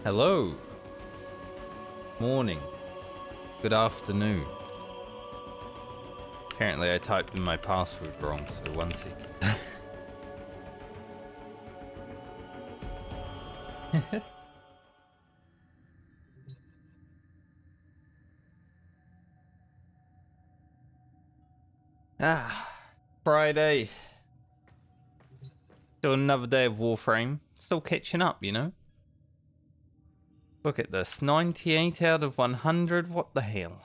Hello. Morning. Good afternoon. Apparently I typed in my password wrong, so one second. Friday. Still another day of Warframe. Still catching up, you know? Look at this. 98 out of 100. What the hell?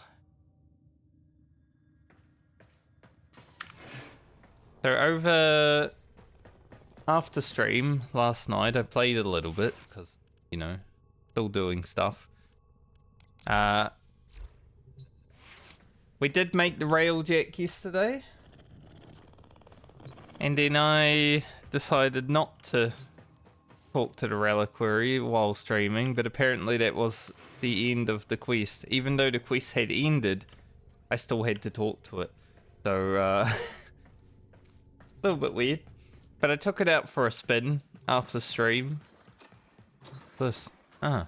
So over after stream last night, I played a little bit because, you know, still doing stuff. We did make the railjack yesterday. And then I decided not to talk to the reliquary while streaming, but apparently that was the end of the quest. Even though the quest had ended, I still had to talk to it. So, a little bit weird. But I took it out for a spin after stream. This. I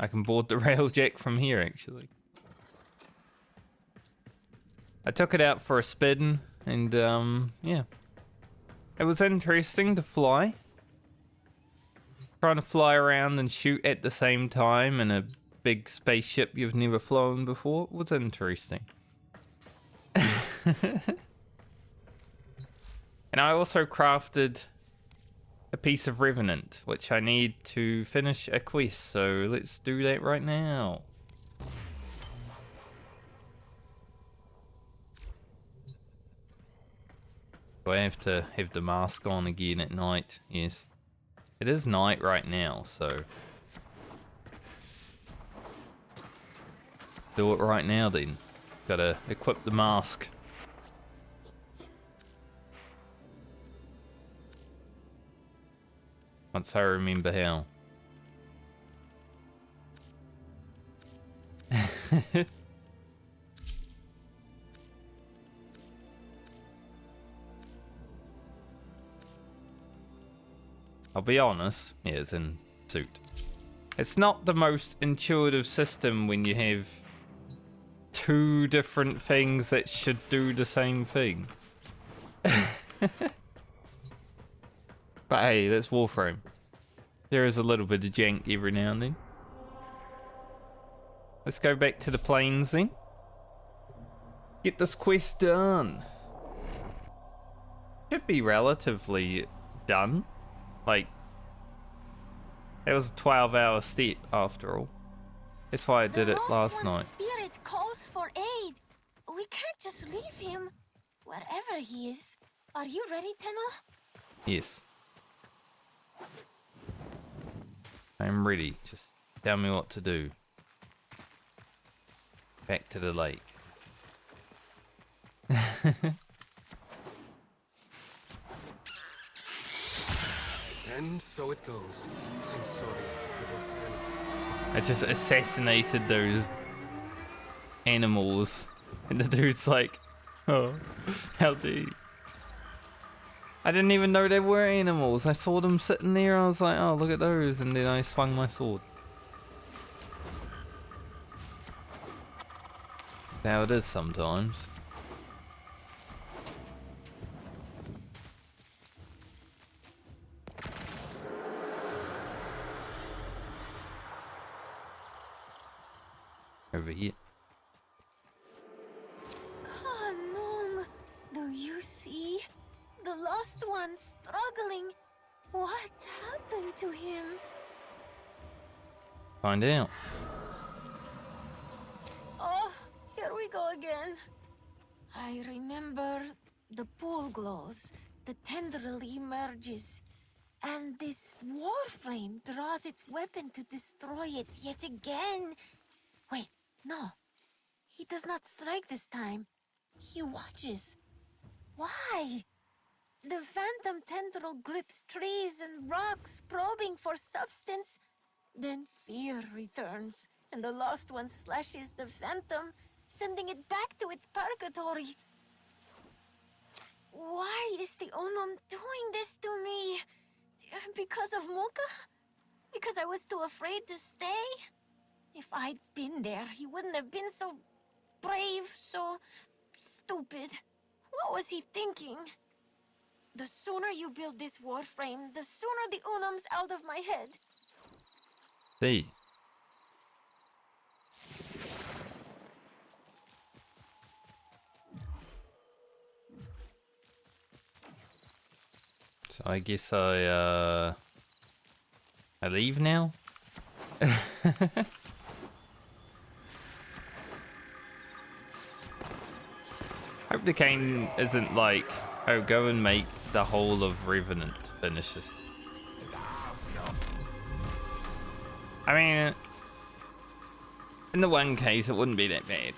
can board the railjack from here, actually. I took it out for a spin, and, yeah. It was interesting to fly. Trying to fly around and shoot at the same time in a big spaceship you've never flown before was interesting. And I also crafted a piece of Revenant, which I need to finish a quest, so let's do that right now. Do I have to have the mask on again at night? Yes. It is night right now, so do it right now then. Gotta equip the mask. Once I remember how. I'll be honest, yeah, it's in suit. It's not the most intuitive system when you have two different things that should do the same thing. But hey, that's Warframe. There is a little bit of jank every now and then. Let's go back to the plains then. Get this quest done. Should be relatively done. Like, it was a 12-hour step after all. That's why I did it last night. Spirit calls for aid. We can't just leave him wherever he is. Are you ready, Tenno? Yes. I'm ready. Just tell me what to do. Back to the lake. And so it goes. I'm sorry, little friend. I just assassinated those animals. And the dude's like, oh, how dare you? I didn't even know they were animals. I saw them sitting there. I was like, oh, look at those. And then I swung my sword. That's how it is sometimes. Over here. Kanong, do you see? The lost one struggling. What happened to him? Find out. Oh, here we go again. I remember the pool glows, the tendril emerges, and this Warframe draws its weapon to destroy it yet again. Wait, no. He does not strike this time. He watches. Why? The phantom tendril grips trees and rocks, probing for substance. Then fear returns, and the lost one slashes the phantom, sending it back to its purgatory. Why is the Onum doing this to me? Because of Mocha? Because I was too afraid to stay? If I'd been there, he wouldn't have been so brave, so stupid. What was he thinking? The sooner you build this Warframe, the sooner the Unum's out of my head. See. So I guess I leave now? Hope the cane isn't like, oh, go and make the whole of Revenant finishes. I mean, in the one case, it wouldn't be that bad.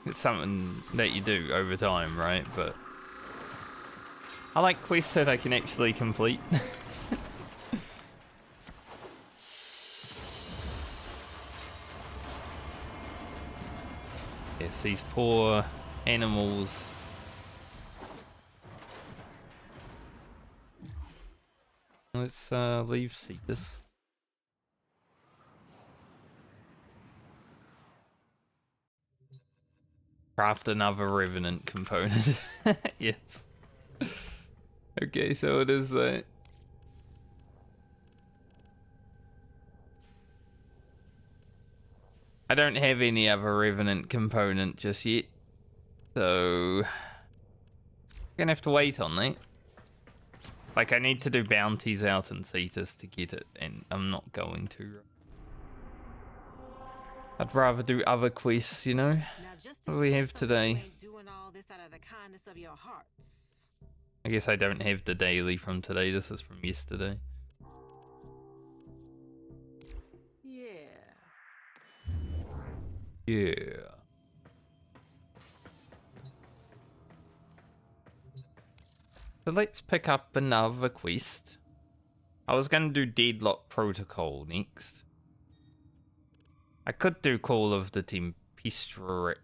It's something that you do over time, right? But I like quests that I can actually complete. Yes, these poor animals. Let's leave Cetus. Craft another Revenant component. Yes. Okay, so it is I don't have any other Revenant component just yet, so gonna have to wait on that. Like, I need to do bounties out in Cetus to get it, and I'm not going to. I'd rather do other quests, you know? What do we have today? I guess I don't have the daily from today. This is from yesterday. Yeah. So let's pick up another quest. I was going to do Deadlock Protocol next. I could do Call of the Tempestarii,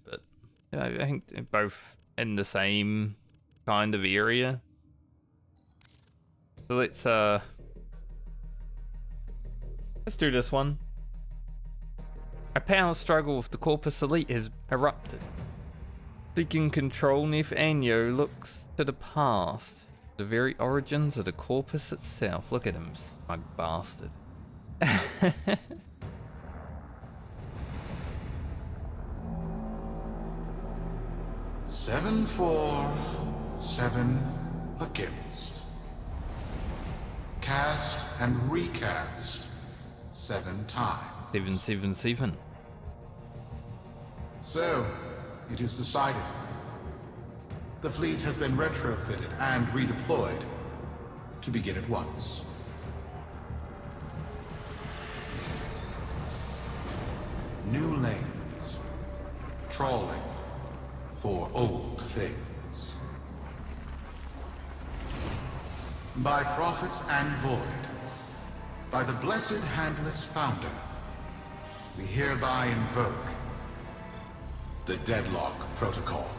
but I think they're both in the same kind of area. So let's do this one. A power struggle with the Corpus Elite has erupted. Seeking control, Nef Anyo looks to the past, the very origins of the Corpus itself. Look at him, smug bastard. 7-4, 7 against. Cast and recast 7 times. 777. So, it is decided. The fleet has been retrofitted and redeployed to begin at once. New lanes. Trawling for old things. By prophet and void, by the blessed handless founder, we hereby invoke the Deadlock Protocol.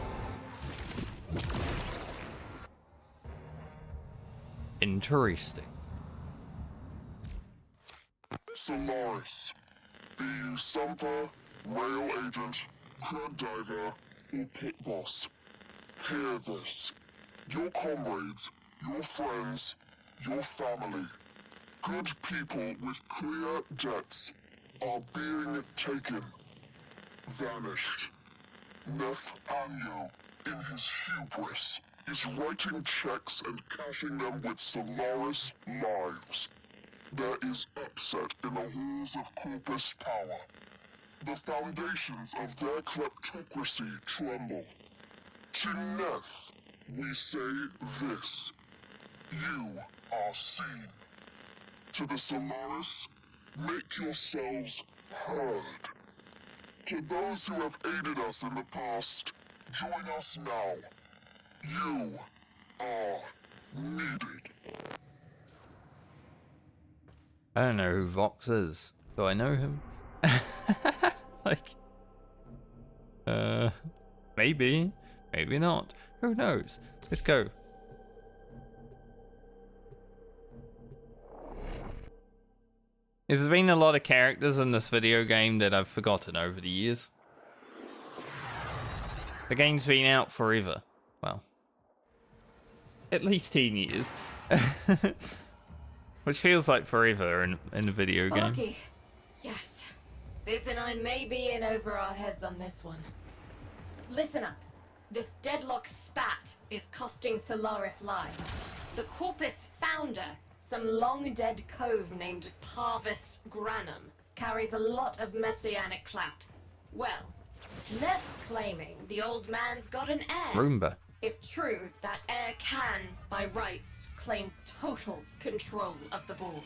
Interesting. Solaris. Be you Sumper, Rail Agent, Crud Diver, or Pit Boss. Hear this. Your comrades, your friends, your family, good people with clear debts are being taken. Vanished. Nef Anyo, in his hubris, is writing checks and cashing them with Solaris lives. There is upset in the halls of Corpus power. The foundations of their kleptocracy tremble. To Nef, we say this. You are seen. To the Solaris, make yourselves heard. To those who have aided us in the past, join us now. You are needed. I don't know who Vox is. Do I know him? Like, maybe, maybe not. Who knows? Let's go. There's been a lot of characters in this video game that I've forgotten over the years. The game's been out forever. Well, at least 10 years. Which feels like forever in a video game. Sparky. Yes. Biz and I may be in over our heads on this one. Listen up. This Deadlock spat is costing Solaris lives. The Corpus founder, some long-dead cove named Parvis Granum, carries a lot of messianic clout. Well, Neff's claiming the old man's got an heir. Roomba. If true, that heir can, by rights, claim total control of the board.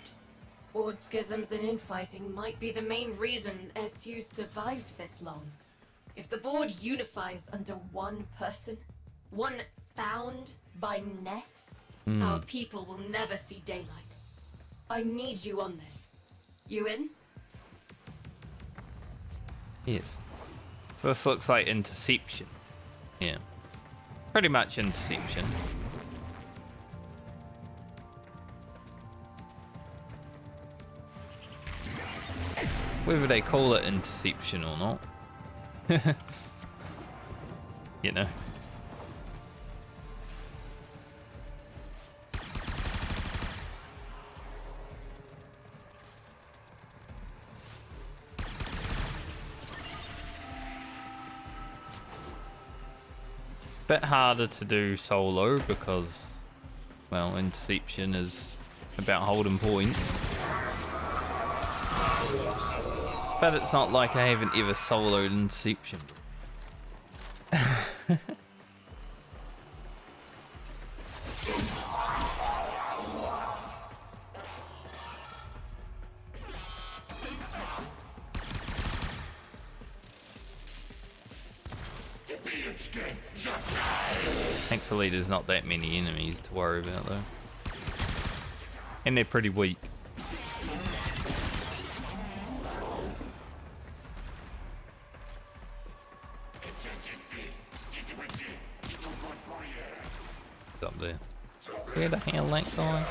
Board schisms and infighting might be the main reason SU survived this long. If the board unifies under one person, one found by Neff, our people will never see daylight. I need you on this. You in? Yes. This looks like interception. Yeah. Pretty much interception. Whether they call it interception or not. You know. Bit harder to do solo because, well, interception is about holding points. But it's not like I haven't ever soloed interception. Thankfully there's not that many enemies to worry about though. And they're pretty weak. It's up there. Where the hell that guy?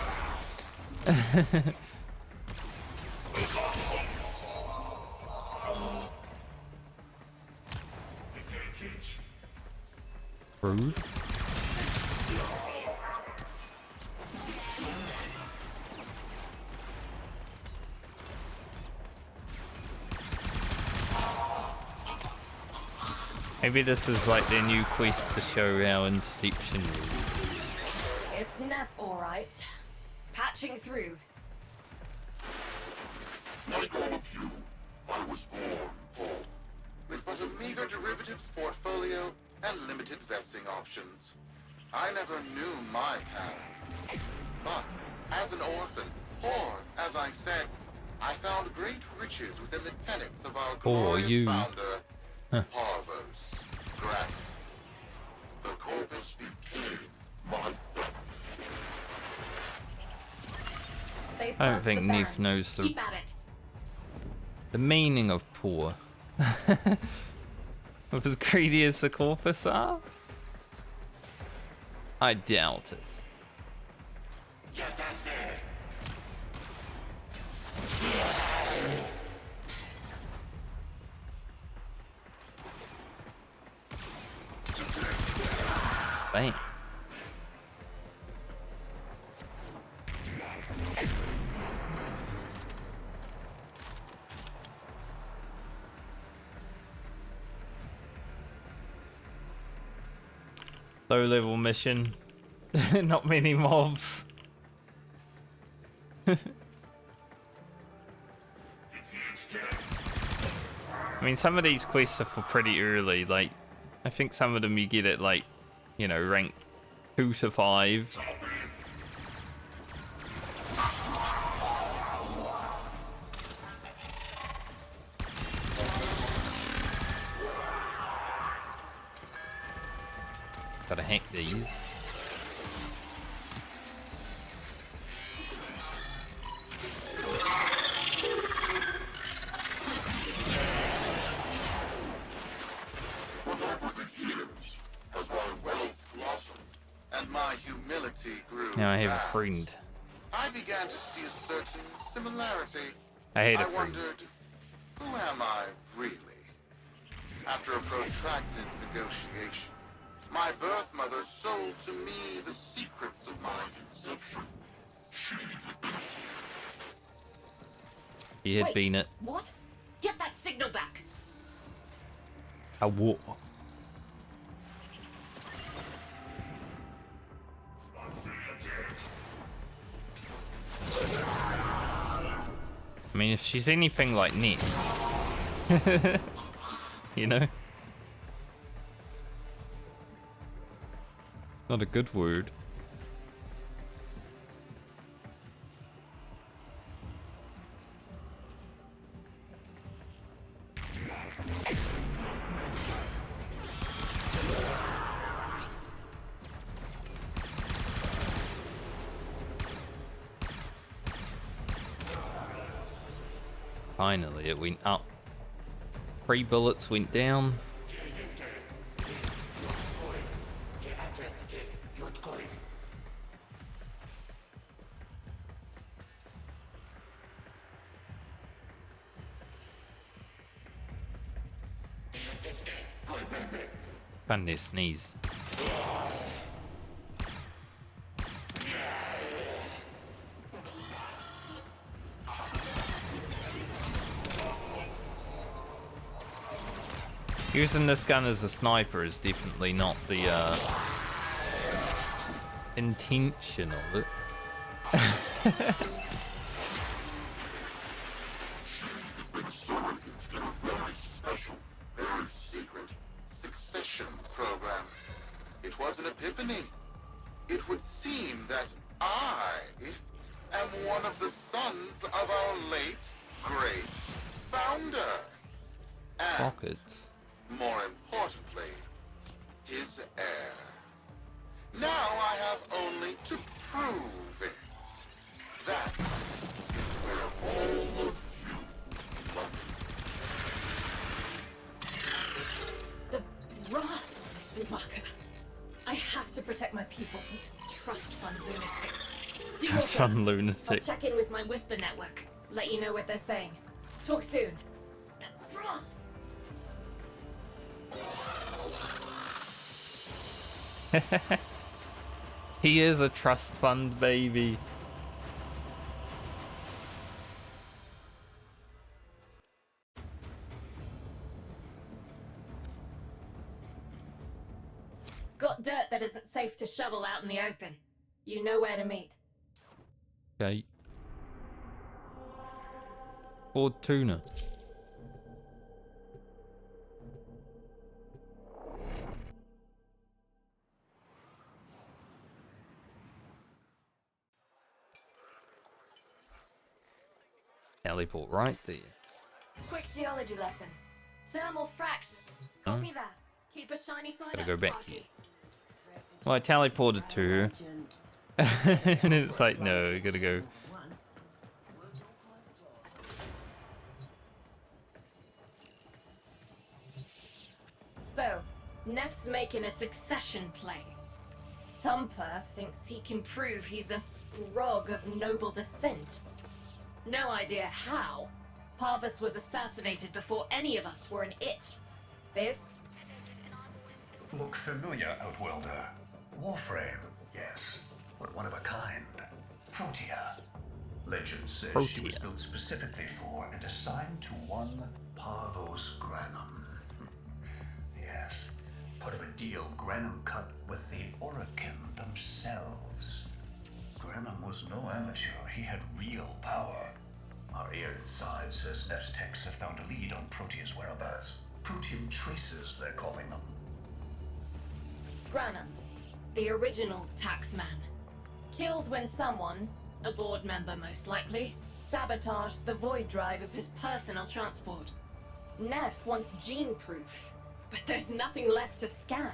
Rude. Maybe this is like their new quest to show how interception is. It's Neff, alright. Patching through. Like all of you, I was born poor. With but a meager derivatives portfolio and limited vesting options. I never knew my parents. But, as an orphan, poor, as I said, I found great riches within the tenets of our glorious founder, Parvis Granum. The Corpus became my friend. I don't think Neef knows the meaning of poor. Of as greedy as the Corpus are? I doubt it. Bang. Low level mission. Not many mobs. I mean, some of these quests are for pretty early. Like, I think some of them you get at like, you know, rank 2 to 5. Gotta hack these. And my humility grew. Now I have a fast. friend. I began to see a certain similarity I hate I it for you. wondered, who am I really? After a protracted negotiation, my birth mother sold to me the secrets of my conception. He had Wait, been at what? Get that signal back! a war. I mean, if she's anything like Nick, you know? Not a good word. Finally, it went up. 3 bullets went down. Found their sneeze. Using this gun as a sniper is definitely not the intention of it. Very special, very secret succession program. It was an epiphany. It would seem that I am one of the sons of our late, great founder. And Rockets. more importantly, his heir. Now I have only to prove it. That's where all of The brass on this marker. I have to protect my people from this trust fund lunatic. Do your Trust fund thing. I'll lunatic. check in with my whisper network. Let you know what they're saying. Talk soon. The brass. He is a trust fund baby. Got dirt that isn't safe to shovel out in the open. You know where to meet. Okay. Board tuna. Teleport right there. Quick geology lesson. Thermal fraction. Copy that. Keep a shiny side Gotta up, go back Sparky. here. Well, I teleported to her. And it's like, no, you gotta go. So, Neff's making a succession play. Sumper thinks he can prove he's a sprog of noble descent. No idea how. Parvus was assassinated before any of us were an itch. Biz? Look familiar, Outworlder. Warframe, yes, but one of a kind. Protea. Legend says she was Protea. built specifically for and assigned to one Parvos Granum. Yes, part of a deal Granum cut with the Orokin themselves. Granum was no amateur, he had real power. Our ear inside says Neff's techs have found a lead on Protea's whereabouts. Protean traces, they're calling them. Granum, the original taxman. Killed when someone, a board member most likely, sabotaged the void drive of his personal transport. Neff wants gene proof, but there's nothing left to scan.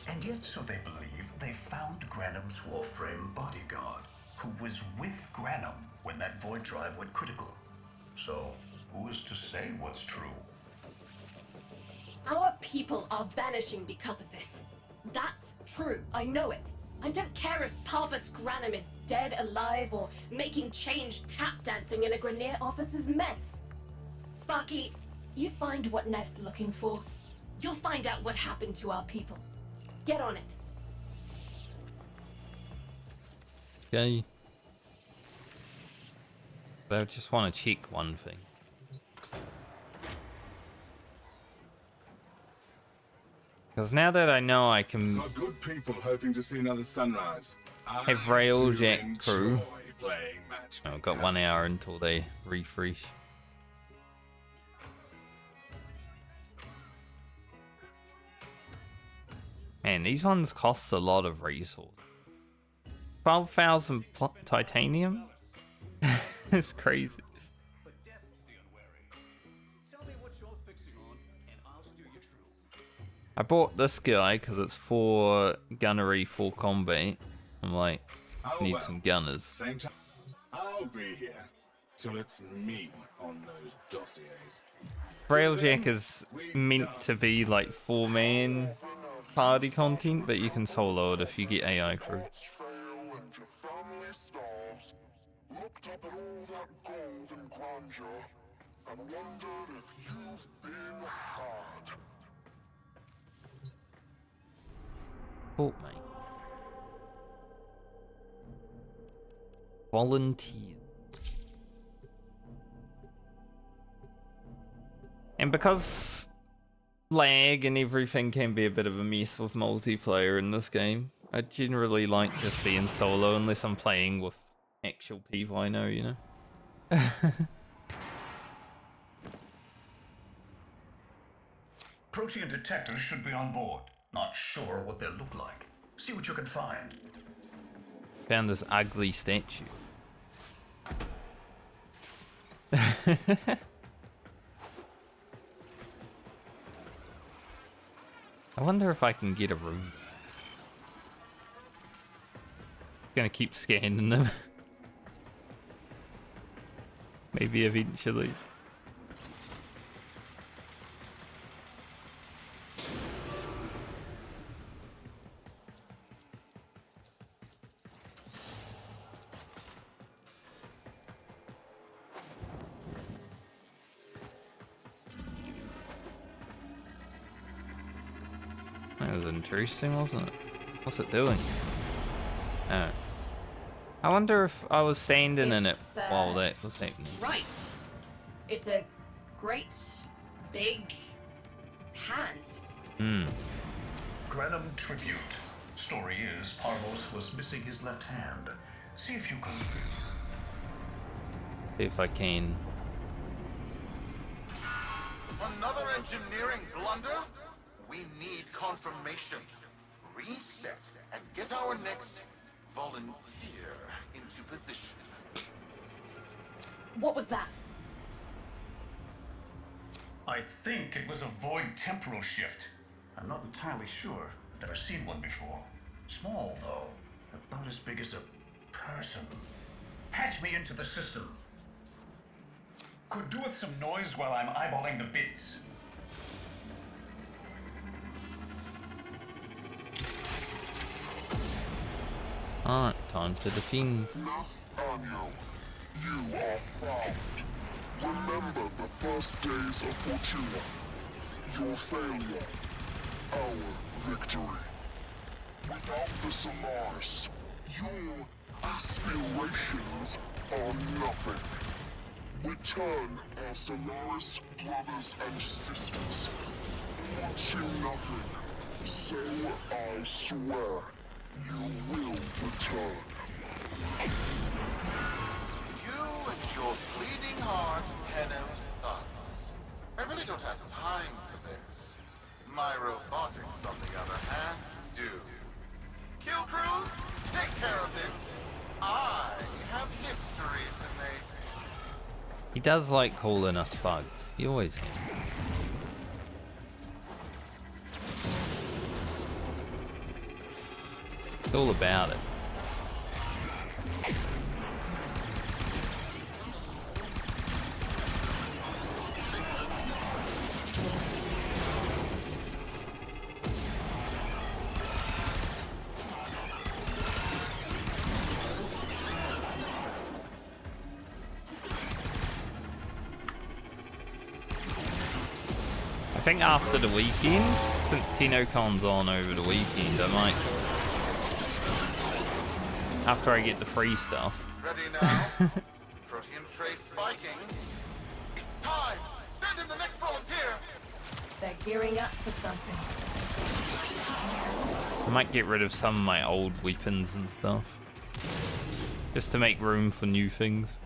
And yet, so they believe, they found Granum's Warframe bodyguard, who was with Granum when that void drive went critical. So, who is to say what's true? Our people are vanishing because of this. That's true, I know it. I don't care if Parvus Granum is dead, alive, or making change tap dancing in a Grenier officer's mess. Sparky, you find what Nev's looking for. You'll find out what happened to our people. Get on it. Okay. But I just want to check one thing. Because now that I know I can Got good people hoping to see another sunrise. have I Railjack do crew. enjoy playing matchmaker. Oh, I've got 1 hour until they refresh. Man, these ones cost a lot of resources. 12,000 titanium? It's crazy. But death will be unwary. Tell me what you're fixing on, and I'll steer you true. I bought this guy because it's for gunnery, for combat. I'm like, Oh, need well. some gunners. Same time. I'll be here till it's me on those dossiers. Railjack is meant to be like 4-man party content, but you can solo it if you get AI crew. Fail and your family starves. Looked up at all that gold and grandeur and wondered if you've been had. Oh, mate. Volunteer. And because lag and everything can be a bit of a mess with multiplayer in this game, I generally like just being solo unless I'm playing with actual people I know, you know? Protein detectors should be on board. Not sure what they'll look like. See what you can find. Found this ugly statue. I wonder if I can get a room. Gonna keep scanning them. Maybe eventually. That was interesting, wasn't it? What's it doing? Oh. I wonder if I was standing in it It's, while that was happening. Right. It's a great, big hand. Hmm. Granum tribute. Story is, Parvos was missing his left hand. See if you can. See if I can. Another engineering blunder? We need confirmation. Reset and get our next volunteer into position. What was that? I think it was a void temporal shift. I'm not entirely sure. I've never seen one before. Small, though. About as big as a person. Patch me into the system. Could do with some noise while I'm eyeballing the bits. Alright, time to defend. Nathaniel, you are found. Remember the first days of Fortuna. Your failure, our victory. Without the Solaris, your aspirations are nothing. Return our Solaris brothers and sisters. Want you nothing, so I swear you will return. You and your bleeding heart, Tenno thugs. I really don't have time for this. My robotics, on the other hand, do. Kill crews, take care of this. I have history to make. He does like calling us thugs. He always can. It's all about it. think after the weekend, since TinoCon's on over the weekend, I might, after I get the free stuff. Ready now? Protein trace spiking. It's time! Send in the next volunteer! They're gearing up for something. I might get rid of some of my old weapons and stuff, just to make room for new things.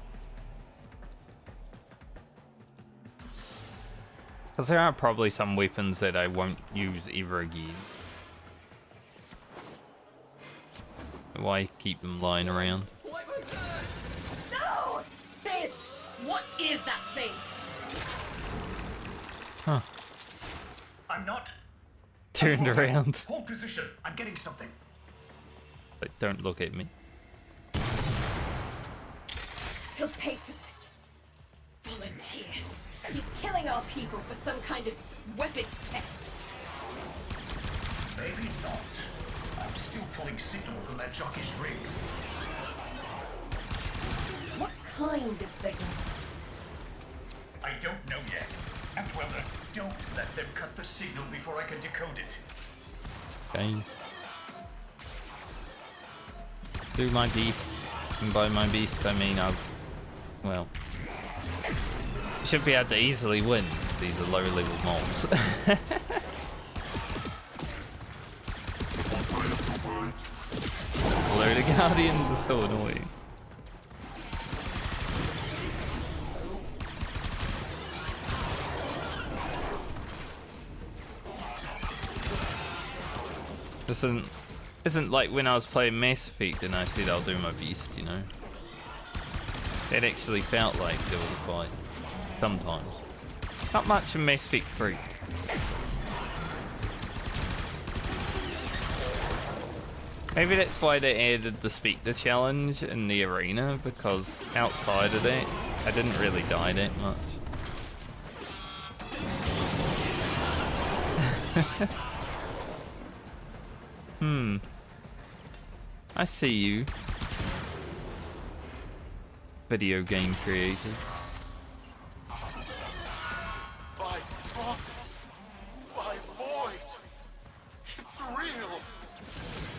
Because there are probably some weapons that I won't use ever again. Why keep them lying around? No! This! What is that thing? Huh. I'm not. Turned around. Hold position. I'm getting something. Like, don't look at me. He'll pay for this. Volunteers. He's killing our people for some kind of weapons test. Maybe not. I'm still pulling signal from that jockey's rig. What kind of signal? I don't know yet. And well, don't let them cut the signal before I can decode it. Okay. Do my beast. And by my beast, I mean I'll... Well... should be able to easily win. These are low-level mobs. Although the Guardians are still annoying. This isn't like when I was playing Mass Effect and I said I'll do my beast, you know. It actually felt like there was a fight. Sometimes. Not much in Mass Effect 3. Maybe that's why they added the Spectre challenge in the arena, because outside of that, I didn't really die that much. I see you. Video game creators. By prophet, by void. It's real.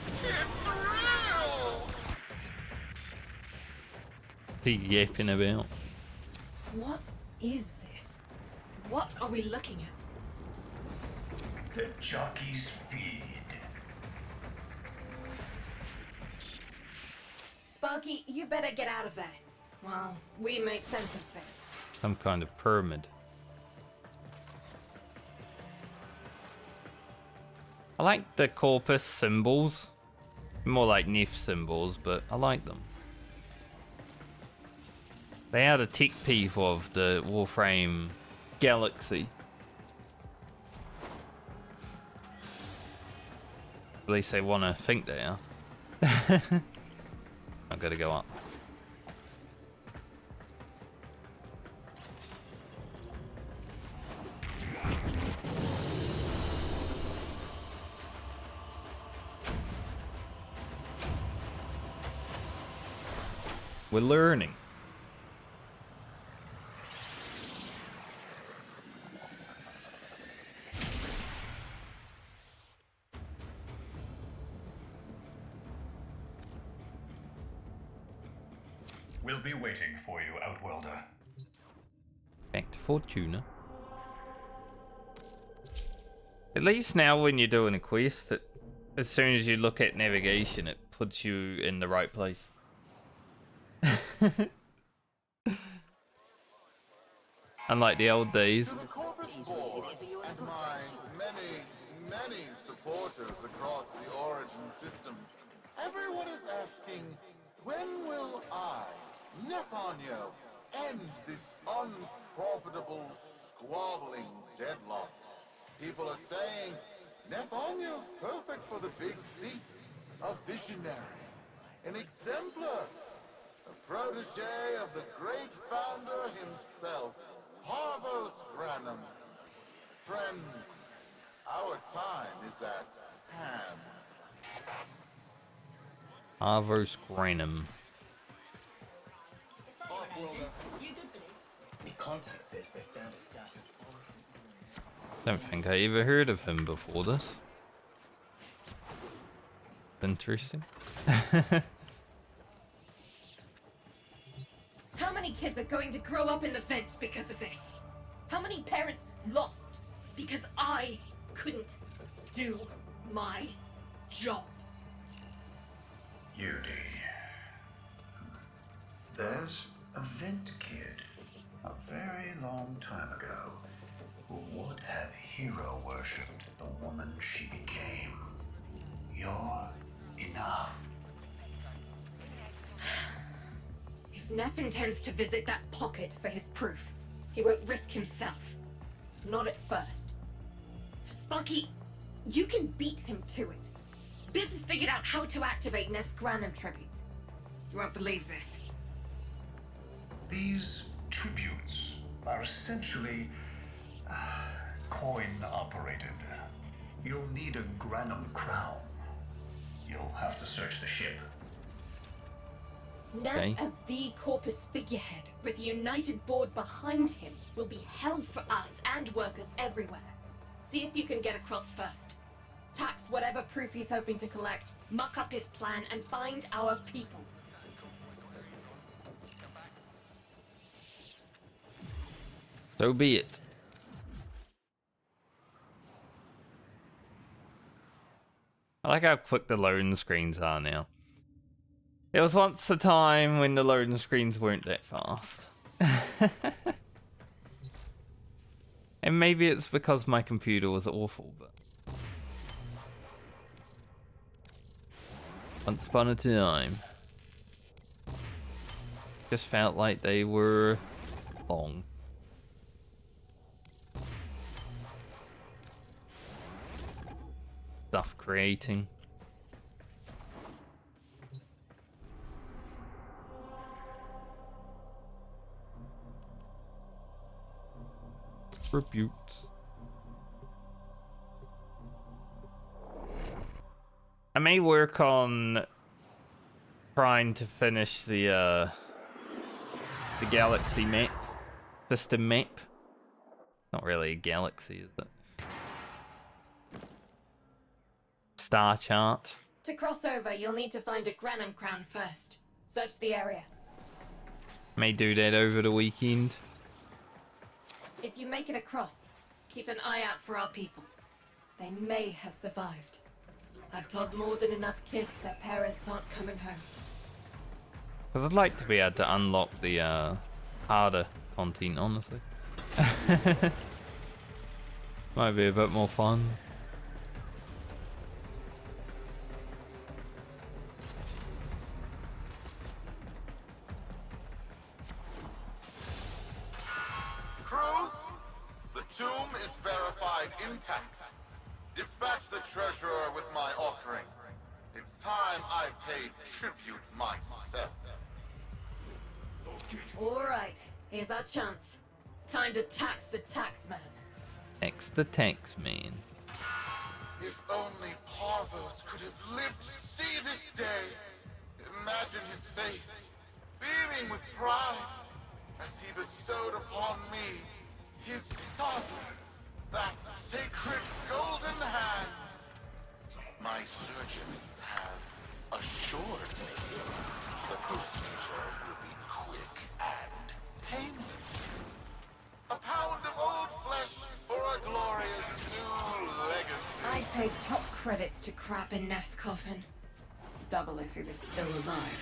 It's real. What are you yapping about? What is this? What are we looking at? The jockey's feed. Sparky, you better get out of there. Well, we make sense of this. Some kind of pyramid. I like the corpus symbols. More like Nef symbols, but I like them. They are the tech people of the Warframe galaxy. At least they want to think they are. I've got to go up. We're learning. We'll be waiting for you, Outworlder. Back to Fortuna. At least now when you're doing a quest, as soon as you look at navigation, it puts you in the right place. Unlike the old days. To the Corpus Board and my many supporters across the Origin system, everyone is asking, when will I, Nefanyo, end this unprofitable, squabbling deadlock? People are saying, Nefanyo's perfect for the big seat, a visionary, an exemplar, a protege of the great founder himself, Parvos Granum. Friends, our time is at hand. Avos Granum. The contact says they found a stash of Don't think I ever heard of him before this. Interesting. How many kids are going to grow up in the vents because of this? How many parents lost because I couldn't do my job? Yudi. There's a vent kid a very long time ago who would have hero worshipped the woman she became. You're enough. If Neff intends to visit that pocket for his proof, he won't risk himself. Not at first. Sparky, you can beat him to it. Biz has figured out how to activate Neff's Granum tributes. You won't believe this. These tributes are essentially coin-operated. You'll need a Granum crown. You'll have to search the ship. Neff, Okay. as the Corpus figurehead, with a united board behind him, will be hell for us and workers everywhere. See if you can get across first. Tax whatever proof he's hoping to collect, muck up his plan, and find our people. So be it. I like how quick the loading screens are now. There was once a time when the loading screens weren't that fast. And maybe it's because my computer was awful, but... Once upon a time. Just felt like they were long. Stuff creating. Tributes. I may work on trying to finish the galaxy map, system map. Not really a galaxy, is it? Star chart. To cross over, you'll need to find a Granum crown first. Search the area. May do that over the weekend. If you make it across, keep an eye out for our people. They may have survived. I've told more than enough kids their parents aren't coming home. Because I'd like to be able to unlock the harder content, honestly. Might be a bit more fun. Crews, the tomb is verified intact. Dispatch the treasurer with my offering. It's time I paid tribute myself. Alright, here's our chance. Time to tax the taxman. X the tax man. If only Parvos could have lived to see this day. Imagine his face, beaming with pride, as he bestowed upon me his son, that sacred golden hand. My surgeons have assured me the procedure will be quick and painless. A pound of old flesh for a glorious new legacy. I'd pay top credits to crap in Neff's coffin. Double if he was still alive.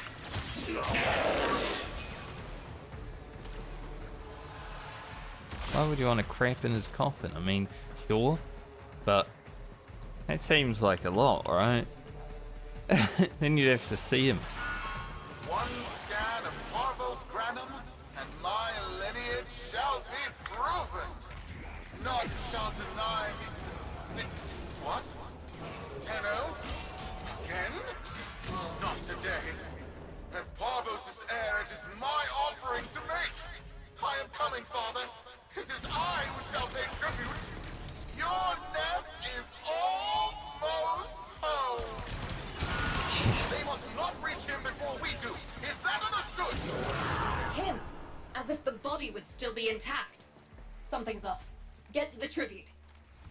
Why would you want to crap in his coffin? I mean, sure, but that seems like a lot, right? Then you'd have to see him. One scan of Parvos Granum, and my lineage shall be proven. None shall deny me. What? Tenno? Again? Not today. As Parvos' heir, it is my offering to make. I am coming, Father. It is I who shall pay tribute. Your Neff is almost home. They must not reach him before we do. Is that understood? Him! As if the body would still be intact. Something's off. Get to the tribute.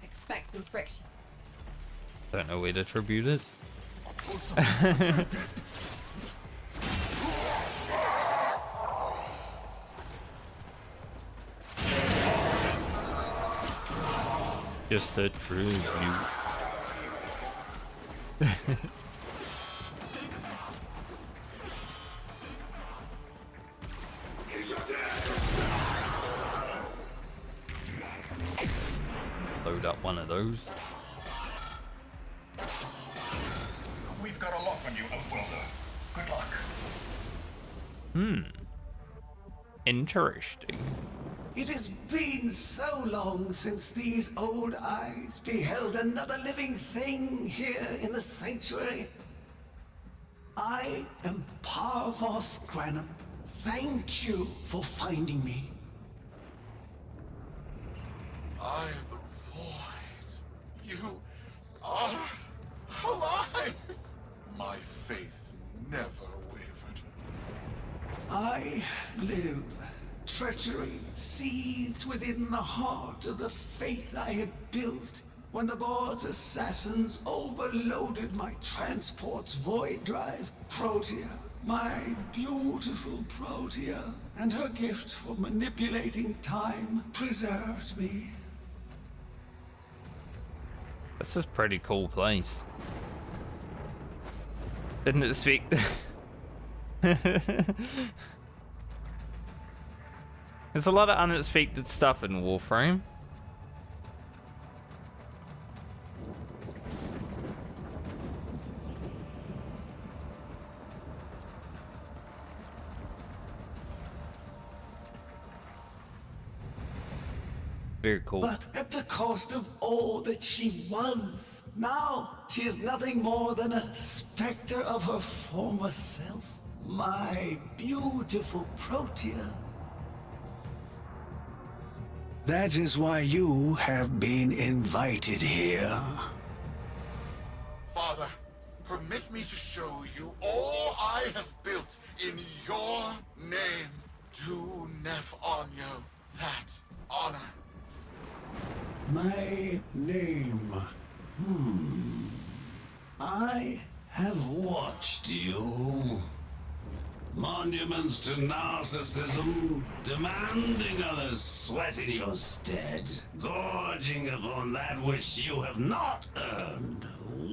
Expect some friction. Don't know where the tribute is. Just the tribute. Load up one of those. We've got a lock on you, Outworlder. Good luck. Interesting. It has been so long since these old eyes beheld another living thing here in the sanctuary. I am Parvos Granum. Thank you for finding me. I am the void. You are alive. My faith never wavered. I live. Treachery seethed within the heart of the faith I had built when the board's assassins overloaded my transport's void drive. Protea, my beautiful Protea, and her gift for manipulating time preserved me. This is a pretty cool place. Didn't expect. There's a lot of unexpected stuff in Warframe. Very cool. But at the cost of all that she was. Now she is nothing more than a specter of her former self. My beautiful Protea. That is why you have been invited here. Father, permit me to show you all I have built in your name. Do Nef Anyo that honor. My name. I have watched you. Monuments to narcissism, demanding others sweat in your stead, gorging upon that which you have not earned.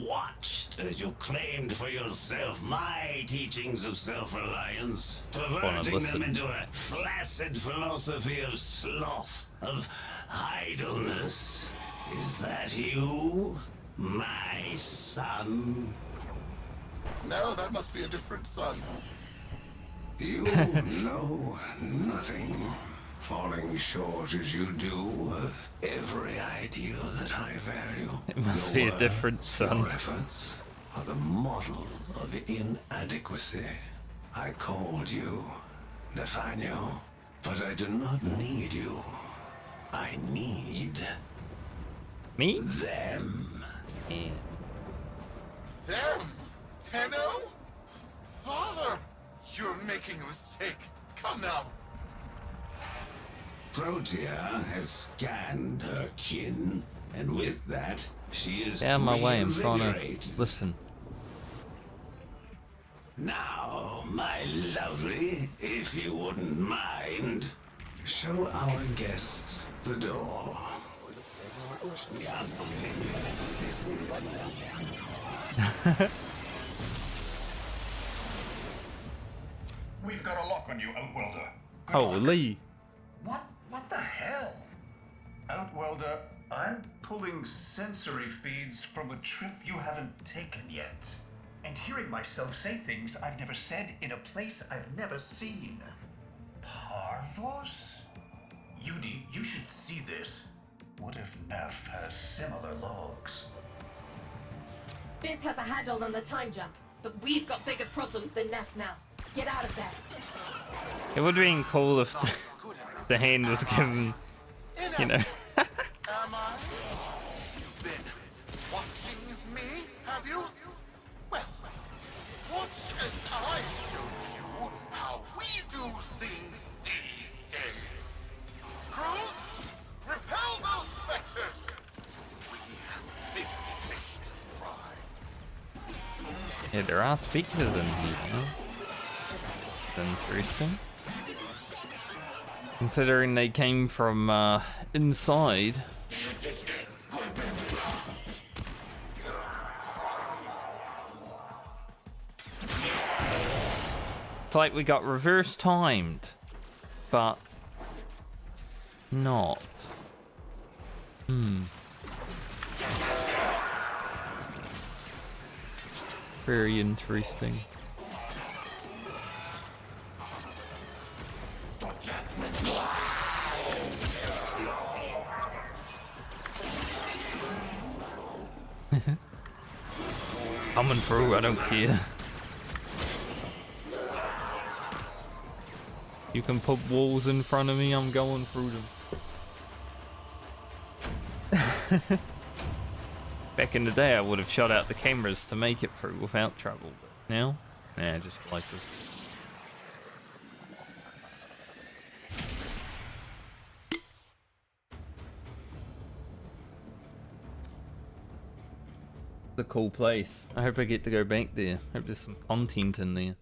Watched as you claimed for yourself my teachings of self-reliance, perverting them into a flaccid philosophy of sloth, of idleness. Is that you, my son? No, that must be a different son. You know nothing, falling short as you do of every ideal that I value. It must Your be a different words, son. Your efforts are the model of inadequacy. I called you Nathaniel, but I do not need you. I need Me? them. Yeah. Them? Tenno? Father! You're making a mistake. Come now. Protea has scanned her kin, and with that, she is Get out of my way, I'm trying to reinvigorated. listen. Now, my lovely, if you wouldn't mind, show our guests the door. We've got a lock on you, Outworlder. Good luck. Holy. What the hell? Outworlder, I'm pulling sensory feeds from a trip you haven't taken yet. And hearing myself say things I've never said in a place I've never seen. Parvos? Yudi, you should see this. What if Nef has similar logs? Biz has a handle on the time jump, but we've got bigger problems than Nef now. Get out of there. It would have been cool if the hand was given, you know. Am I? You've been watching me, have you? Well, watch as I show you how we do things these days. Crews, repel those Yeah, there are speakers in here. That's interesting. Considering they came from inside. It's like we got reverse timed, but not. Very interesting. Coming through, I don't care. You can put walls in front of me, I'm going through them. Back in the day, I would have shot out the cameras to make it through without trouble, but now, nah, just like this. It's a cool place. I hope I get to go back there. Hope there's some content in there.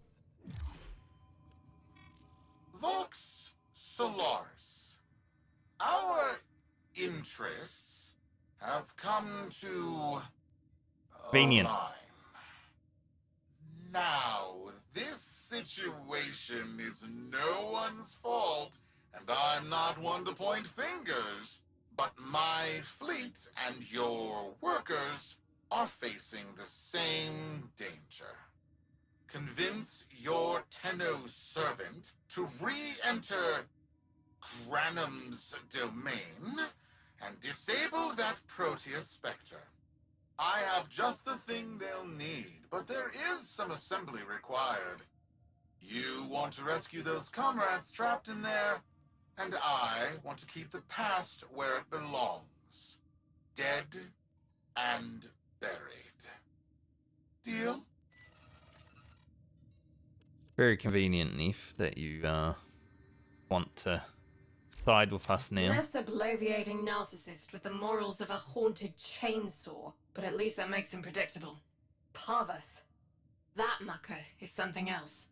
Vox Solaris. Our interests have come to Convenient. align. Now, this situation is no one's fault, and I'm not one to point fingers, but my fleet and your workers are facing the same danger. Convince your Tenno servant to re-enter Granum's domain and disable that Proteus Spectre. I have just the thing they'll need, but there is some assembly required. You want to rescue those comrades trapped in there, and I want to keep the past where it belongs. Dead and buried. Deal? Very convenient, Neef, that you want to side with us now. Neff's a bloviating narcissist with the morals of a haunted chainsaw, but at least that makes him predictable. Parvus. That mucker is something else.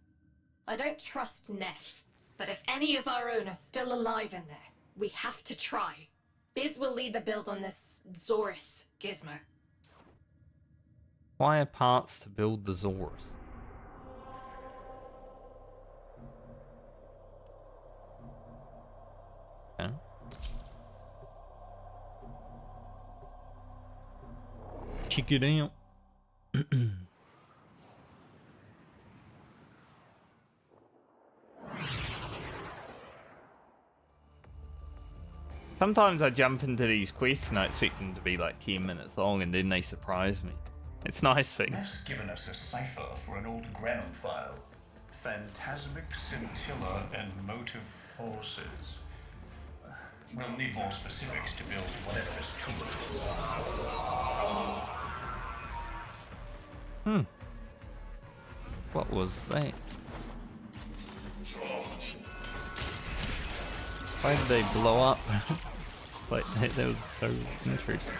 I don't trust Neff, but if any of our own are still alive in there, we have to try. Biz will lead the build on this Zorus gizmo. Acquire parts to build the Zorus. Okay. Check it out. Sometimes I jump into these quests and I expect them to be like 10 minutes long and then they surprise me. It's nice thing. Neff's given us a cipher for an old Granum file. Phantasmic scintilla and motive forces. We'll need more specifics to build whatever this tool is. What was that? Why did they blow up? Like, that was so interesting.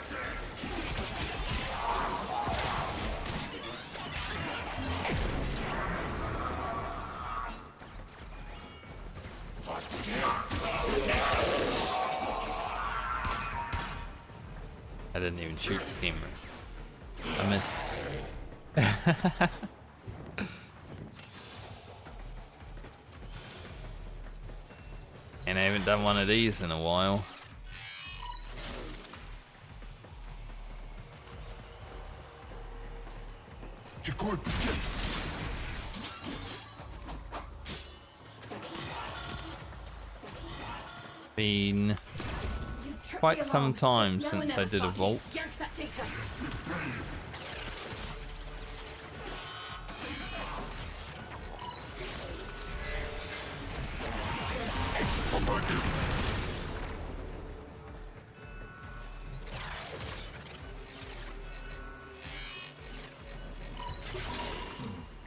I didn't even shoot the camera. I missed. And I haven't done one of these in a while. Been quite some time since I did a vault.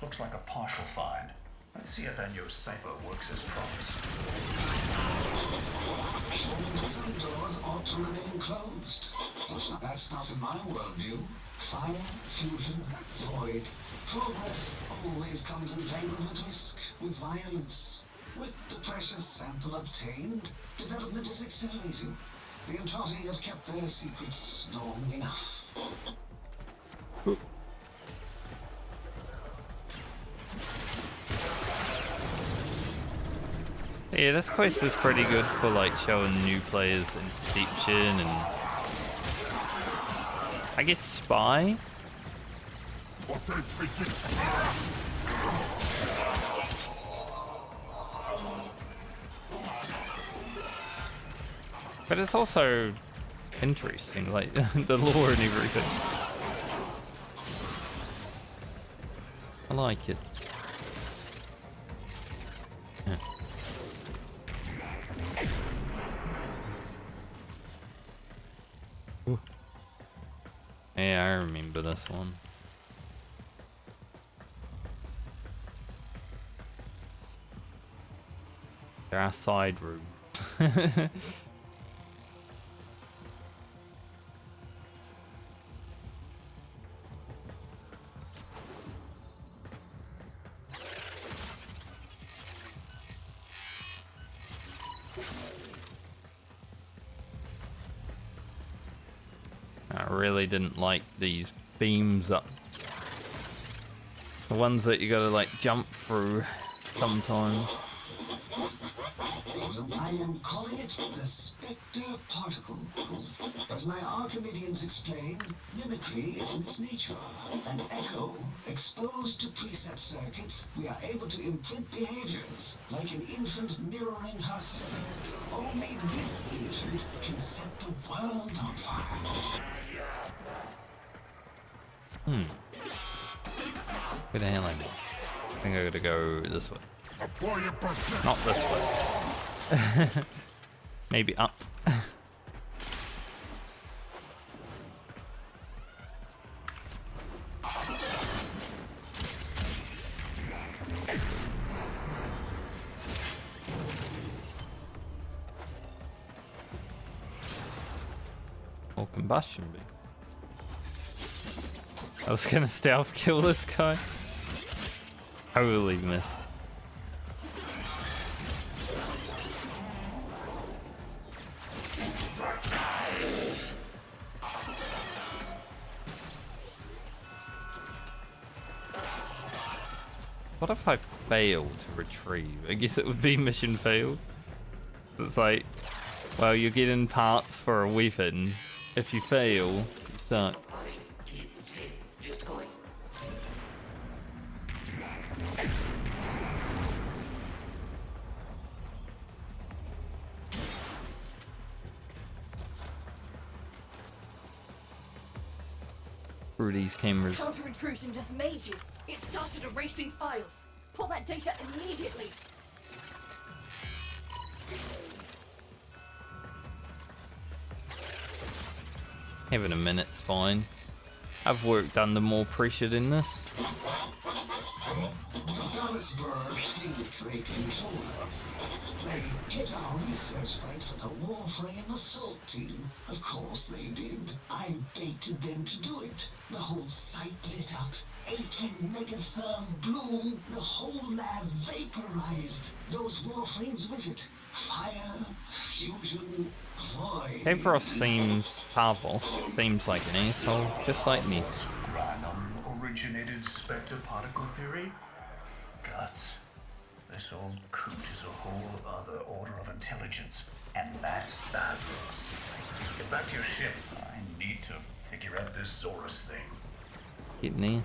Looks like a partial find. Let's see if Anyo's cipher works as promised. Some doors ought to remain closed. Now that's not in my worldview. Fire, fusion, void. Progress always comes entangled with risk, with violence. With the precious sample obtained, development is accelerating. The Entrati have kept their secrets long enough. Yeah, this quest is pretty good for like showing new players Inception and I guess Spy. But it's also interesting, like the lore and everything. I like it. Yeah. Ooh. Yeah, I remember this one. There are side rooms. I really didn't like these beams up. The ones that you gotta like jump through sometimes. I am calling it the Spectre Particle. As my Archimedeans explained, mimicry is in its nature. An echo, exposed to precept circuits, we are able to imprint behaviors, like an infant mirroring her spirit. Only this infant can set the world on fire. Where the hell am I? I think I gotta go this way. Not this way. Maybe up. Or combustion beam. I was gonna stealth kill this guy. Totally missed. What if I fail to retrieve? I guess it would be mission failed. It's like, well, you're getting parts for a weapon. If you fail, you suck. Through these cameras. Counter-intrusion just made you. It started erasing files. Pull that data immediately. Having a minute's fine. I've worked under more pressure than this. Infiltrate controllers. They hit our research site for the Warframe assault team. Of course they did. I baited them to do it. The whole site lit up. 18 megatherm bloom. The whole lab vaporized. Those Warframes with it. Fire, fusion, void. Kevros seems powerful. Seems like an asshole, just like me. Granum originated Spectre Particle theory? Guts. This old coot is a whole other order of intelligence, and that's bad for us. Get back to your ship. I need to figure out this Zorus thing. Getting there.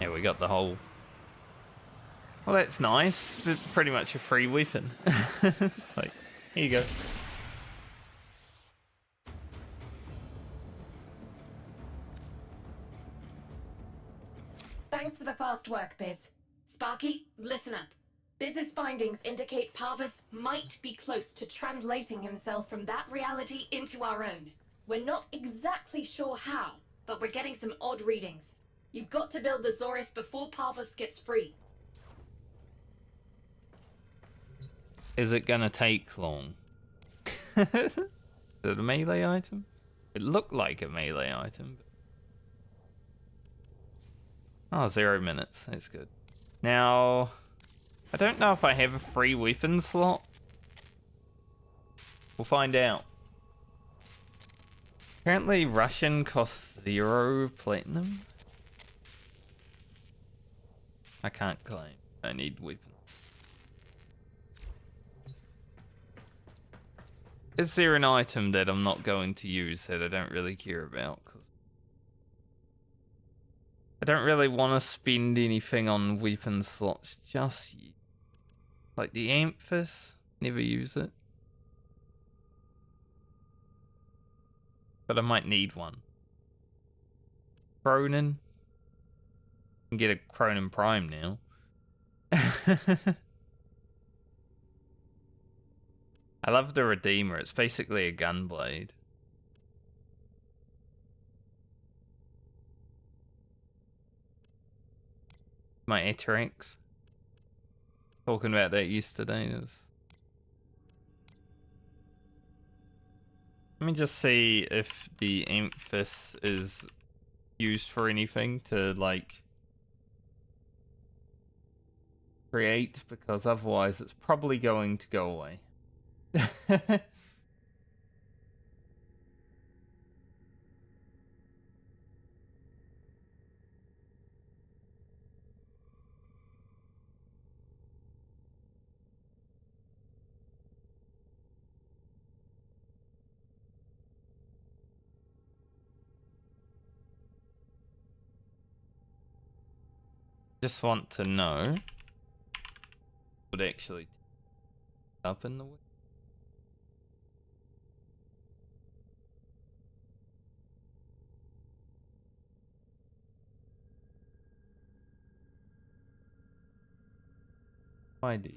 Yeah, we got the whole... Well, that's nice. It's pretty much a free weapon. It's like, here you go. Thanks for the fast work, Biz. Sparky, listen up. Business findings indicate Parvus might be close to translating himself from that reality into our own. We're not exactly sure how, but we're getting some odd readings. You've got to build the Zorus before Parvus gets free. Is it gonna take long? Is it a melee item? It looked like a melee item. Oh, 0 minutes. That's good. Now, I don't know if I have a free weapon slot. We'll find out. Apparently Russian costs 0 platinum. I can't claim. I need weapons. Is there an item that I'm not going to use that I don't really care about? 'Cause I don't really want to spend anything on weapon slots just yet. Like the Amphis, never use it. But I might need one. Cronin. Can get a Cronin Prime now. I love the Redeemer. It's basically a gunblade. My Eterex. Talking about that yesterday. Let me just see if the Amphis is used for anything to, like, create, because otherwise it's probably going to go away. Just want to know what actually up in the way. Idea.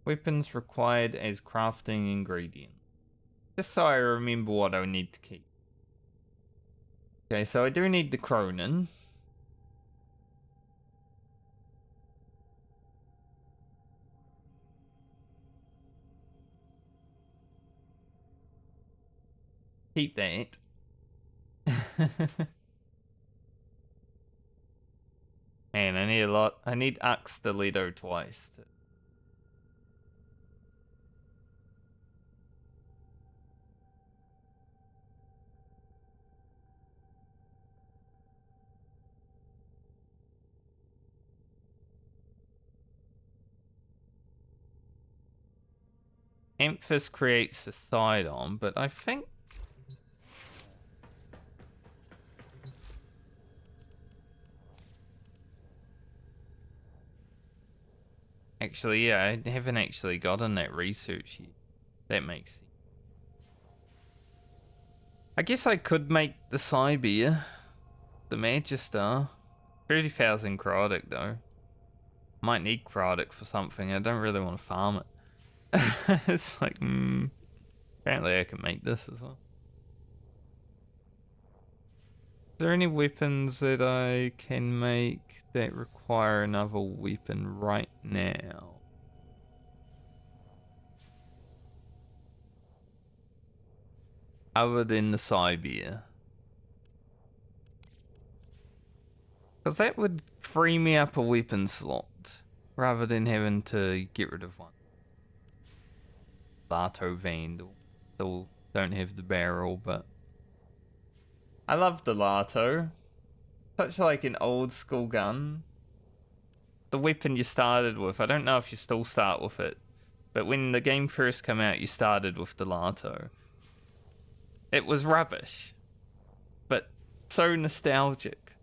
Weapons required as crafting ingredient. Just so I remember what I need to keep. Okay, so I do need the Cronin. Keep that. Man, I need a lot. I need Axe Toledo twice. Amphis creates a sidearm, but I think... Actually, yeah, I haven't actually gotten that research yet. That makes sense. I guess I could make the Cyber, the Magister. 30,000 Crodic, though. Might need Crodic for something. I don't really want to farm it. It's like, apparently I can make this as well. Is there any weapons that I can make that require another weapon right now? Other than the Cyber. Because that would free me up a weapon slot, rather than having to get rid of one. Lato Vandal. Still don't have the barrel, but... I love the Lato. Such like an old school gun. The weapon you started with, I don't know if you still start with it, but when the game first came out, you started with the Lato. It was rubbish, but so nostalgic.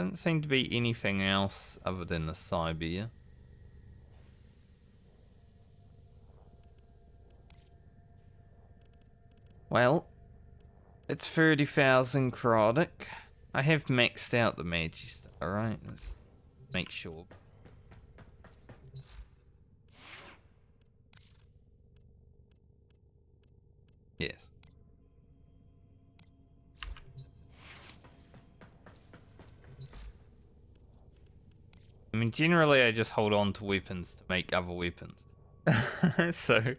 Doesn't seem to be anything else other than the Cyber. Well, it's 30,000 Chronic. I have maxed out the Magister, alright? Let's make sure. Yes. I mean, generally I just hold on to weapons to make other weapons. So...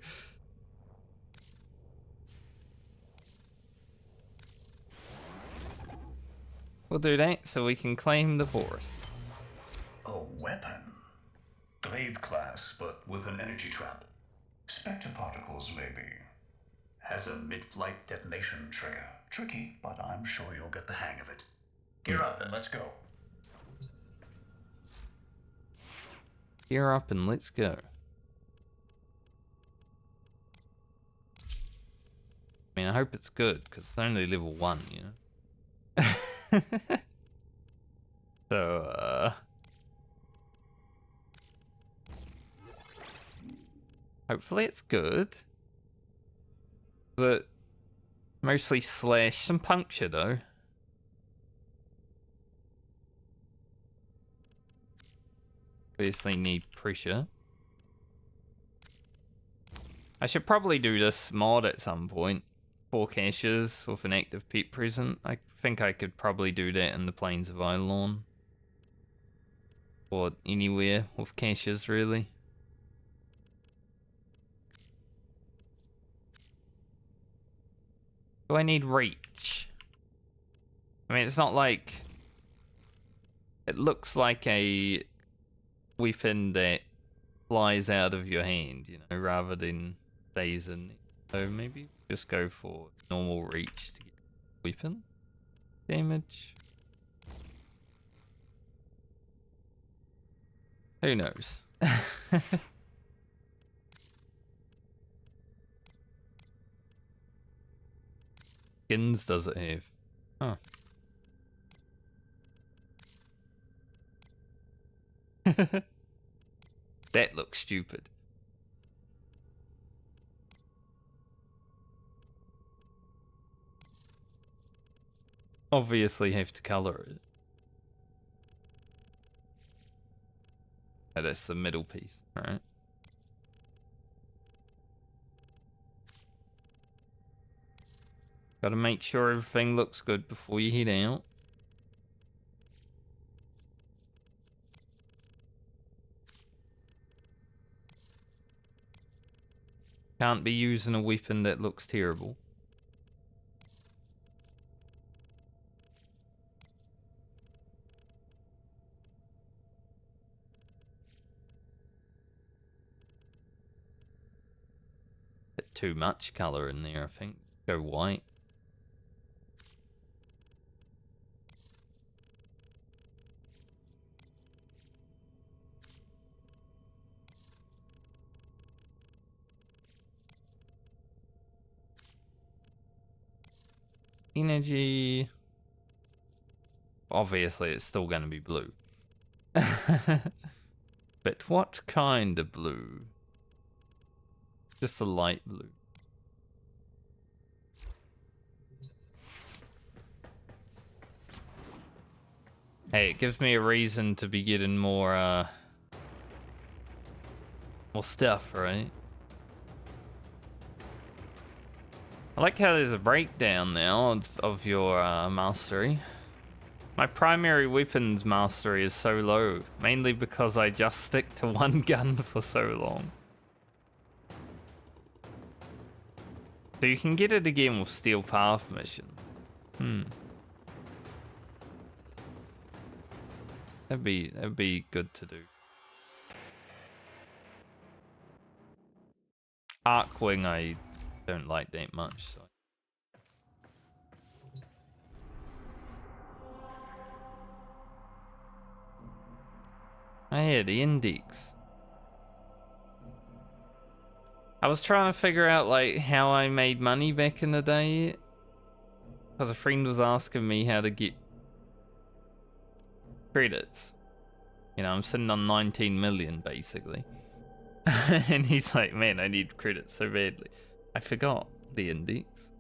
we'll do that so we can claim the forest. A weapon? Glaive class, but with an energy trap. Spectre particles, maybe. Has a mid-flight detonation trigger. Tricky, but I'm sure you'll get the hang of it. Gear up and let's go. Gear up and let's go. I mean, I hope it's good, because it's only level 1, you know? So, hopefully it's good. But mostly slash, some puncture though. Obviously need pressure. I should probably do this mod at some point. 4 caches with an active pet present. I think I could probably do that in the Plains of Eidolon. Or anywhere with caches, really. Do I need reach? I mean, it's not like... it looks like a weapon that flies out of your hand, you know, rather than stays in. So maybe just go for normal reach to get weapon damage. Who knows? Skins does it have? Huh. That looks stupid. Obviously have to color it. Oh, that's the middle piece, right? Gotta make sure everything looks good before you head out. Can't be using a weapon that looks terrible. Bit too much color in there, I think. Go white. Energy. Obviously, it's still going to be blue. But what kind of blue? Just a light blue. Hey, it gives me a reason to be getting more stuff, right? I like how there's a breakdown now of your mastery. My primary weapons mastery is so low, mainly because I just stick to one gun for so long. So you can get it again with Steel Path mission. That'd be good to do. Arcwing I don't like that much, so. Oh yeah, the index. I was trying to figure out like how I made money back in the day, because a friend was asking me how to get credits. You know, I'm sitting on 19 million basically. And he's like, man, I need credits so badly. I forgot the index.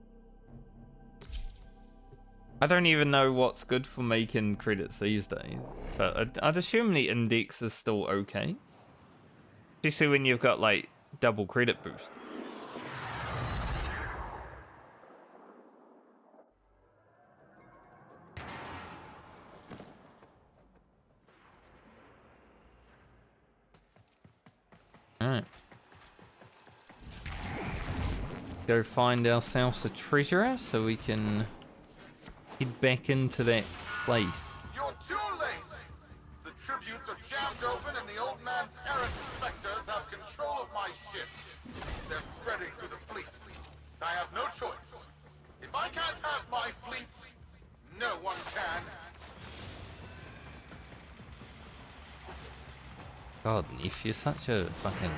I don't even know what's good for making credits these days, but I'd assume the index is still okay. Especially when you've got like double credit boost. Alright. Go find ourselves a treasurer so we can head back into that place. You're too late! The tributes are jammed open and the old man's errant specters have control of my ship. They're spreading through the fleet. I have no choice. If I can't have my fleet, no one can. God, Neef, you're such a fucking...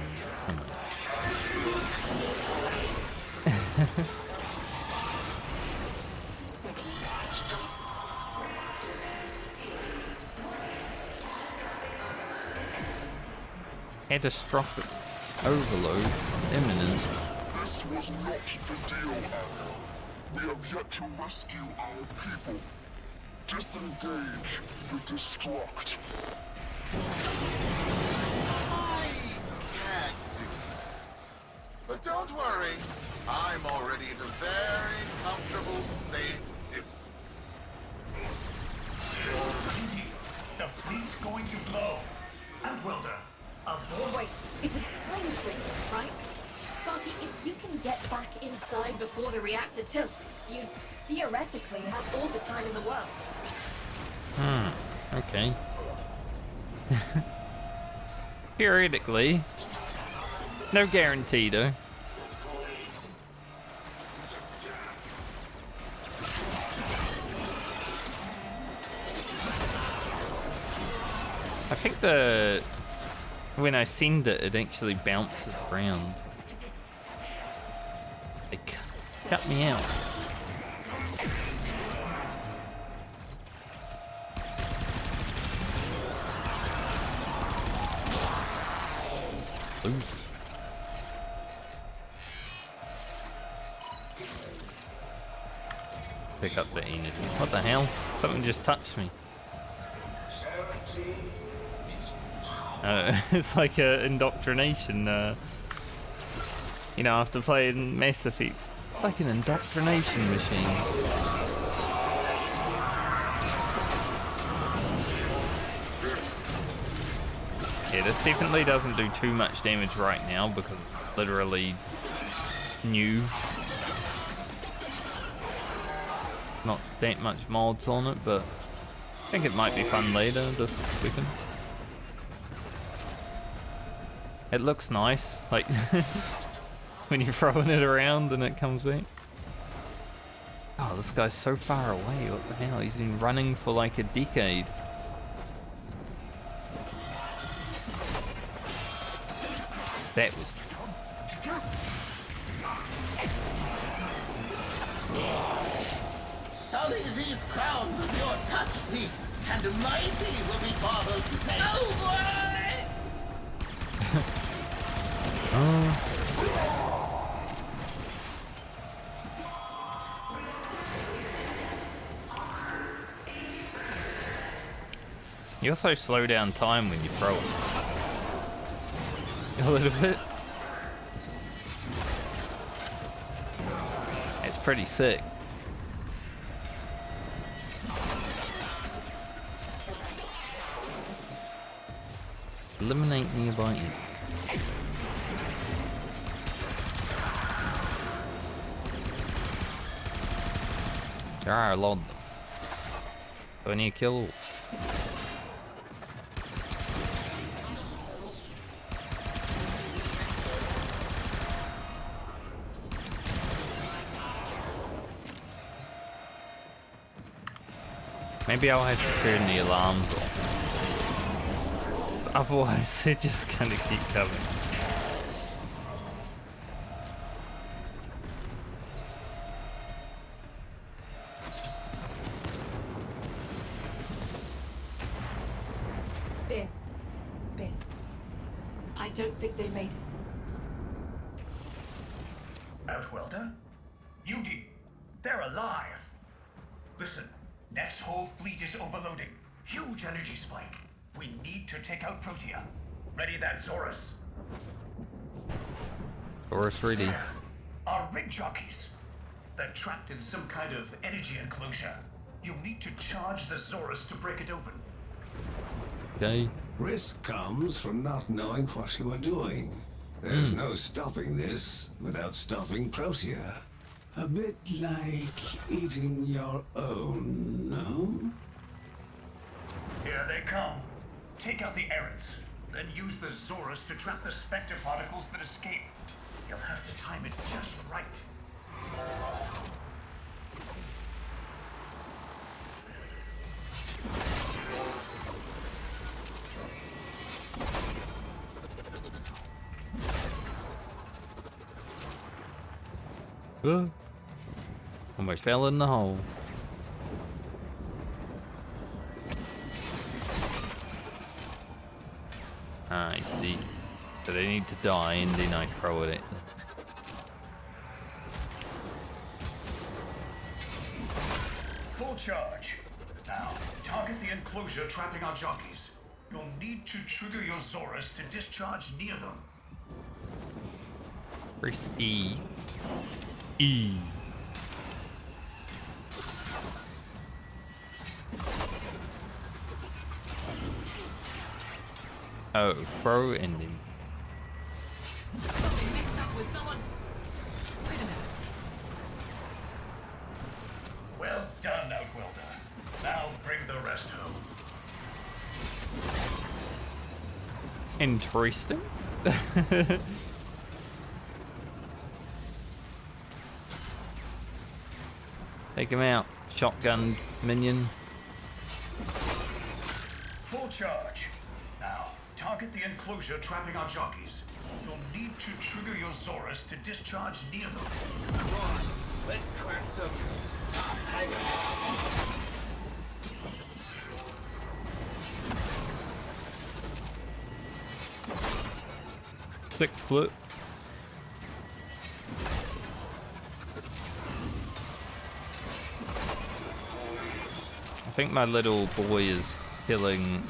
Catastrophic overload imminent. This was not the deal, Anna. We have yet to rescue our people. Disengage the destruct. I can't do that. But don't worry, I'm already at a very comfortable, safe distance. Indeed, the fleet's going to blow. And Wilder, aboard. Wait, it's a time thing, right? Sparky, if you can get back inside before the reactor tilts, you theoretically have all the time in the world. Okay. Theoretically. No guarantee, though. I think when I send it, it actually bounces around. They cut me out. Lose. Pick up the energy. What the hell? Something just touched me. It's like a indoctrination, you know, after playing Mass Effect. Like an indoctrination machine. Yeah, this definitely doesn't do too much damage right now because it's literally new. Not that much mods on it, but I think it might be fun later this weekend. It looks nice, like when you're throwing it around and it comes back. Oh, this guy's so far away, what the hell? He's been running for like a decade. That was... Sully these crowns with your touch thief, and mighty will be Barbo's say. Oh boy! You also slow down time when you throw it. A little bit. It's pretty sick. Eliminate nearby enemies. There are a lot of them. So I need to kill all. Maybe I'll have to turn the alarms off. Otherwise, they're just gonna keep coming. Biz. I don't think they made it. Outwelder? Yudi, they're alive. Listen, Neff's whole fleet is overloading. Huge energy spike. We need to take out Protea. Ready that, Zorus. Horse ready. There. Our rig jockeys. They're trapped in some kind of energy enclosure. You'll need to charge the Zorus to break it open. Okay. Risk comes from not knowing what you are doing. There's no stopping this without stopping Protea. A bit like eating your own, no? Here they come. Take out the errants, then use the Zorus to trap the Spectre particles that escape. You'll have to time it just right. Almost fell in the hole. I see. So they need to die and then I throw it at them. Full charge. Now, target the enclosure trapping our jockeys. You'll need to trigger your Zorus to discharge near them. Press E. E. Oh, throw ending. Something mixed up with someone. Wait a minute. Well done, Outwelder. Now bring the rest home. Interesting. Take him out. Shotgun minion. Full charge. Now, target the enclosure trapping our jockeys. You'll need to trigger your Zorus to discharge near them. Come on, let's crack some. Hang on. Stick flip. I think my little boy is killing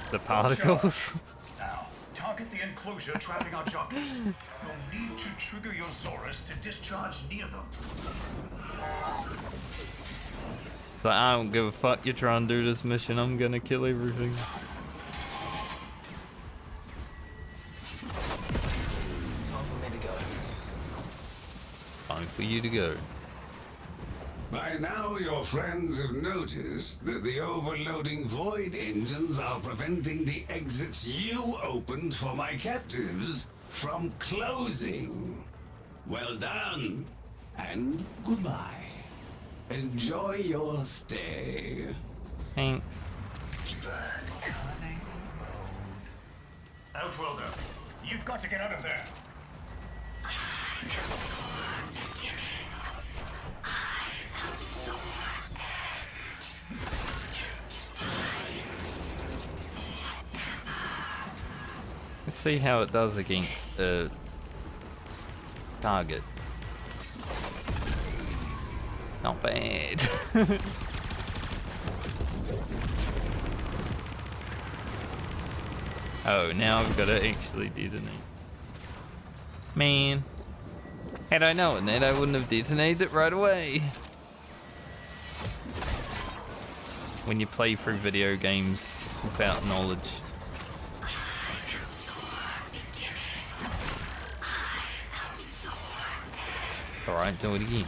the particles. Now, target the enclosure trapping our jockeys. You'll need to trigger your Zorus to discharge near them. But I don't give a fuck, you're trying to do this mission, I'm gonna kill everything. Time for me to go. Time for you to go. By now, your friends have noticed that the overloading void engines are preventing the exits you opened for my captives from closing. Well done, and goodbye. Enjoy your stay. Thanks. That cunning road. Outwelder, you've got to get out of there. Let's see how it does against the target. Not bad. Oh, now I've got to actually detonate. Man. Had I known that, I wouldn't have detonated it right away. When you play through video games without knowledge. Alright, do it again.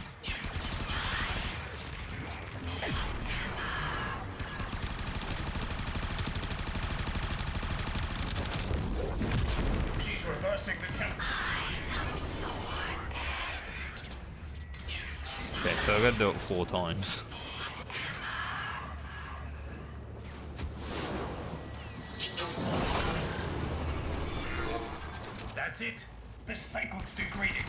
She's reversing the temp. Okay, so I've got to do it 4 times. That's it. This cycle's degrading.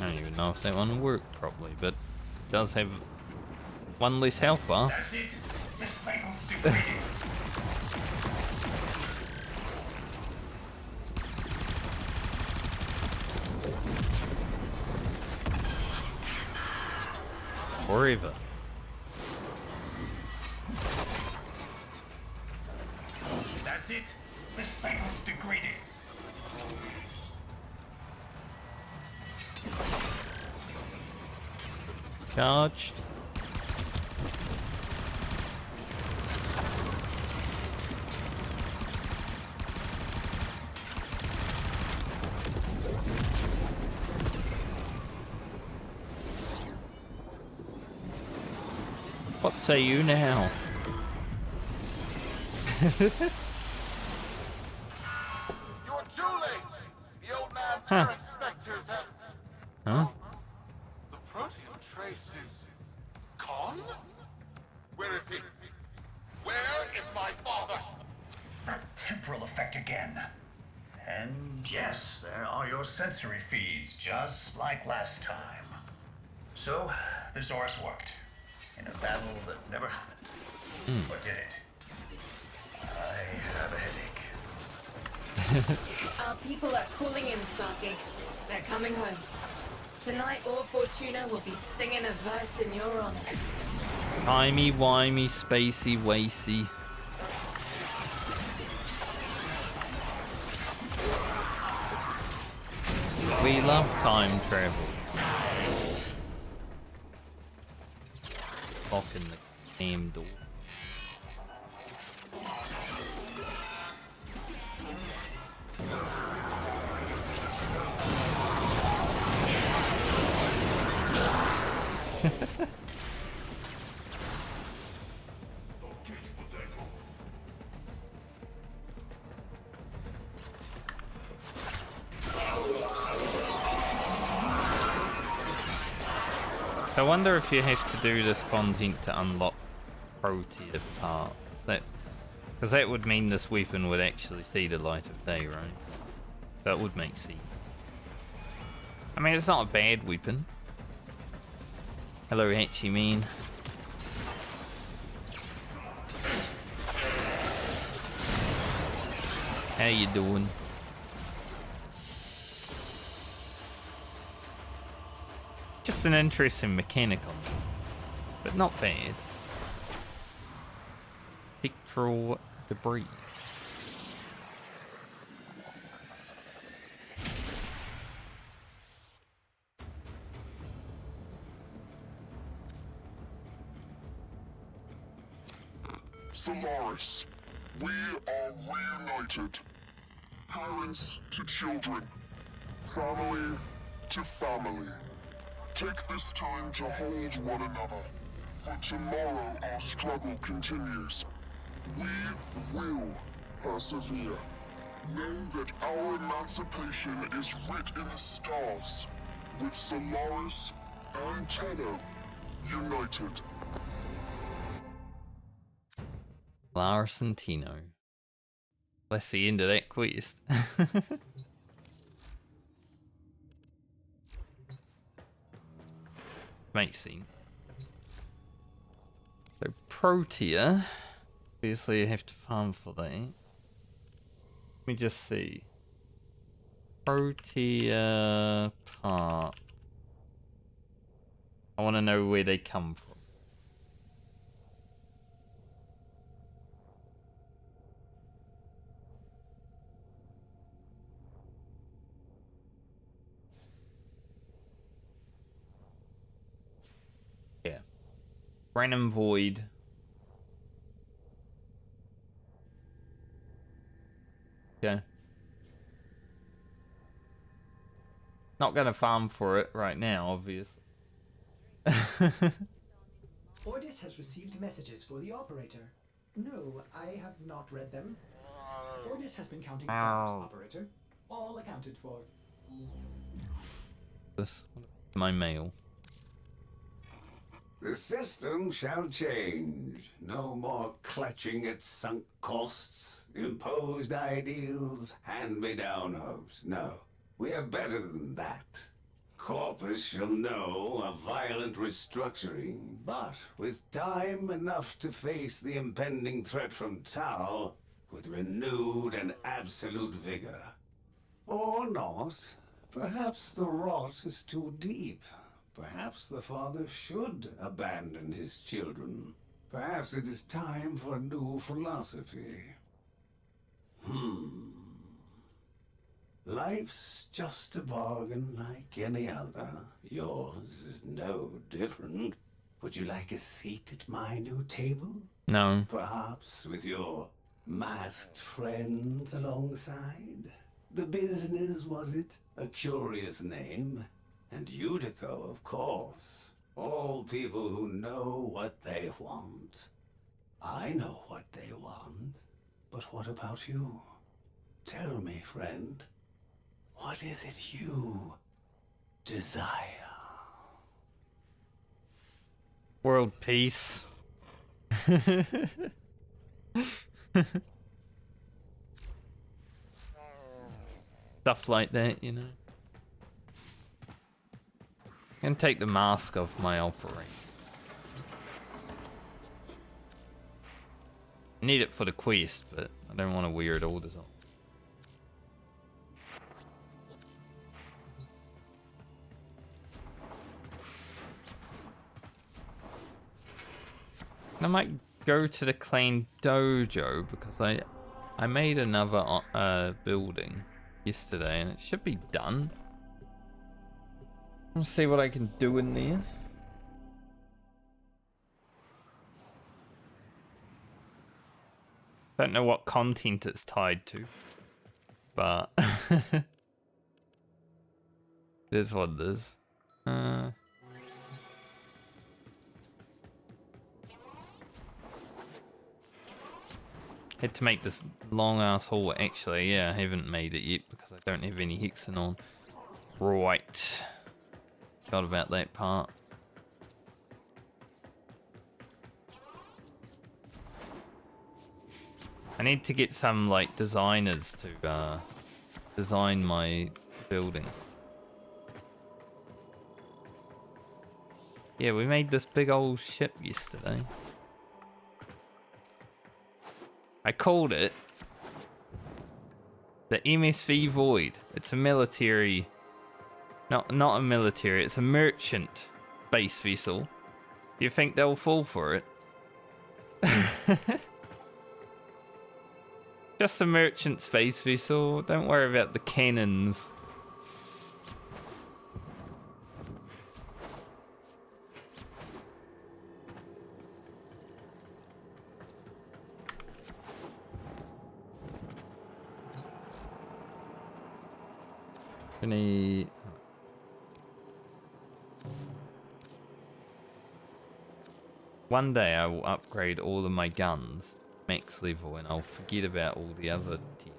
I don't even know if that one worked properly, but it does have one less health bar. That's it. The cycle's degrading. Forever. That's it. The cycle's degrading. Charged. What say you now? You're too late! The old man's errant specters have... Huh? The protean trace is... gone? Where is he? Where is my father? That temporal effect again. And yes, there are your sensory feeds, just like last time. So, this Horus worked. In a battle that never happened. Or did it? I have a headache. Our people are calling in, Sparky. They're coming home. Tonight, all Fortuna will be singing a verse in your honor. Timey-wimey, spacey-wacy. We love time travel. Off in the game door. I wonder if you have to do this content to unlock Protea parts. Because that would mean this weapon would actually see the light of day, right? That would make sense. I mean, it's not a bad weapon. Hello, Hatchy Man. How you doing? Just an interesting mechanical, but not bad. Pictorial debris. Solaris, we are reunited. Parents to children. Family to family. Take this time to hold one another. For tomorrow our struggle continues. We will persevere. Know that our emancipation is writ in the stars. With Solaris and Tenno united. Solaris and Tino. Let's see into that quest. Makes sense. So Protea, obviously you have to farm for that. Let me just see. Protea parts. I want to know where they come from. Yeah. Random void. Okay. Not gonna farm for it right now, obviously. Ordis has received messages for the operator. No, I have not read them. Ordis has been counting stars, operator. All accounted for. This my mail. The system shall change. No more clutching at sunk costs, imposed ideals, hand-me-down hopes. No, we are better than that. Core corpus shall know a violent restructuring, but with time enough to face the impending threat from Tau with renewed and absolute vigor. Or not. Perhaps the rot is too deep. Perhaps the father should abandon his children. Perhaps it is time for a new philosophy. Life's just a bargain like any other. Yours is no different. Would you like a seat at my new table? No. Perhaps with your masked friends alongside? The business, was it? A curious name. And Udico, of course. All people who know what they want. I know what they want. But what about you? Tell me, friend. What is it you desire? World peace. Stuff like that, you know. Can take the mask off my operator. I need it for the quest, but I don't want to wear it all the time. I might go to the clean dojo because I made another building yesterday and it should be done. Let's see what I can do in there. Don't know what content it's tied to, but it is what it is. Had to make this long ass hall. Actually, yeah, I haven't made it yet because I don't have any hexen on. Right. Forgot about that part. I need to get some like designers to design my building. Yeah, we made this big old ship yesterday. I called it the MSV Void. It's a military, not a military, it's a merchant space vessel. Do you think they'll fall for it? Just a merchant space vessel. Don't worry about the cannons. Any... One day I will upgrade all of my guns max level and I'll forget about all the other tiers.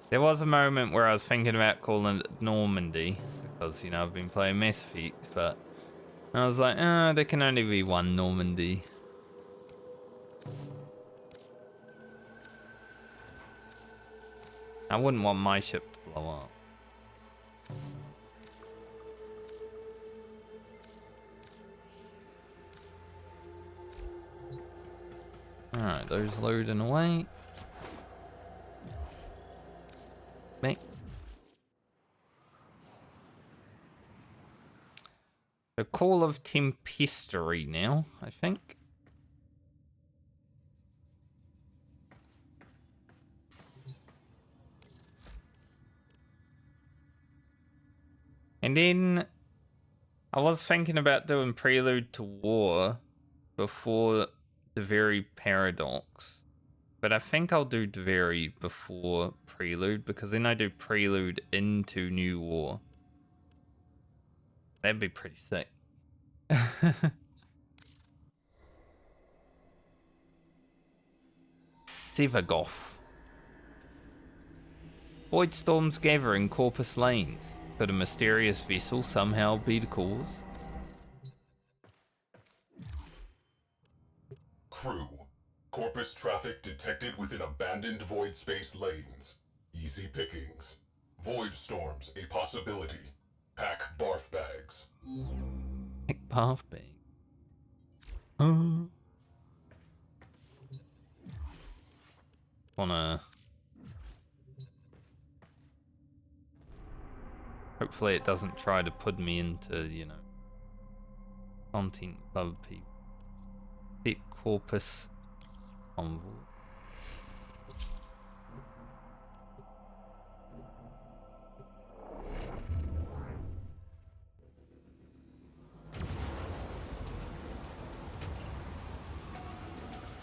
There was a moment where I was thinking about calling it Normandy because, you know, I've been playing Mass Effect, but I was like, there can only be one Normandy. I wouldn't want my ship to blow up. Alright, those loading away. Back. So Call of Tempestarii now, I think. And then I was thinking about doing Prelude to War before Duviri Paradox. But I think I'll do Duviri before Prelude because then I do Prelude into New War. That'd be pretty sick. Sevagoth. Void Storms gather in Corpus Lanes. Could a mysterious vessel somehow be the cause? Crew. Corpus traffic detected within abandoned void space lanes. Easy pickings. Void storms a possibility. Pack barf bags. Like path bag. Wanna... Hopefully it doesn't try to put me into, you know, content of people. Deep corpus envoy.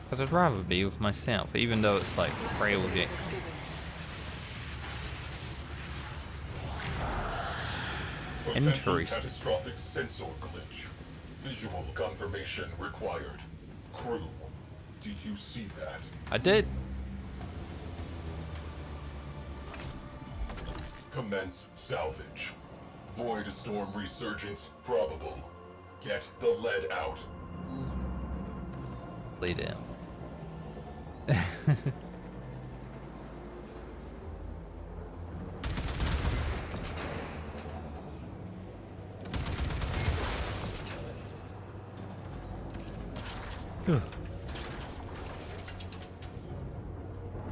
Because I'd rather be with myself, even though it's like railjet. Potential Interesting. catastrophic sensor glitch. Visual confirmation required. Crew, did you see that? I did. Commence salvage. Void storm resurgence probable. Get the lead out. Lay down.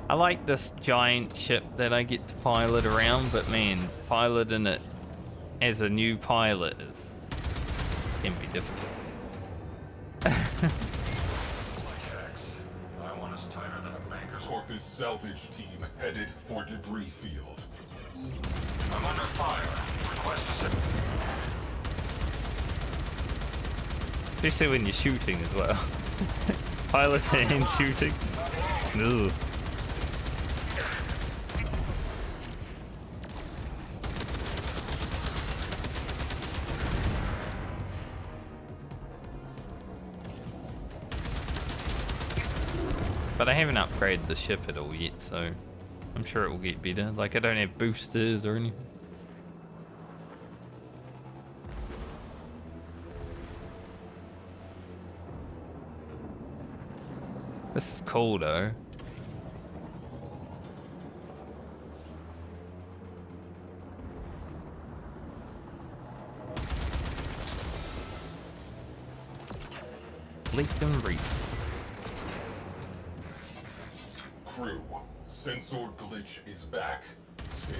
I like this giant ship that I get to pilot around, but man, piloting it as a new pilot can be difficult. Corpus salvage team headed for debris field. I'm under fire. Request assistance. Especially when you're shooting as well. Piloting and shooting. Ugh. But I haven't upgraded the ship at all yet, so I'm sure it will get better. Like, I don't have boosters or anything. This is cool though. Leak and reef. Crew, sensor glitch is back. Stay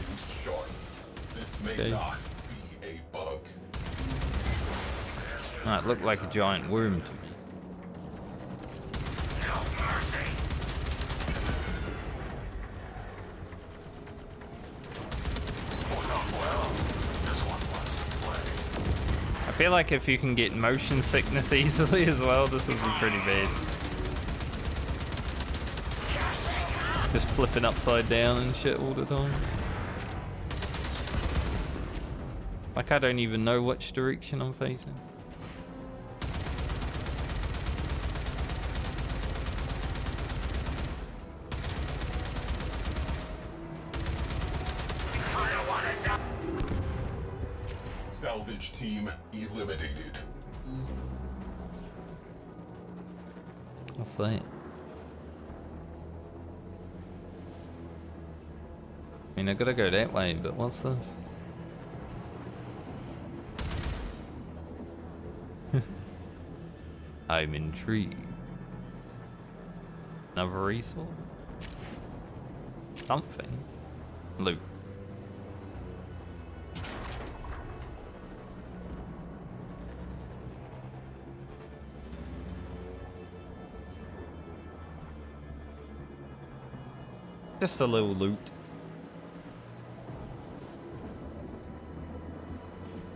sharp. This may Okay. not be a bug. Oh, it looked like a giant worm to me. I feel like if you can get motion sickness easily as well, this would be pretty bad. Just flipping upside down and shit all the time. Like I don't even know which direction I'm facing. Salvage team eliminated. What's that? I mean, I gotta go that way, but what's this? I'm intrigued. Another resource? Something. Loot. Just a little loot.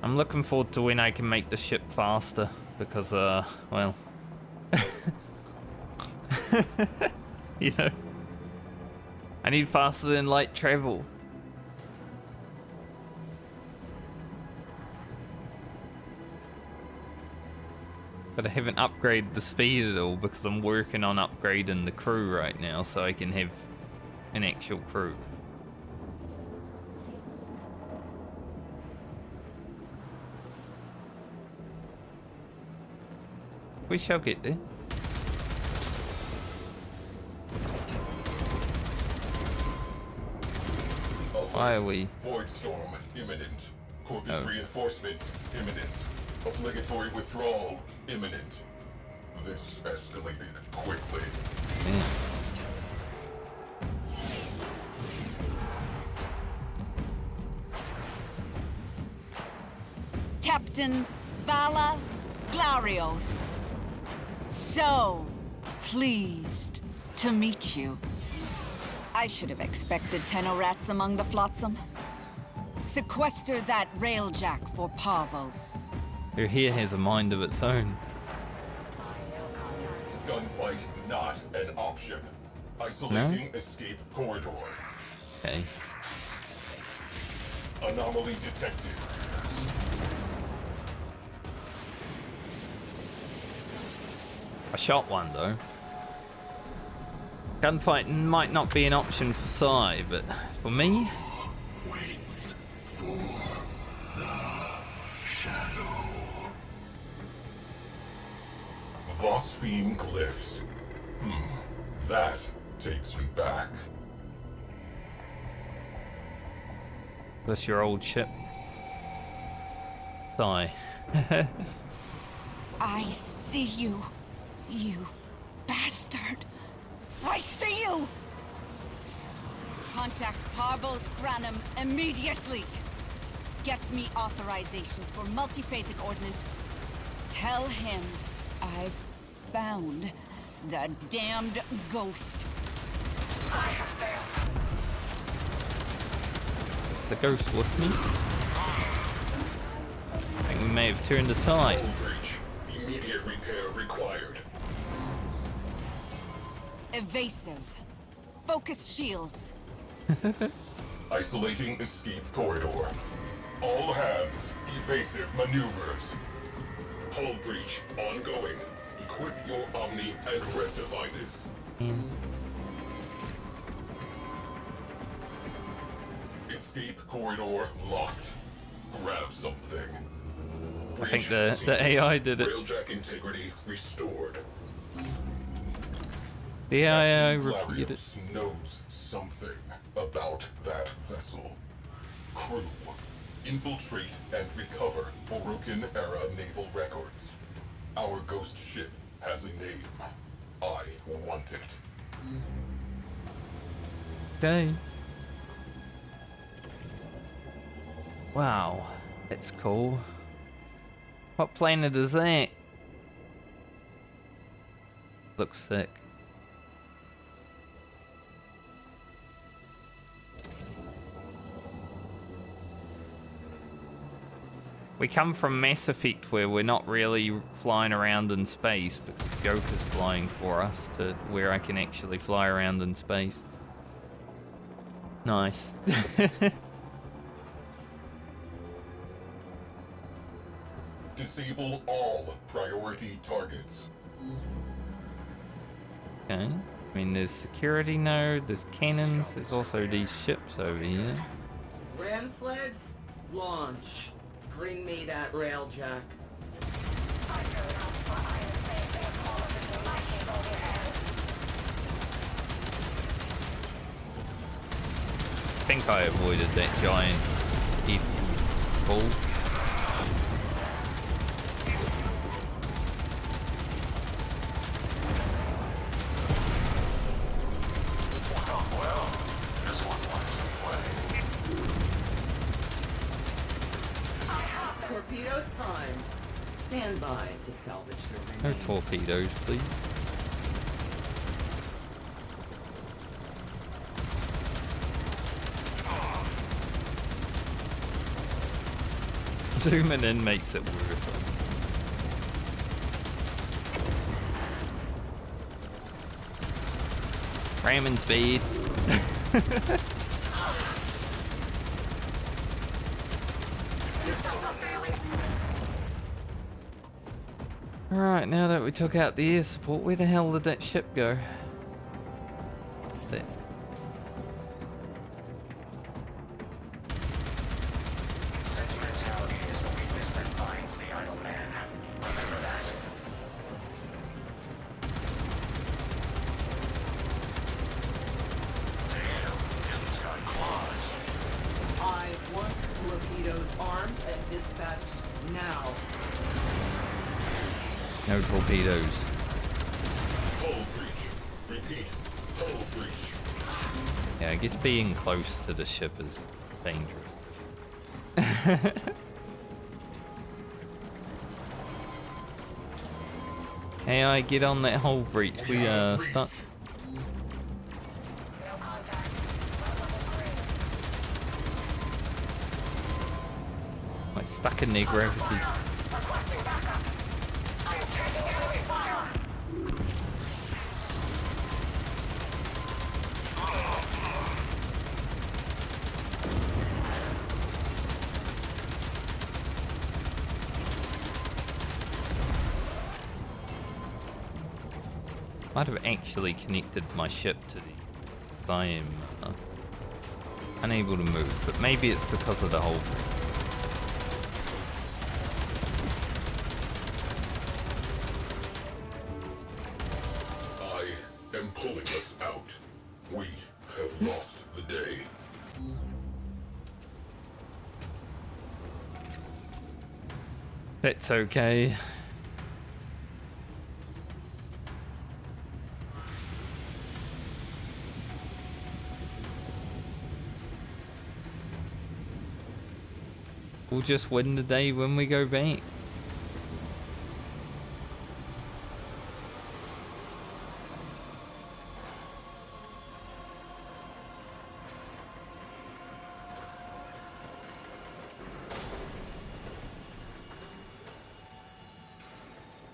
I'm looking forward to when I can make the ship faster, because, well... you know? I need faster than light travel. But I haven't upgraded the speed at all, because I'm working on upgrading the crew right now, so I can have an actual crew. We shall get there. Why are we? Void storm imminent. Corpus reinforcements imminent. Obligatory withdrawal imminent. This escalated quickly. Yeah. Captain Vala Glarios. So pleased to meet you. I should have expected Tenorats among the flotsam. Sequester that railjack for Parvos. Your here has a mind of its own. Gunfight not an option. Isolating escape corridor. Okay. Anomaly detected. I shot one though. Gunfight might not be an option for Sai, but for me, Waits for the shadow. Vosphine Cliffs. That takes me back. that's your old ship. Sai. I see you, you bastard. I see you! Contact Parvos Granum immediately. Get me authorization for multiphasic ordnance. Tell him I've found the damned ghost. I have failed. The ghost with me? I think we may have turned the tides. Breach. Immediate repair required. Evasive. Focus shields. Isolating escape corridor. All hands, evasive maneuvers. Hull breach ongoing. Equip your Omni and rectify this. Escape corridor locked. Grab something. I think the AI did it. Railjack integrity restored. The AI repeated it. Glarios knows something about that vessel. Crew, infiltrate and recover Orokin-era naval records. Our ghost ship has a name. I want it. Okay. Wow, that's cool. What planet is that? Looks sick. We come from Mass Effect where we're not really flying around in space, but Joker's flying for us to where I can actually fly around in space. Nice. Disable all priority targets. Okay. I mean, there's security node, there's cannons, there's also these ships over here. Ram sleds, launch. Bring me that railjack. I think I avoided that giant F ball. Torpedoes primed. Stand by to salvage the No remains. torpedoes, please. Zooming in makes it worse. Ramming speed. Alright, now that we took out the air support, where the hell did that ship go? There. Sentimentality is the weakness that binds the idle man. Remember that. now. No torpedoes. Hull breach. Repeat. Hull breach. Yeah, I guess being close to the ship is dangerous. Hey, I get on that hull breach. We stuck. Like stuck in their gravity. Might have actually connected my ship to the... I am unable to move, but maybe it's because of the whole thing. I am pulling us out. We have lost the day. It's okay. We'll just win the day when we go back.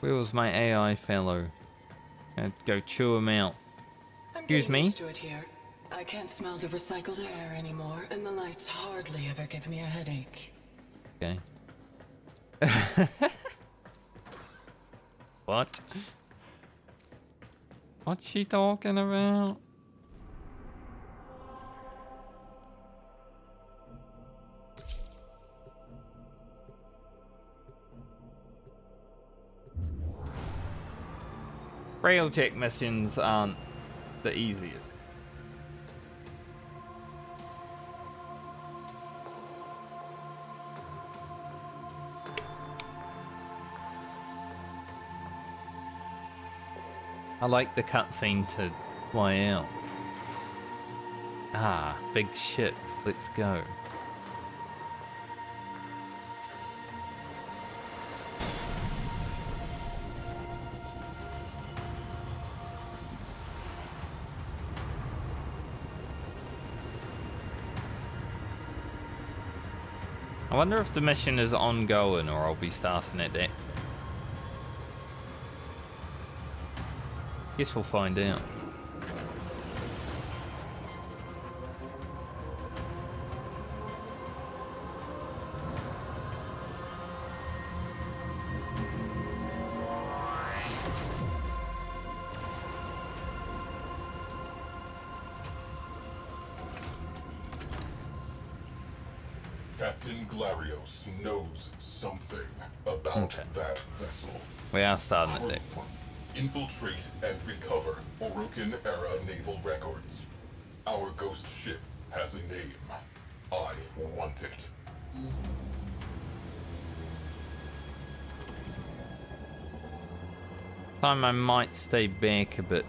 Where was my AI fellow? I'd go chew him out. Excuse me? Used to it here. I can't smell the recycled air anymore, and the lights hardly ever give me a headache. Okay. What? What's she talking about? Railjack missions aren't the easiest. I like the cutscene to fly out. Ah, big ship. Let's go. I wonder if the mission is ongoing or I'll be starting at that. Guess we'll find out. Captain Glarios knows something about that vessel. We are starting at that. Infiltrate and recover Orokin-era naval records. Our ghost ship has a name. I want it. Time I might stay back a bit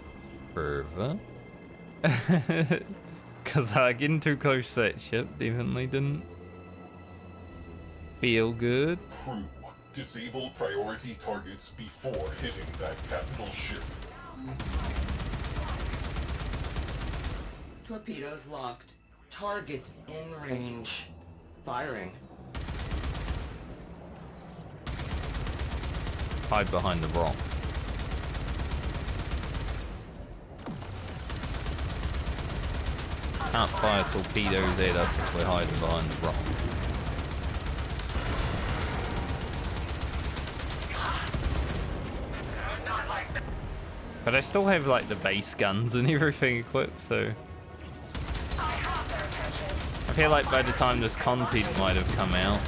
further. Because getting too close to that ship definitely didn't feel good. Crew, disable priority targets before hitting that capital ship. Torpedoes locked. Target in range. Firing. Hide behind the rock. Can't fire torpedoes at us if we're hiding behind the rock. But I still have like the base guns and everything equipped, so I feel like by the time this content might have come out,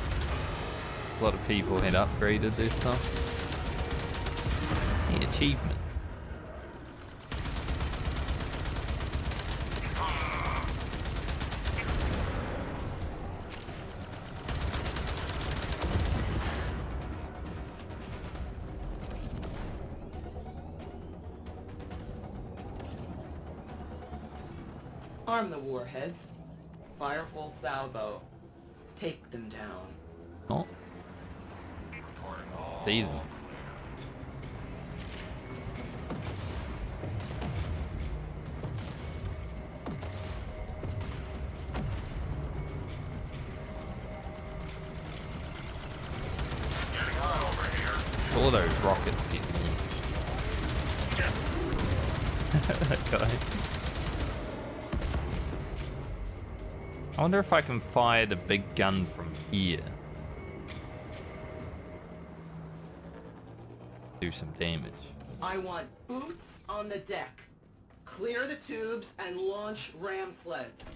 a lot of people had upgraded their stuff. The achievement. Arm the warheads. Fire full salvo. Take them down. Oh. See them. All those rockets get launched. That guy. I wonder if I can fire the big gun from here. Do some damage. I want boots on the deck. Clear the tubes and launch ram sleds.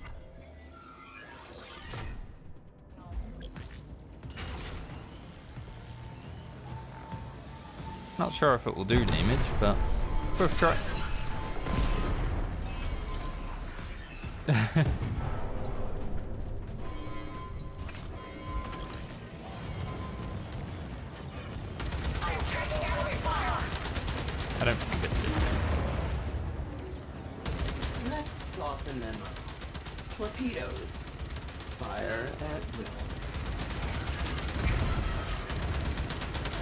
Not sure if it will do damage, but worth a try. I don't think it did. Let's soften them up. Torpedoes. Fire at will.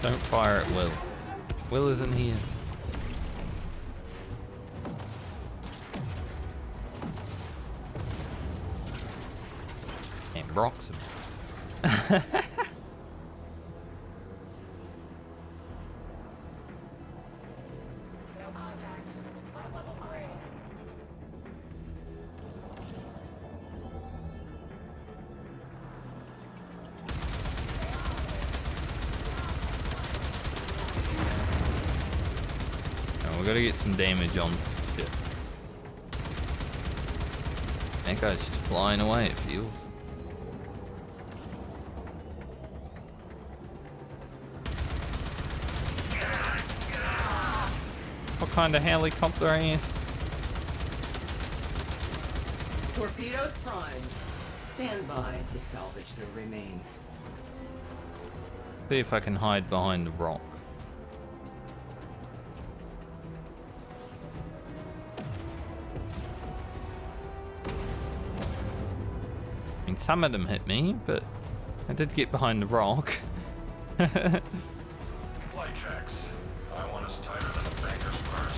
Don't fire at Will. Will isn't here. And Brock's him. We gotta get some damage on some shit. That guy's just flying away, it feels. What kind of helicopter is? Torpedoes primed. Stand by to salvage their remains. See if I can hide behind the rock. I mean, some of them hit me, but I did get behind the rock. Flight checks. I want us tighter than the bankers first.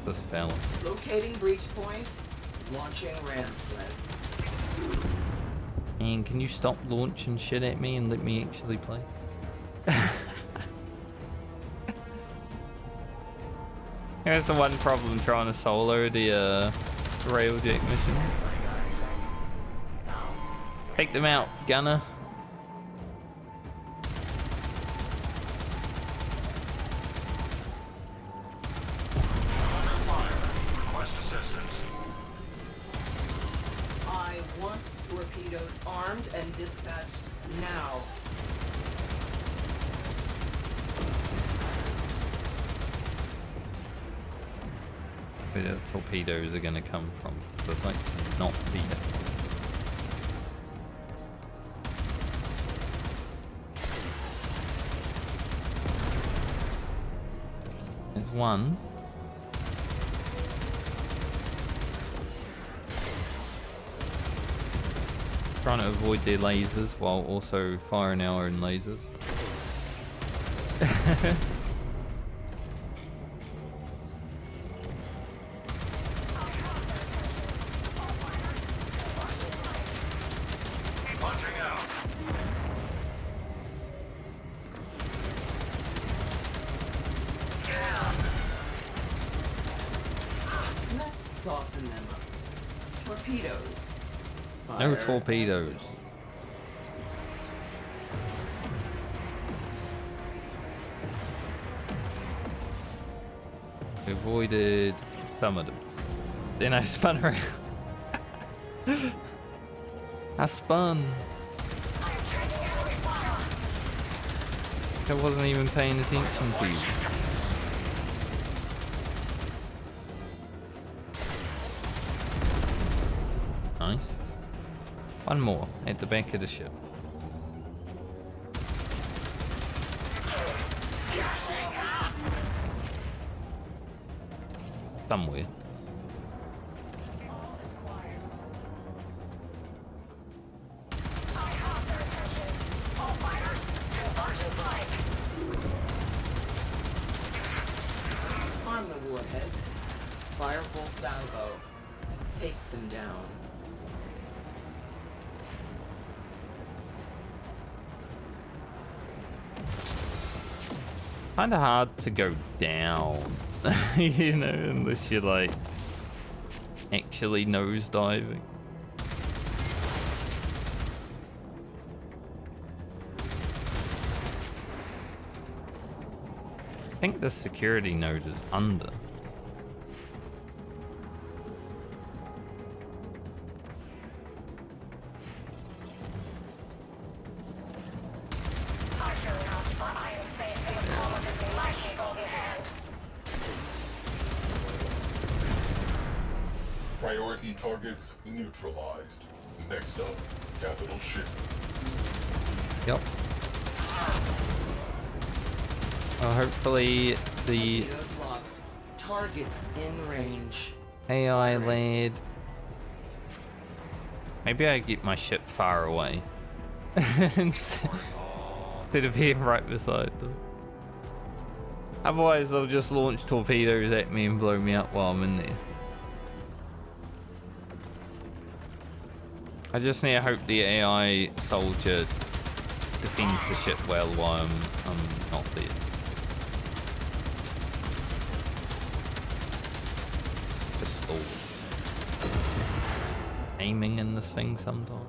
This fell. Locating breach points. Launching ram sleds. And can you stop launching shit at me and let me actually play? That's the one problem trying to solo the railjack mission. Take them out, gunner. Request assistance. I want torpedoes armed and dispatched now. Where the torpedoes are gonna come from? So it's like not be there. There's one. Trying to avoid their lasers while also firing our own lasers. Punching out. Let's soften them up. Torpedoes. No Fire torpedoes. We avoided some of them. Then I spun around. I spun. I wasn't even paying attention to you. Nice. One more at the back of the ship. Somewhere. Arm the warheads. Fire full salvo. Take them down. Kinda hard to go down, you know, unless you're like actually nosediving. I think the security node is under. Priority targets neutralized. Next up, capital ship. Yep. Well, hopefully the Torpedoes locked. Target in range. AI led. Maybe I get my ship far away instead of being right beside them. Otherwise, they'll just launch torpedoes at me and blow me up while I'm in there. I just need to hope the AI soldier defends the ship well while I'm not there. Aiming in this thing sometimes.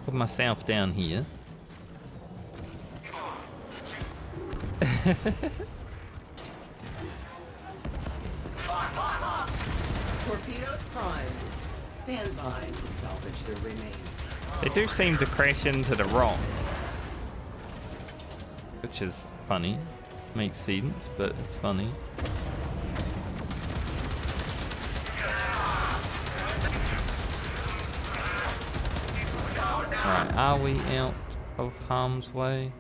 Put myself down here. Torpedoes primed. Stand by to salvage their remains. They do seem to crash into the rock, which is funny. Makes sense, but it's funny. Alright, are we out of harm's way?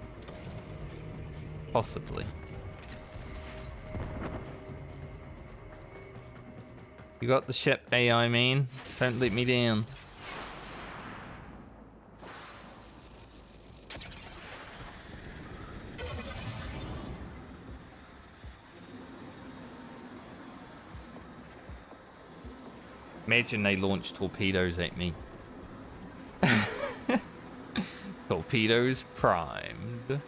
Possibly. You got the ship, AI man. Don't let me down. Imagine they launch torpedoes at me. Torpedoes primed.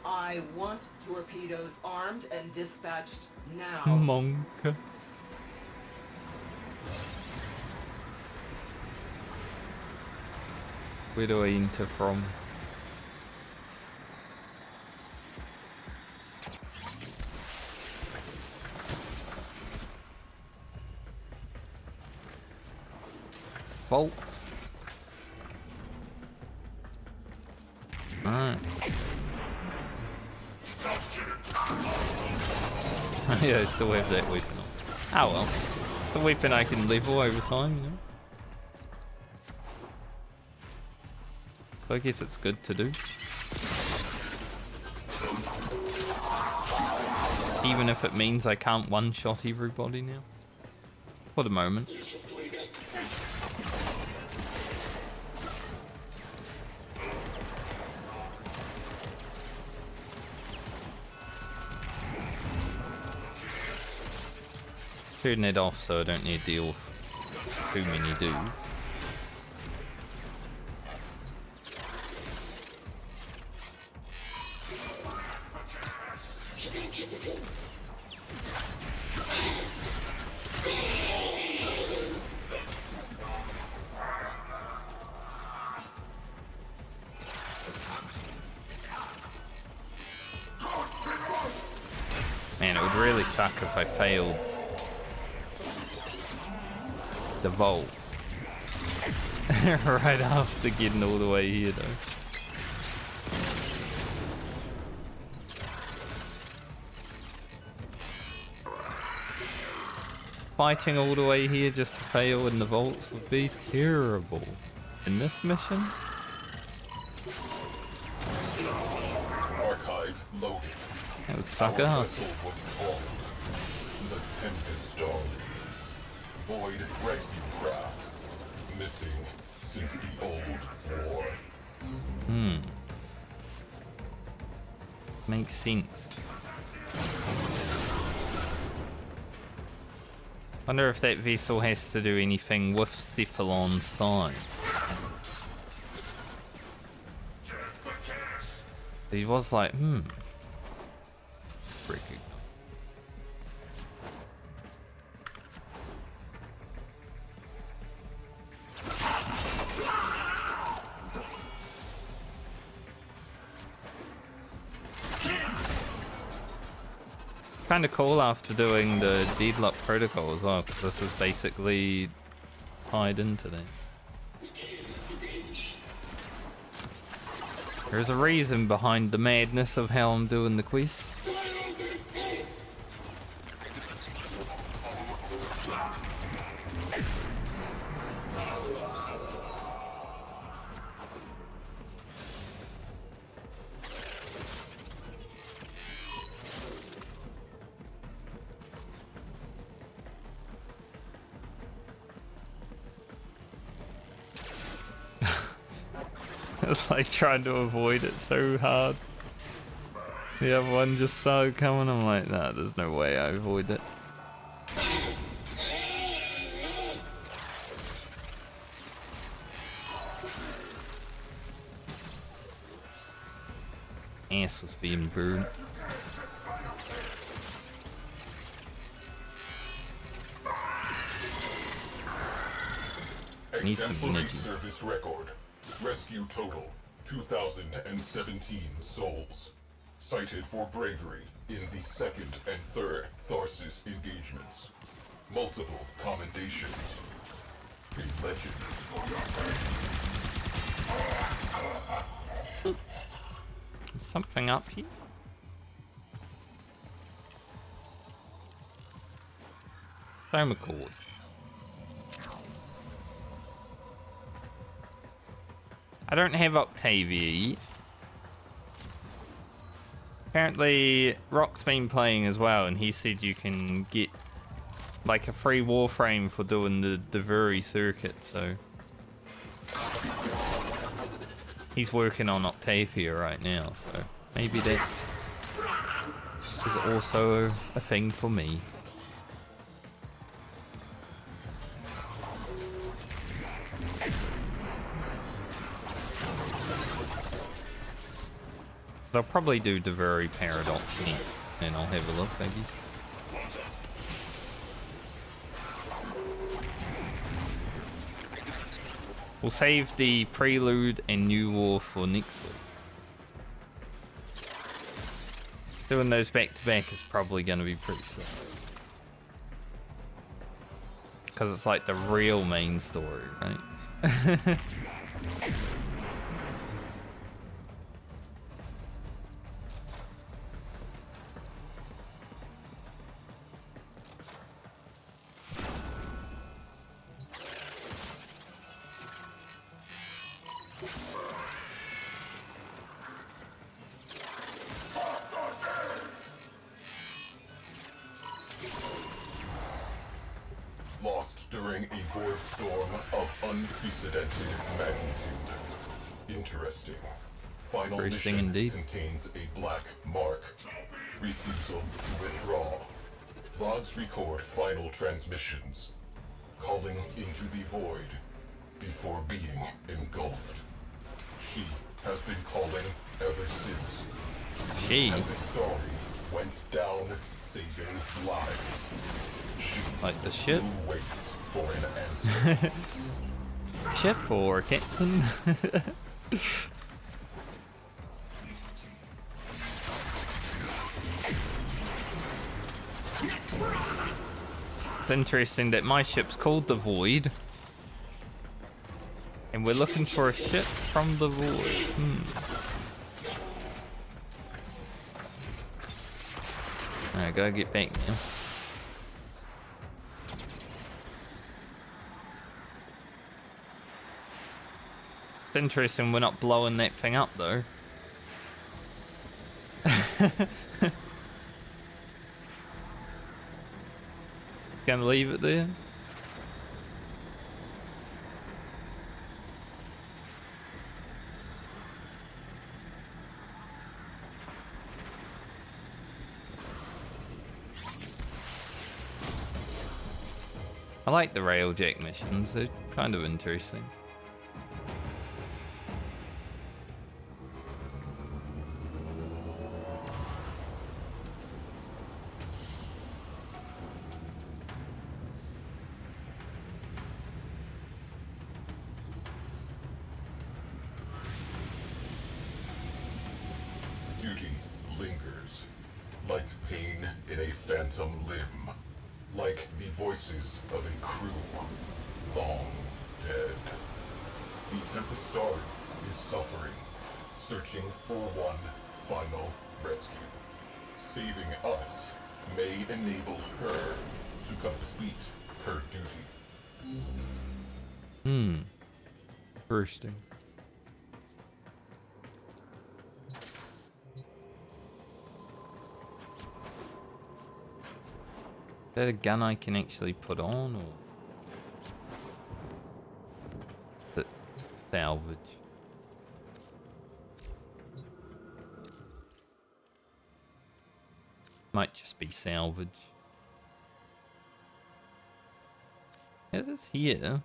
I want torpedoes armed and dispatched now. Monk. Where do I enter from? Bolts. Alright. Yeah, I still have that weapon on. Oh well. It's a weapon I can level over time, you know. So I guess it's good to do. Even if it means I can't one-shot everybody now. For the moment. Turn it off so I don't need to deal with too many dudes. Man, it would really suck if I failed the vaults. Right after getting all the way here, though. Fighting all the way here just to fail in the vaults would be terrible. In this mission? Archive loaded. That would suck Our ass. vessel was called the Tempestarii. Void rescue craft. Missing since the old war. Makes sense. Wonder if that vessel has to do anything with Cephalon's side. He was like, Pretty good. Kind of cool after doing the Deadlock Protocol as well, because this is basically tied into that. There's a reason behind the madness of how I'm doing the quest. It's like trying to avoid it so hard. The other one just started coming. I'm like, nah, there's no way I avoid it. Ass was being burned. Need some Exemplary energy. service record. Rescue total 2,017 souls. Cited for bravery in the second and third Tharsis engagements. Multiple commendations. A legend. There's something up here. Thermocord. I don't have Octavia yet. Apparently, Rock's been playing as well, and he said you can get like a free Warframe for doing the Duviri circuit, so he's working on Octavia right now, so maybe that is also a thing for me. I'll probably do Duviri Paradox next, and I'll have a look, I guess. We'll save the Prelude and New War for next week. Doing those back to back is probably going to be pretty sick. Because it's like the real main story, right? Lost during a void storm of unprecedented magnitude. Interesting. Final Interesting mission indeed. contains a black mark. Refusal to withdraw. Logs record final transmissions. Calling into the void before being engulfed. She has been calling ever since. She? And the story went down saving lives. She Like the ship? who waits for an answer. Ship or captain? It's interesting that my ship's called the Void. And we're looking for a ship from the Void. Alright, gotta get back now. It's interesting we're not blowing that thing up though. Gonna leave it there. I like the railjack missions, they're kind of interesting. Duty lingers, like pain in a phantom limb, like the voices of a crew long dead. The Tempestarii is suffering, searching for one final rescue. Saving us may enable her to complete her duty. Interesting. Is that a gun I can actually put on, or is it salvage? Might just be salvage. It is here.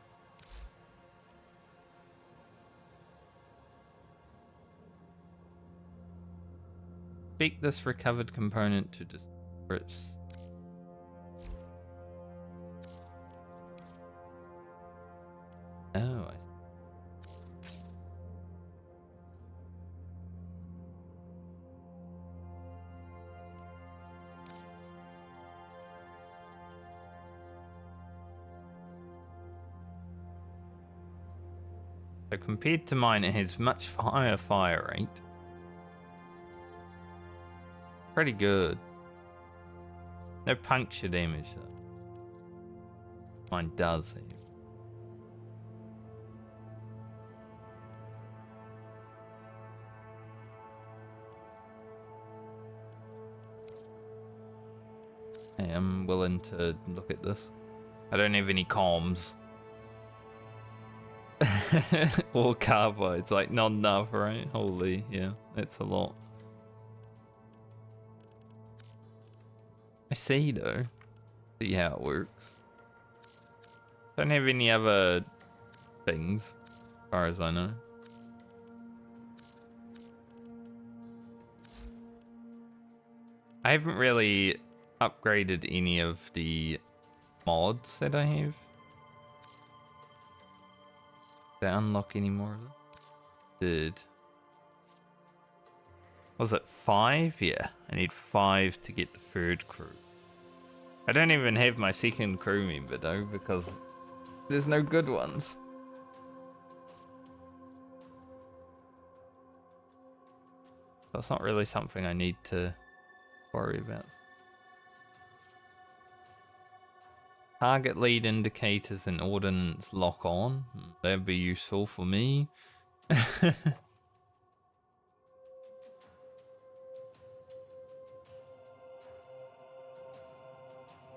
Speak this recovered component to disperse. Oh, I see. So compared to mine, it has much higher fire rate. Pretty good. No puncture damage though. Mine does. Hey, I'm willing to look at this. I don't have any comms. Or carbides, like not enough, right? Holy, yeah, that's a lot. I see though. See how it works. Don't have any other things, as far as I know. I haven't really upgraded any of the mods that I have. Did I unlock any more of them? Did. Was it 5? Yeah, I need 5 to get the third crew. I don't even have my second crew member though, because there's no good ones. So it's not really something I need to worry about. Target lead indicators and ordnance lock on. That'd be useful for me.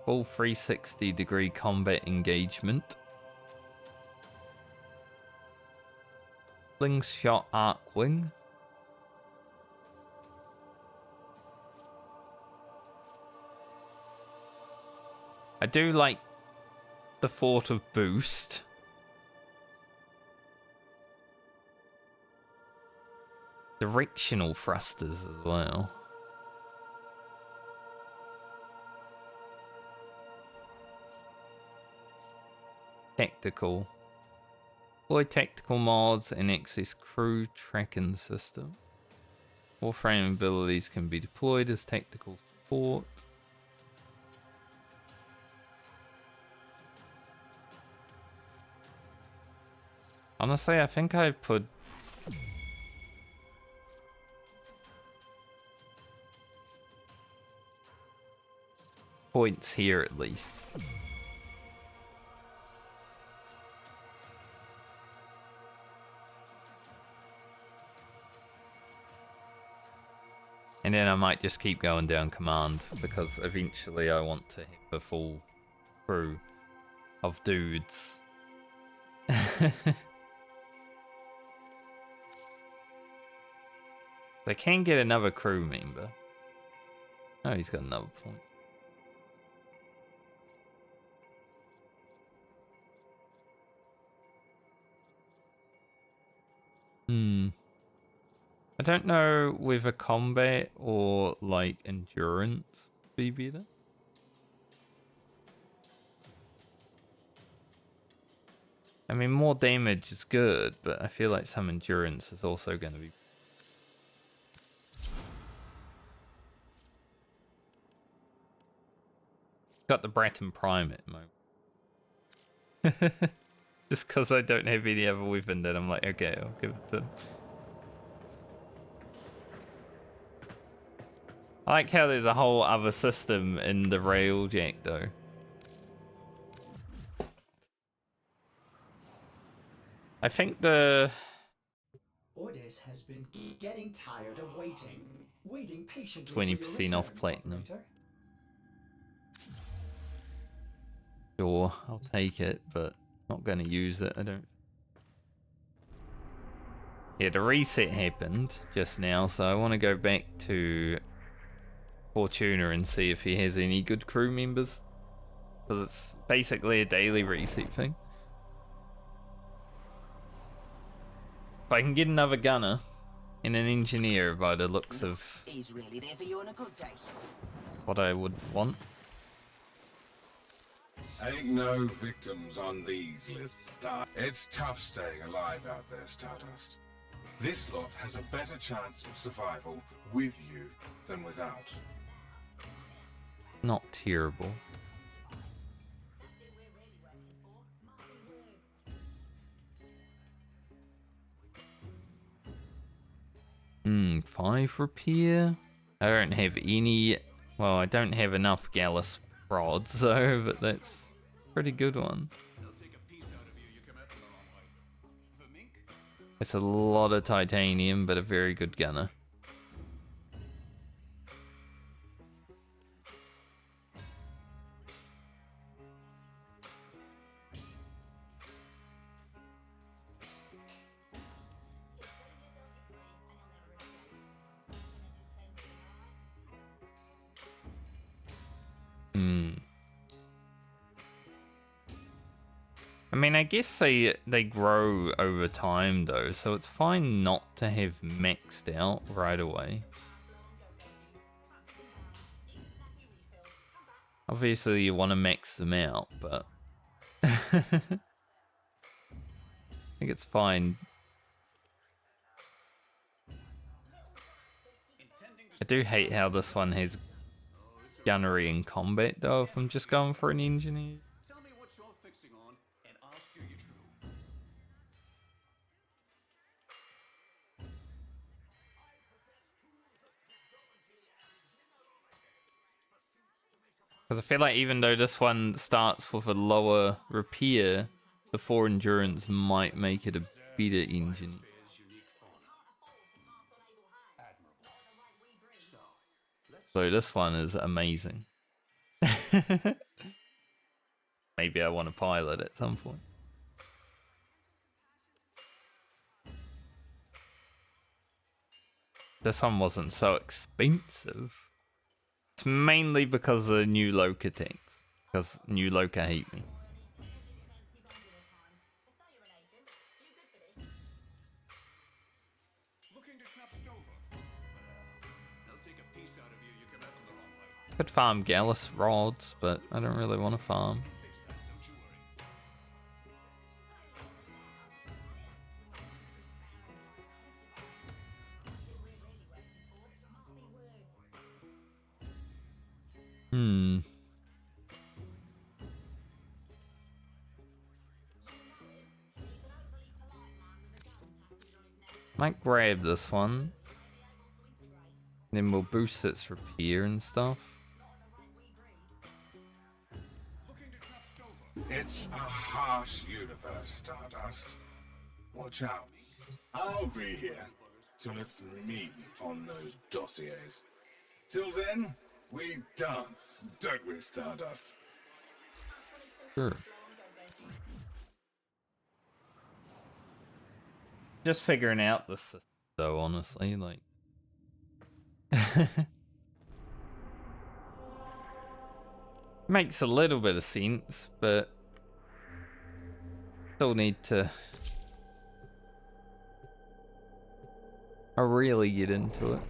Full 360-degree combat engagement. Slingshot arc wing. I do like the thought of boost. Directional thrusters as well. Tactical. Deploy tactical mods and access crew tracking system. Warframe abilities can be deployed as tactical support. Honestly, I think I put points here at least. And then I might just keep going down command, because eventually I want to hit the full crew of dudes. They can get another crew member. Oh, he's got another point. I don't know with a combat or like endurance be better. I mean, more damage is good, but I feel like some endurance is also going to be. Got the Breton Prime at the moment. Just because I don't have any other weapon, then I'm like, okay, I'll give it to him. I like how there's a whole other system in the railjack, though. I think the Ordis has been getting tired of waiting patiently 20% off platinum. Operator. Sure, I'll take it, but not going to use it, I don't. Yeah, the reset happened just now, so I want to go back to Fortuna and see if he has any good crew members. Because it's basically a daily reset thing. If I can get another gunner and an engineer by the looks of He's really there for you on a good day. what I would want. Ain't no victims on these lists. It's tough staying alive out there, Stardust. This lot has a better chance of survival with you than without. Not terrible. Hmm, 5 repair? I don't have any... Well, I don't have enough Gallus rods, though, but that's a pretty good one. It's a lot of titanium, but a very good gunner. I mean, I guess they grow over time, though, so it's fine not to have maxed out right away. Obviously, you want to max them out, but I think it's fine. I do hate how this one has gunnery in combat, though, if I'm just going for an engineer. Tell me what you're fixing on, and I'll steer you true. Because I feel like even though this one starts with a lower repair, the 4 endurance might make it a better engine. So this one is amazing. Maybe I want to pilot at some point. This one wasn't so expensive. It's mainly because of the new Loka tanks. Because new Loka hate me. Could farm Gallus rods, but I don't really want to farm. Might grab this one. Then we'll boost its repair and stuff. It's a harsh universe, Stardust. Watch out. I'll be here till it's me on those dossiers. Till then, we dance, don't we, Stardust? Sure. Just figuring out this system, though, honestly, like... Makes a little bit of sense, but... Still need to... really get into it.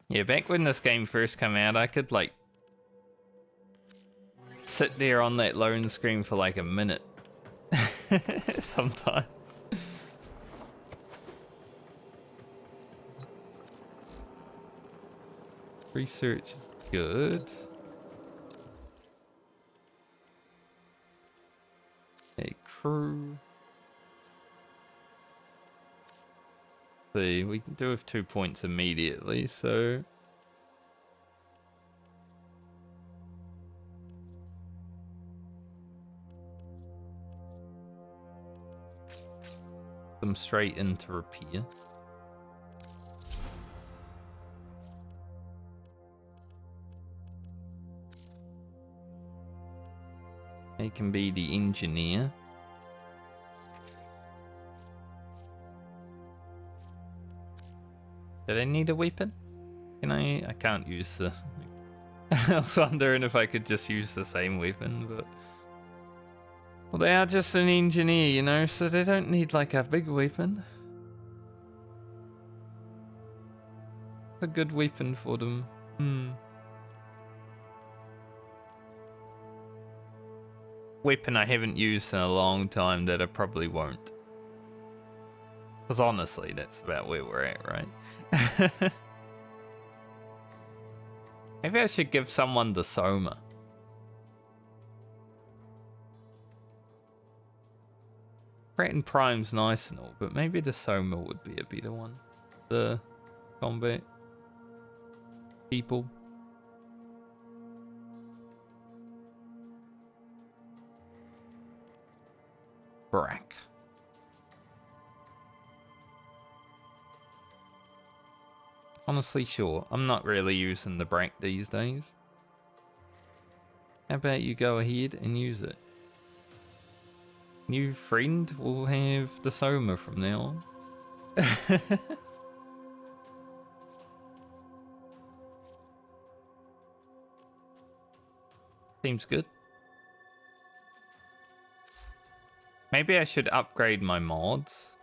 Yeah, back when this game first came out, I could, like... sit there on that lone screen for like a minute. Sometimes. Research is good. A crew. See, we can do with 2 points immediately, so... them straight into repair. He can be the engineer. Did I need a weapon? Can I can't use the... I was wondering if I could just use the same weapon, but... Well, they are just an engineer, you know, so they don't need, like, a big weapon. A good weapon for them. Weapon I haven't used in a long time that I probably won't. Because honestly, that's about where we're at, right? Maybe I should give someone the Soma. Cretin Prime's nice and all, but maybe the Soma would be a better one. The combat people. Brack. Honestly, sure. I'm not really using the Brack these days. How about you go ahead and use it? New friend will have the Soma from now on. Seems good. Maybe I should upgrade my mods.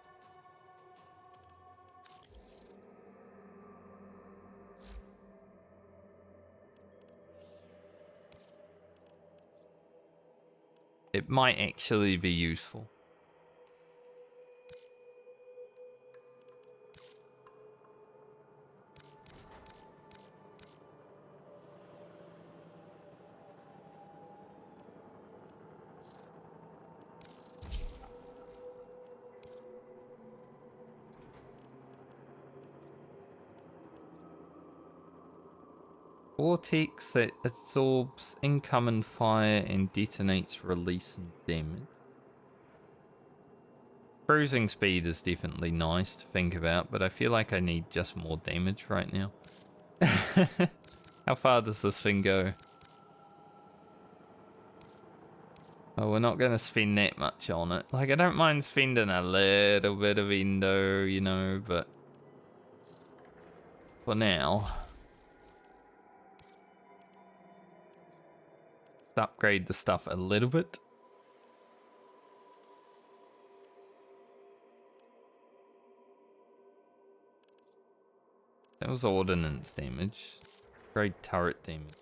It might actually be useful. Vortex that absorbs incoming fire and detonates release and damage. Cruising speed is definitely nice to think about, but I feel like I need just more damage right now. How far does this thing go? Oh, we're not going to spend that much on it. Like, I don't mind spending a little bit of endo, you know, but for now... upgrade the stuff a little bit. That was ordnance damage. Upgrade turret damage.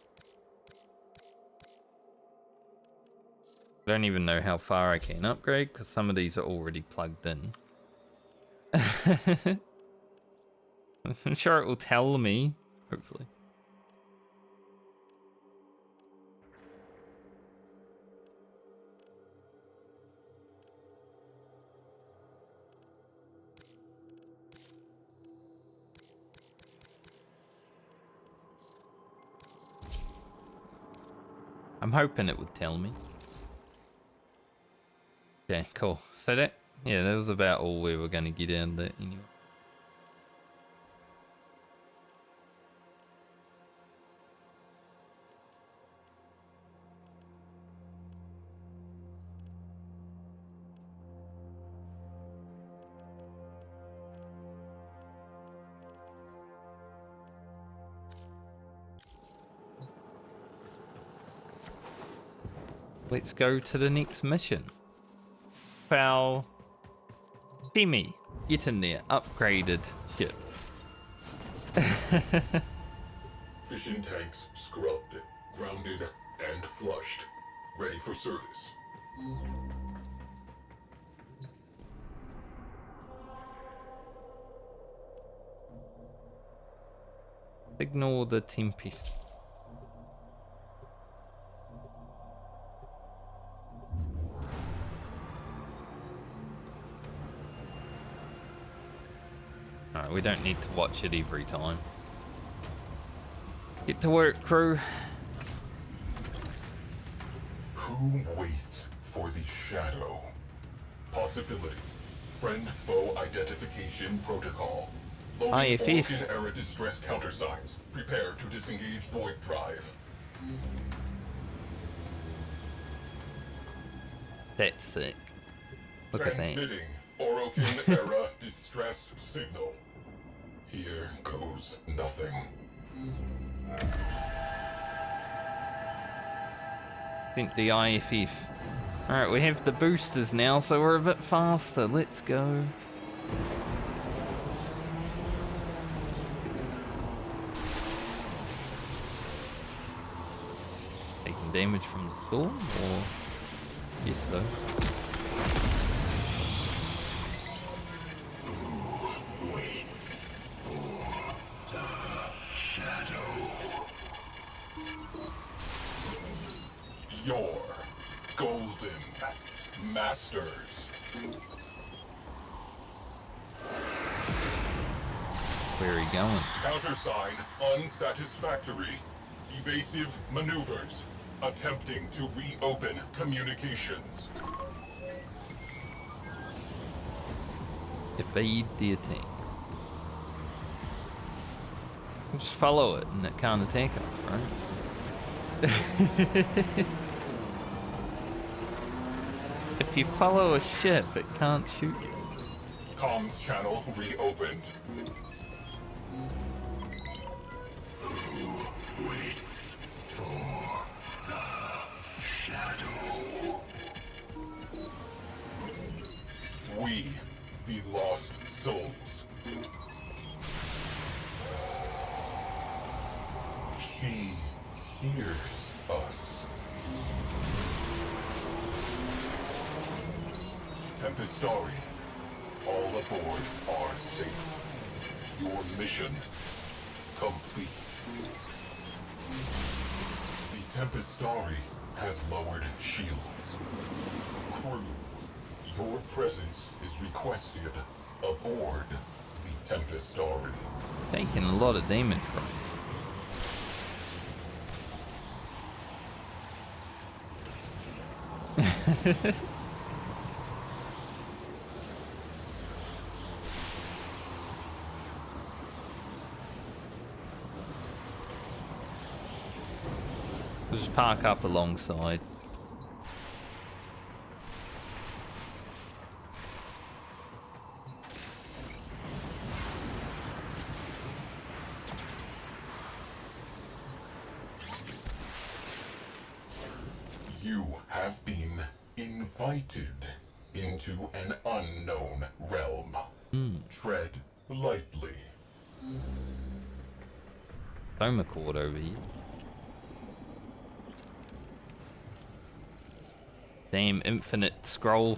I don't even know how far I can upgrade because some of these are already plugged in. I'm sure it will tell me, hopefully. I'm hoping it would tell me. Okay, cool. So that was about all we were going to get in there anyway. Let's go to the next mission. Foul. Timmy, get in there. Upgraded ship. Fishing tanks scrubbed, grounded, and flushed. Ready for service. Ignore the Tempest. Alright, we don't need to watch it every time. Get to work, crew. Who waits for the shadow? Possibility. Friend-foe identification protocol. Loading IFF. Organ-era distress countersigns. Prepare to disengage void drive. That's sick. Look at that. Transmitting Orokin-era distress signal. Here goes nothing. I think the IFF. Alright, we have the boosters now, so we're a bit faster. Let's go. Taking damage from the storm, or... Yes, so. Your golden masters. Where are you going? Countersign unsatisfactory. Evasive maneuvers. Attempting to reopen communications. Evade the attacks. We'll just follow it and it can't attack us, right? If you follow a ship, it can't shoot you. Comms channel reopened. Who waits for the shadow? We, the lost souls. She hears us. Tempestarii, all aboard are safe. Your mission complete. The Tempestarii has lowered shields. Crew, your presence is requested aboard the Tempestarii. Taking a lot of damage from it. We'll just park up alongside. You have been invited into an unknown realm. Tread lightly. Fomacord over here. Damn infinite scroll.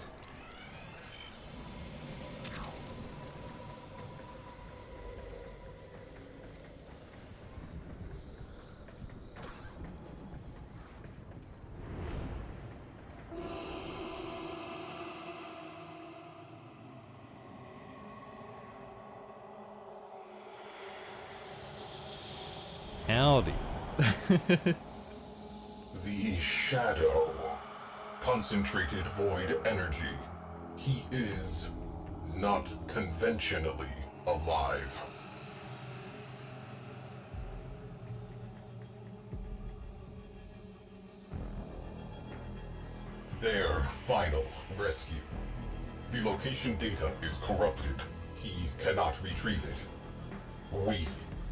The The Shadow. Concentrated void energy. He is not conventionally alive. Their final rescue. The location data is corrupted. He cannot retrieve it. We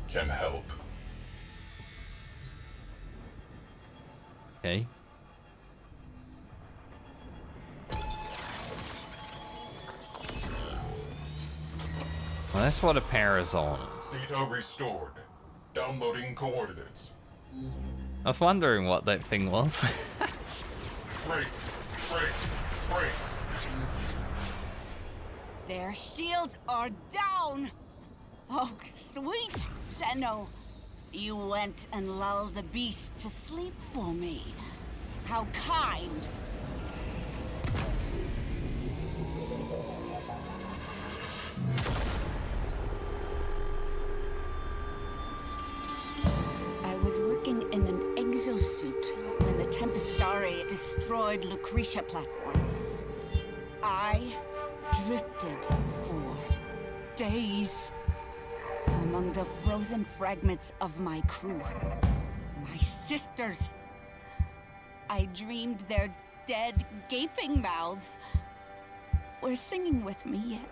can help. Okay. Well, that's what a parazone is. Data restored. Downloading coordinates. I was wondering what that thing was. Brace! Brace! Brace! Their shields are down! Oh, sweet Zeno! You went and lulled the beast to sleep for me. How kind! I was working in an exosuit when the Tempestarii destroyed Lucretia platform. I drifted for days among the frozen fragments of my crew. My sisters. I dreamed their dead, gaping mouths were singing with me yet.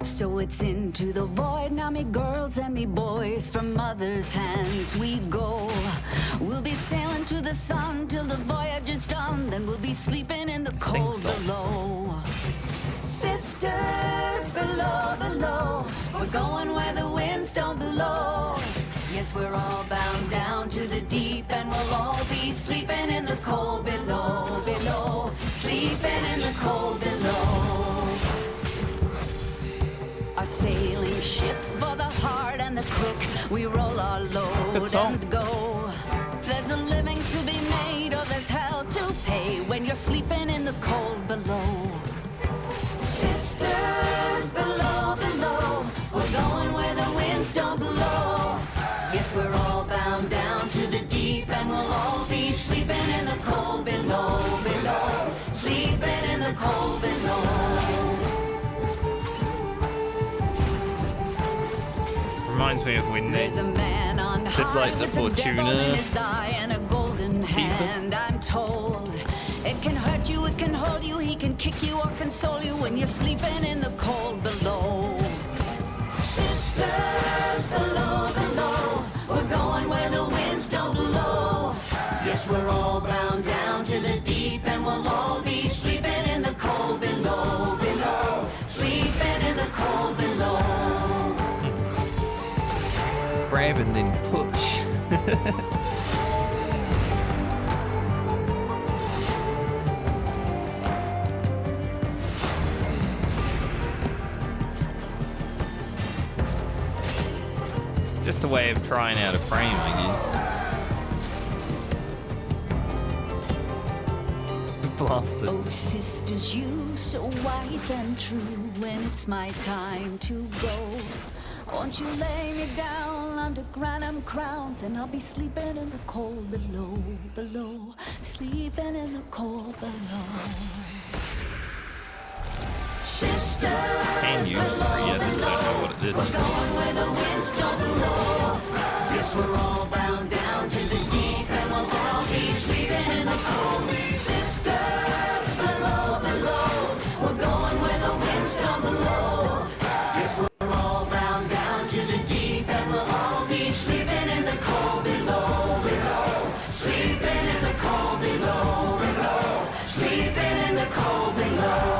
So it's into the void now, me girls and me boys. From mother's hands we go. We'll be sailing to the sun till the voyage is done. Then we'll be sleeping in the cold below. Sisters below, below. We're going where the winds don't blow. Yes, we're all bound down to the deep, and we'll all be sleeping in the cold below, below. Sleeping in the cold below. Our sailing ships for the hard and the quick. We roll our load and go. There's a living to be made, or there's hell to pay when you're sleeping in the cold below. Sisters below, below. We're going where the winds don't blow. Yes, we're all bound down to the deep, and we'll all be sleeping in the cold below, below. Sleeping in the cold below. Reminds me of when they There's a man on did high like the with a devil in Fortuna. his eye and a golden hand. I'm told it can hurt you, it can hold you, he can kick you or console you when you're sleeping in the cold below. Sisters below, below. We're going where the winds don't blow. Yes, we're all bound down to the deep, and we'll all be sleeping in the cold below, below. Sleeping in the cold below. Grab and then push. Just a way of trying out a frame, I guess. Blasted. Oh, sisters, you so wise and true. When it's my time to go, won't you lay me down under granum crowns, and I'll be sleeping in the cold below, below. Sleeping in the cold below. Sisters, Can use free, I just don't know what it is. we're going where the winds don't blow. Yes, we're all bound down to the deep, and we'll all be sleeping in the cold. Sisters, below, below. We're going where the winds don't blow. Yes, we're all bound down to the deep, and we'll all be sleeping in the cold below, below. Sleeping in the cold below, below. Sleeping in the cold below.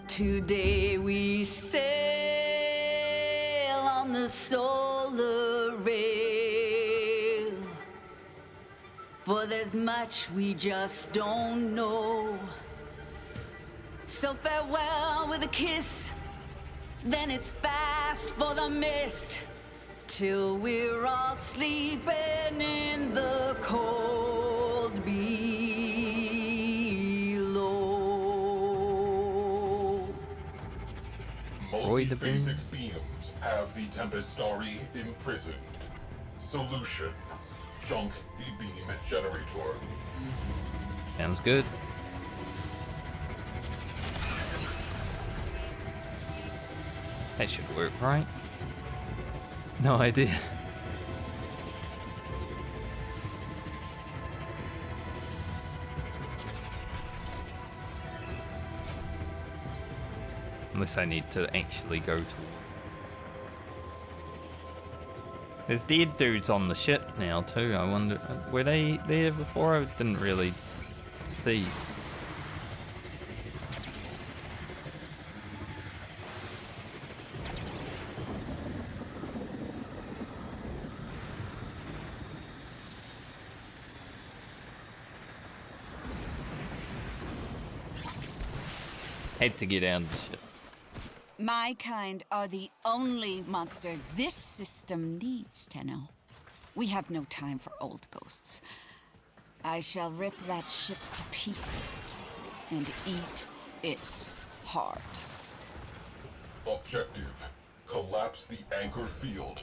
Today we sail on the solar rail, for there's much we just don't know. So farewell with a kiss, then it's fast for the mist, till we're all sleeping in the cold below. destroy the beam? Multiphasic beams have the Tempestarii imprisoned. Solution: junk the beam generator. Sounds good. That should work, right? No idea. Unless I need to actually go to... There's dead dudes on the ship now too. I wonder, were they there before? I didn't really see. Had to get out of the ship. My kind are the only monsters this system needs, Tenno. We have no time for old ghosts. I shall rip that ship to pieces and eat its heart. Objective: collapse the anchor field.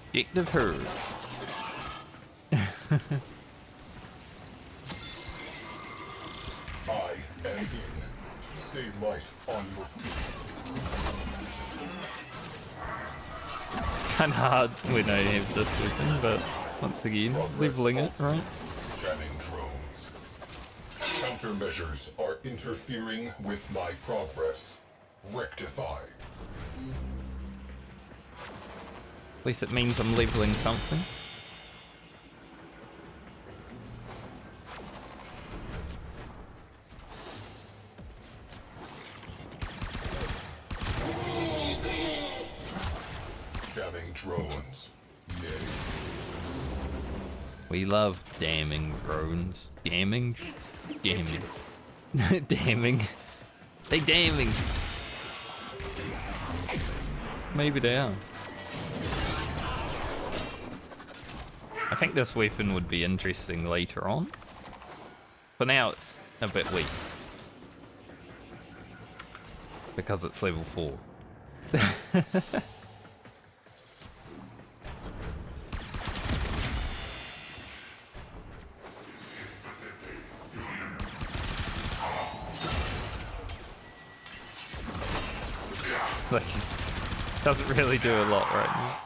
Objective heard. I am in. Stay light on your feet. Kinda hard when I have this weapon, but once again, leveling it, right? Jamming drones. Countermeasures are interfering with my progress. Rectify. At least it means I'm leveling something. Drones. Yay. We love damning drones. Damning? Damning. Damning. They damning. Maybe they are. I think this weapon would be interesting later on. For now it's a bit weak. Because it's level 4. Like, it doesn't really do a lot right now.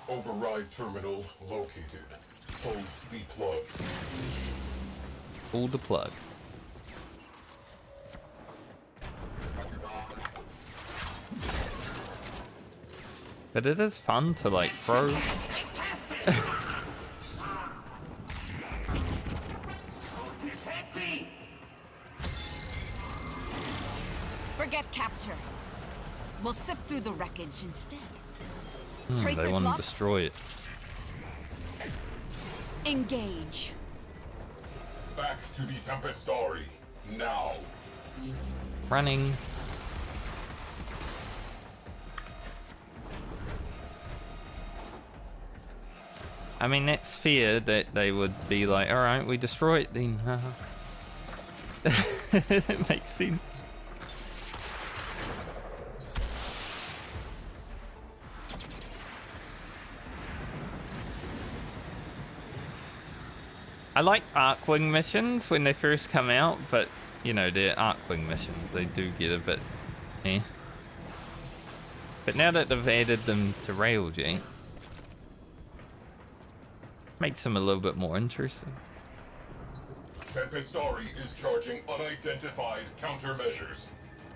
Override terminal located. Pull the plug. Pull the plug. But it is fun to like throw. Forget capture. We'll sift through the wreckage instead. They want to destroy it. Engage. Back to the Tempestarii. Now. Running. I mean, that's fair that they would be like, alright, we destroy it then. It makes sense. I like Arcwing missions when they first come out, but, you know, they're Arcwing missions. They do get a bit eh. But now that they've added them to Railgun, makes them a little bit more interesting. Tempestarii is charging unidentified countermeasures.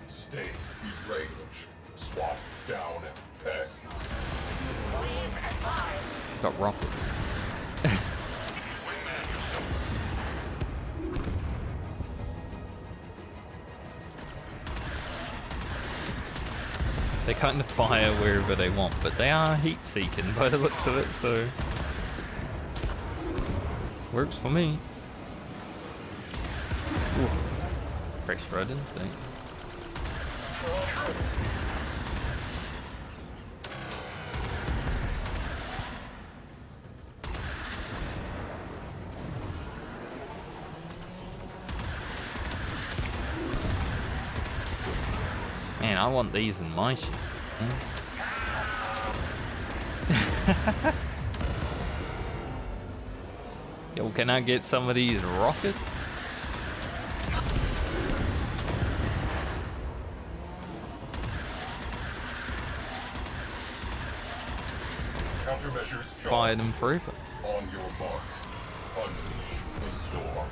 Stay in range. Swat down pests. Please advise. Got rockets. They kind of fire wherever they want, but they are heat-seeking by the looks of it, so... works for me. Ooh. Press right into it. Man, I want these in my ship. Yo, can I get some of these rockets? Countermeasures Fire them forever. on your mark. Unleash the storm.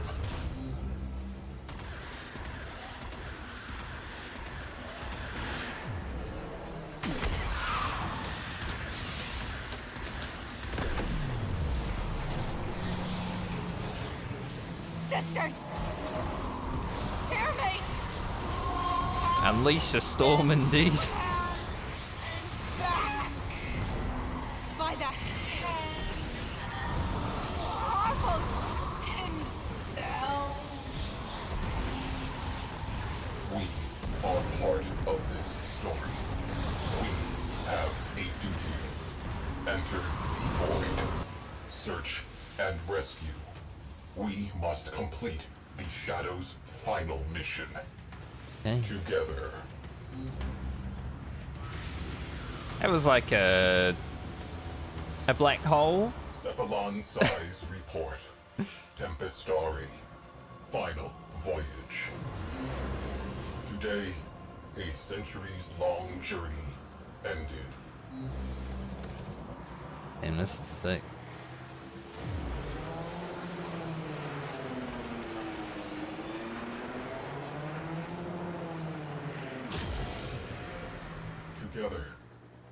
Sisters! Hear me! Unleash the storm indeed. Back! By the hand! Almost himself! We are part of this story. We have a duty. Enter the void. Search and rescue. We must complete the Shadow's final mission. Okay. Together. That was like a black hole. Cephalon size report. Tempestarii. Final voyage. Today, a centuries-long journey ended. Damn, this is sick. Together,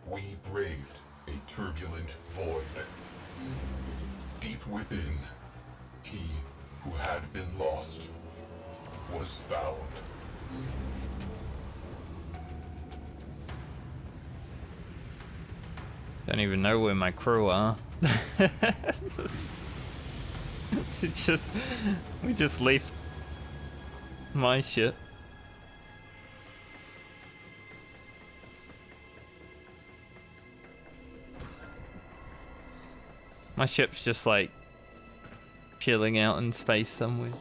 we braved a turbulent void. Deep within, he who had been lost was found. Don't even know where my crew are. It's just, we just left my ship. My ship's just like chilling out in space somewhere.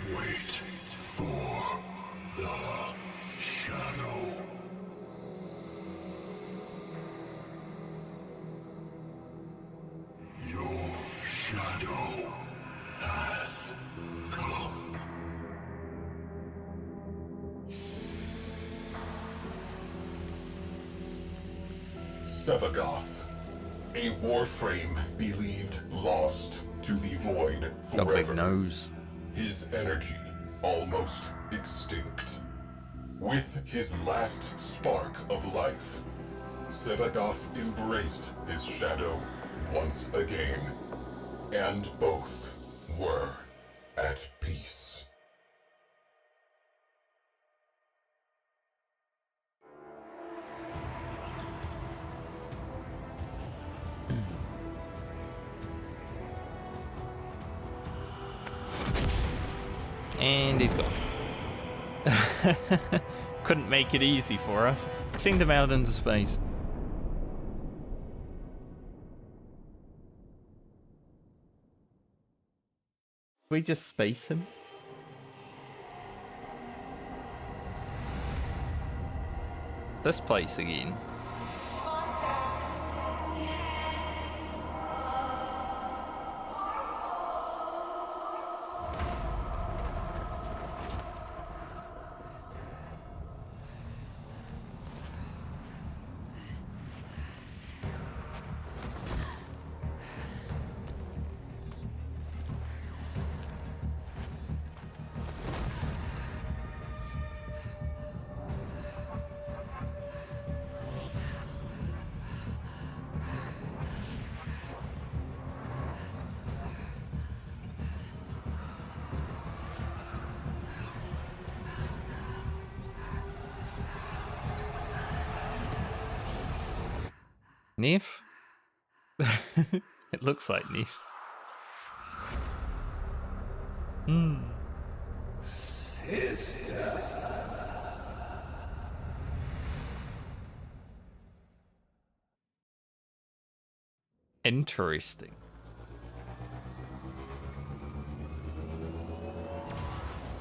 Wait for the shadow. Your shadow has come. Sevagoth, a Warframe believed lost to the void Got forever. a big nose. His energy almost extinct. With his last spark of life, Sevagoth embraced his shadow once again, and both were at peace. And he's gone. Couldn't make it easy for us. Send him out into space. We just space him? This place again. Neef? It looks like Neef. Sister. Interesting.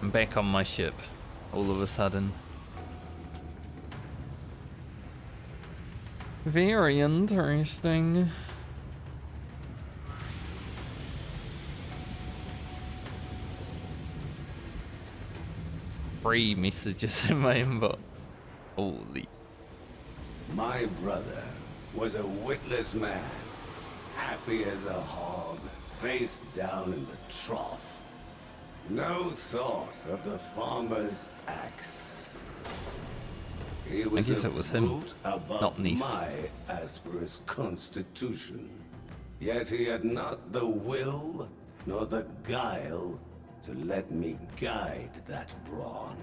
I'm back on my ship all of a sudden. Very interesting. 3 messages in my inbox. Holy. My brother was a witless man, happy as a hog, face down in the trough. No thought of the farmer's axe. He was I guess it was him, above not Neef. my asperous constitution. Yet he had not the will nor the guile to let me guide that brawn.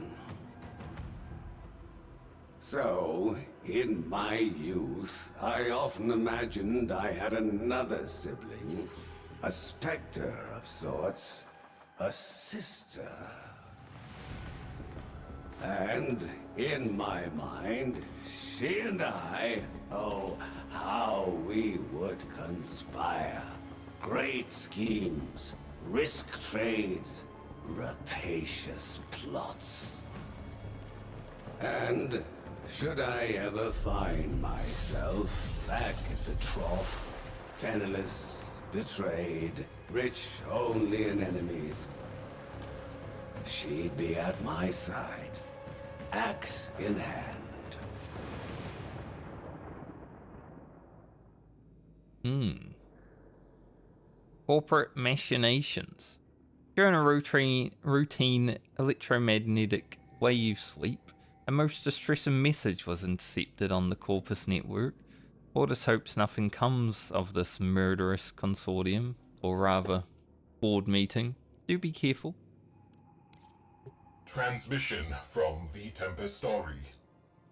So, in my youth, I often imagined I had another sibling, a specter of sorts, a sister. And in my mind, she and I, oh, how we would conspire. Great schemes, risk trades, rapacious plots. And should I ever find myself back at the trough, penniless, betrayed, rich only in enemies, she'd be at my side, axe in hand. Corporate machinations. During a routine electromagnetic wave sweep, a most distressing message was intercepted on the Corpus network. Ordis hopes nothing comes of this murderous consortium, or rather, board meeting. Do be careful. Transmission from the Tempestarii.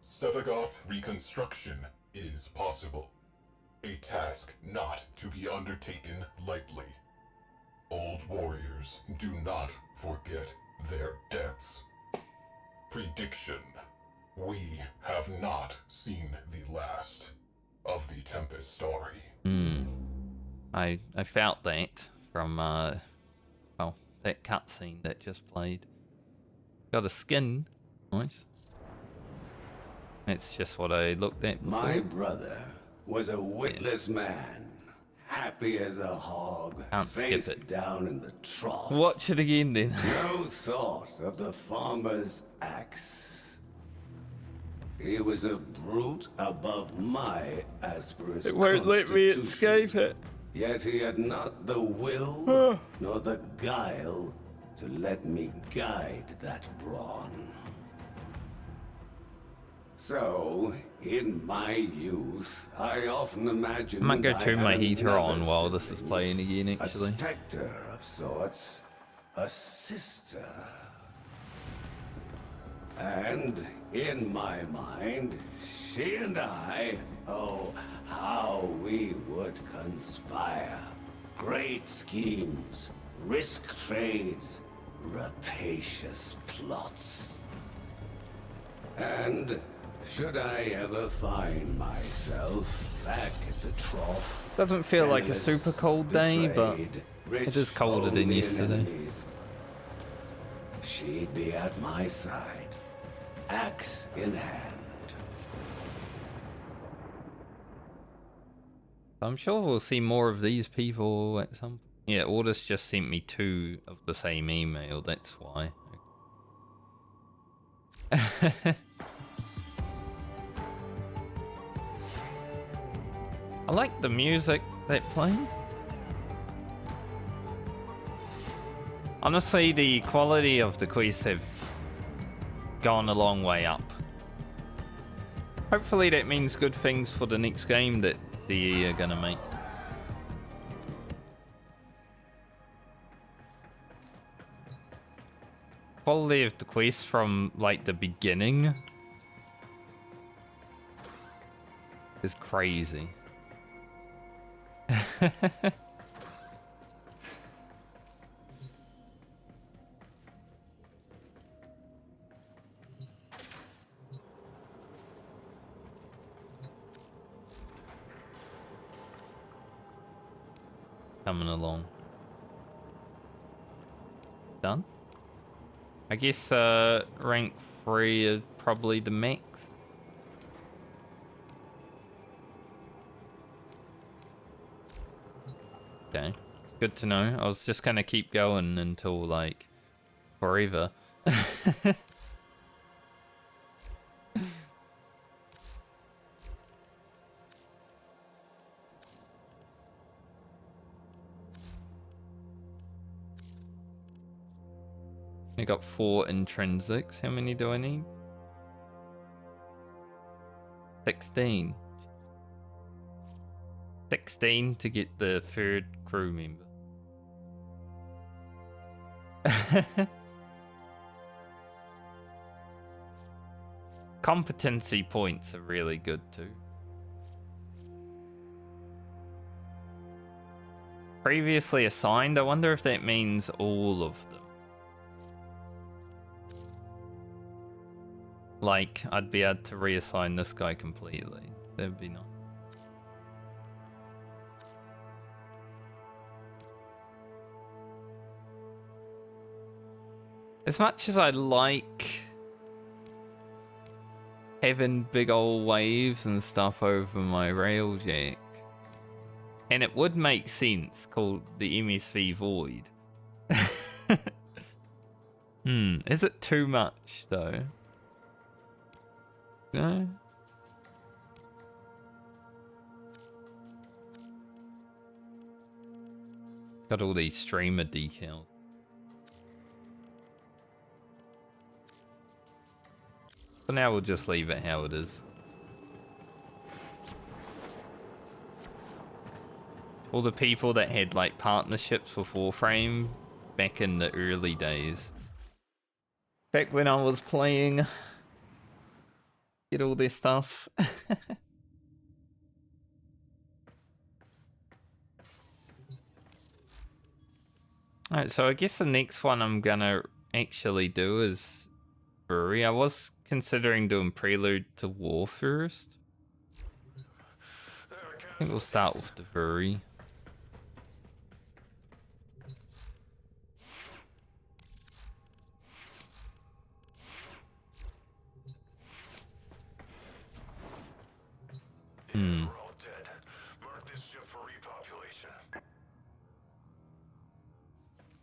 Sevagoth reconstruction is possible. A task not to be undertaken lightly. Old warriors do not forget their debts. Prediction. We have not seen the last of the Tempestarii. I felt that from, well, that cutscene that just played. Got a skin. Nice. That's just what I looked at before. My brother was a witless man, happy as a hog, Can't skip face it. down in the trough. Watch it again then. No thought of the farmer's axe. He was a brute above my asperous It won't let me escape it. Yet he had not the will nor the guile to let me guide that brawn. So, in my youth, I often imagined I might go I turn had my heater another on while this is sibling, playing again, a actually. specter of sorts, a sister. And in my mind, she and I, oh, how we would conspire. Great schemes, risk trades, rapacious plots. And should I ever find myself back at the trough, Doesn't feel like a penniless, super cold day, but betrayed, it is colder than only in yesterday. enemies, she'd be at my side, axe in hand. I'm sure we'll see more of these people at some point. Yeah, Ordis just sent me 2 of the same email, that's why. I like the music they're playing. Honestly, the quality of the quests have gone a long way up. Hopefully that means good things for the next game that the EA are gonna make. Quality of the quest from like the beginning is crazy. coming along. Done. I guess rank 3 is probably the max. Okay, good to know. I was just gonna keep going until like forever. I got 4 intrinsics. How many do I need? 16. 16 to get the 3rd crew member. Competency points are really good too. Previously assigned, I wonder if that means all of them. Like, I'd be able to reassign this guy completely. That'd be nice. As much as I like having big old waves and stuff over my railjack, and it would make sense called the MSV Void. Is it too much though? No? Got all these streamer decals. So now we'll just leave it how it is. All the people that had like partnerships with Warframe back in the early days. Back when I was playing. Get all this stuff. Alright, so I guess the next one I'm gonna actually do is Duviri. I was considering doing Prelude to War first. I think we'll start with Duviri.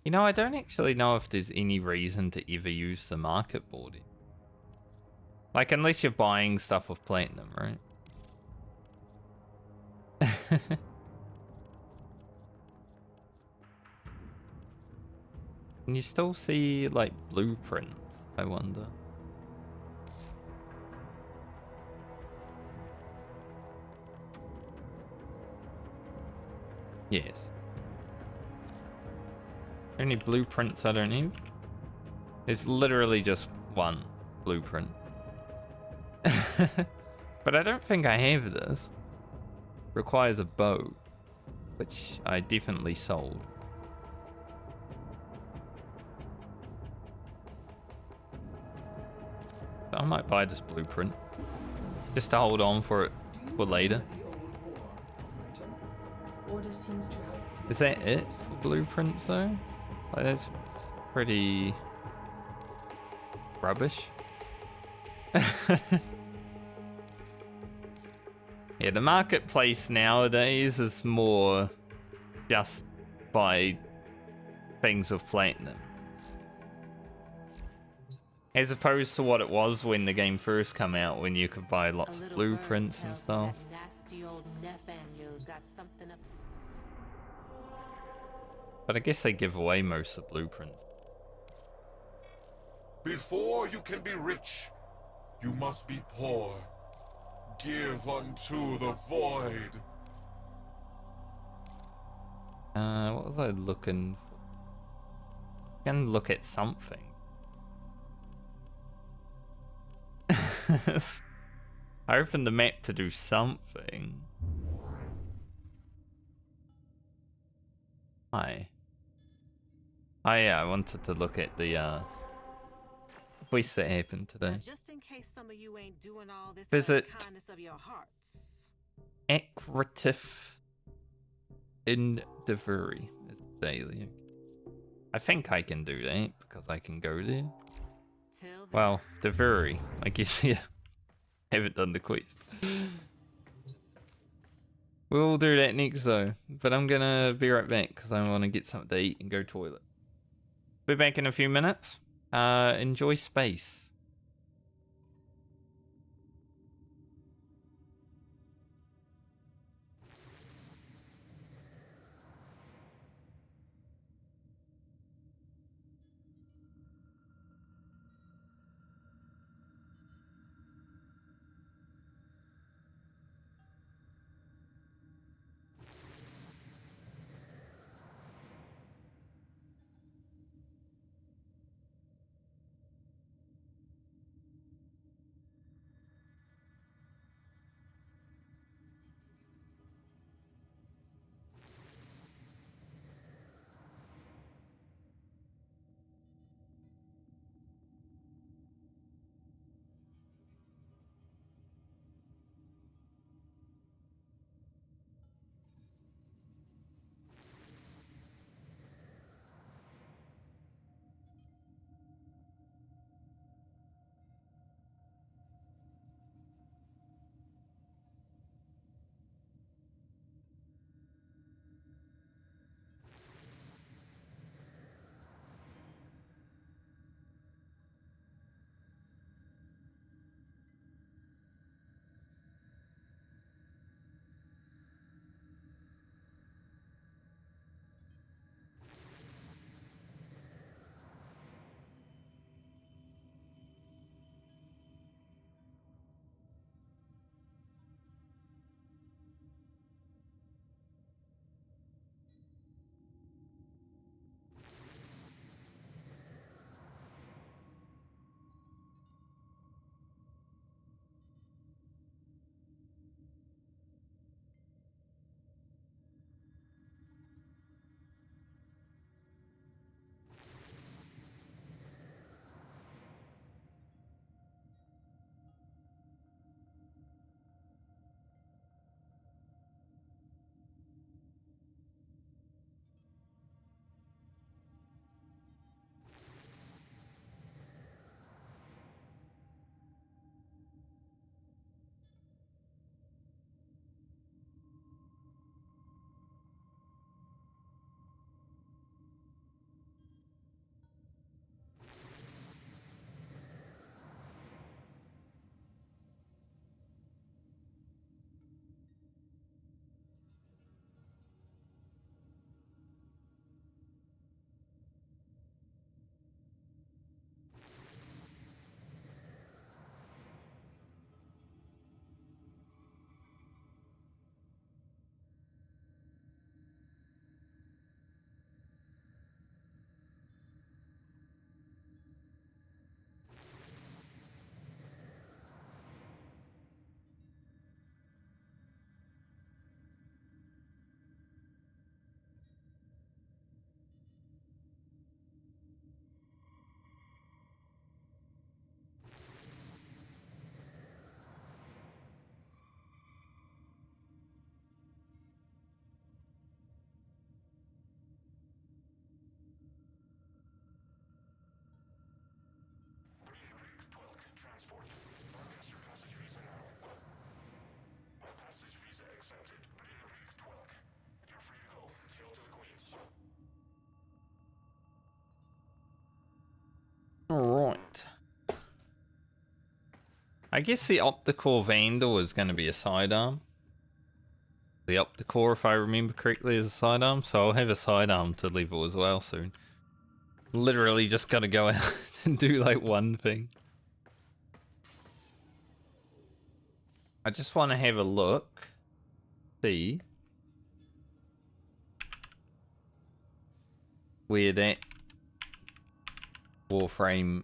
You know, I don't actually know if there's any reason to ever use the market board. Like, unless you're buying stuff with platinum, right? Can you still see, like, blueprints, I wonder? Yes. Any blueprints I don't need? It's literally just one blueprint. But I don't think I have this. Requires a bow, which I definitely sold. I might buy this blueprint just to hold on for it for later. Is that it for blueprints though? Like, that's pretty rubbish. Yeah, the marketplace nowadays is more just buy things with platinum. As opposed to what it was when the game first came out, when you could buy lots of blueprints and stuff. But I guess they give away most of the blueprints. Before you can be rich, you must be poor. Give unto the void. What was I looking for? I'm gonna look at something. I opened the map to do something. Hi. Oh yeah, I wanted to look at the quest that happened today. Just in case some of you ain't doing all this Visit kindness of your hearts. Acritif in Duviri. Daily. I think I can do that because I can go there. Well, Duviri. I guess yeah. Haven't done the quest. We'll do that next though. But I'm gonna be right back because I want to get something to eat and go toilet. Be back in a few minutes. Enjoy space. Alright. I guess the Opticore Vandal is going to be a sidearm. The Opticore, if I remember correctly, is a sidearm, so I'll have a sidearm to level as well soon. Literally just gotta go out and do like one thing. I just want to have a look. See where that Warframe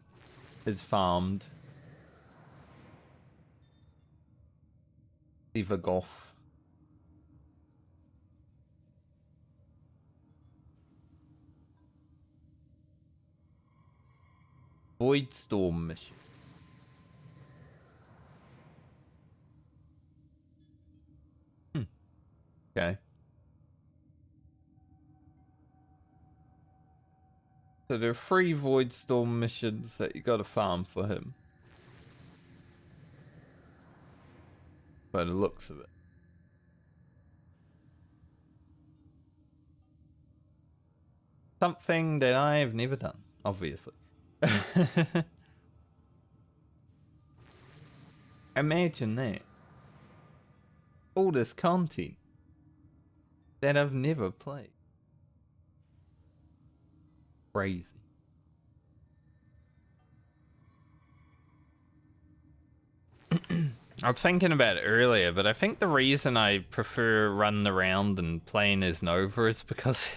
is farmed. Goth. Void Storm mission. Okay. So there are 3 Void Storm missions that you gotta farm for him. By the looks of it. Something that I have never done, obviously. Imagine that. All this content that I've never played. Crazy. I was thinking about it earlier, but I think the reason I prefer running around and playing as Nova is because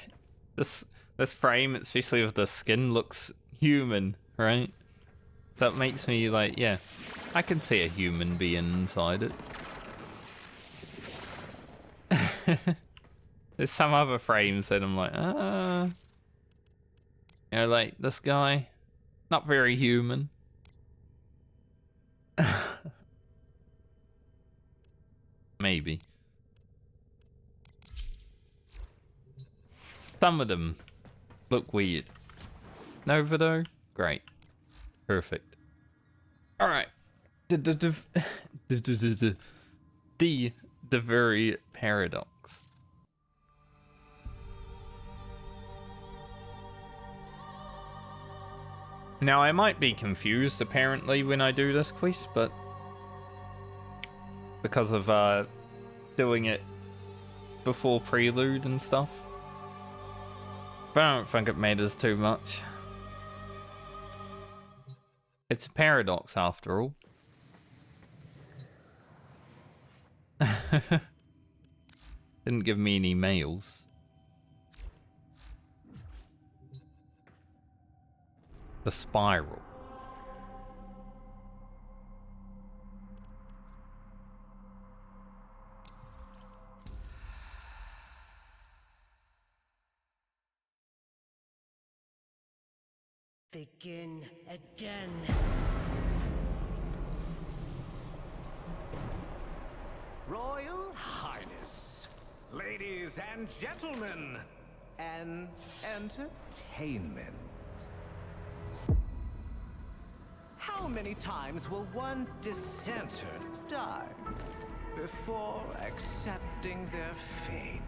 this frame, especially with the skin, looks human, right? That makes me like, yeah, I can see a human being inside it. There's some other frames that I'm like, you know, like this guy, not very human. Maybe. Some of them look weird. Nova though, great. Perfect. Alright. The Duviri Paradox. Now I might be confused apparently when I do this quest, but because of doing it before prelude and stuff. But I don't think it matters too much. It's a paradox after all. Didn't give me any mails. The spiral. Begin again. Royal Highness, ladies and gentlemen, an entertainment. How many times will one dissenter die before accepting their fate?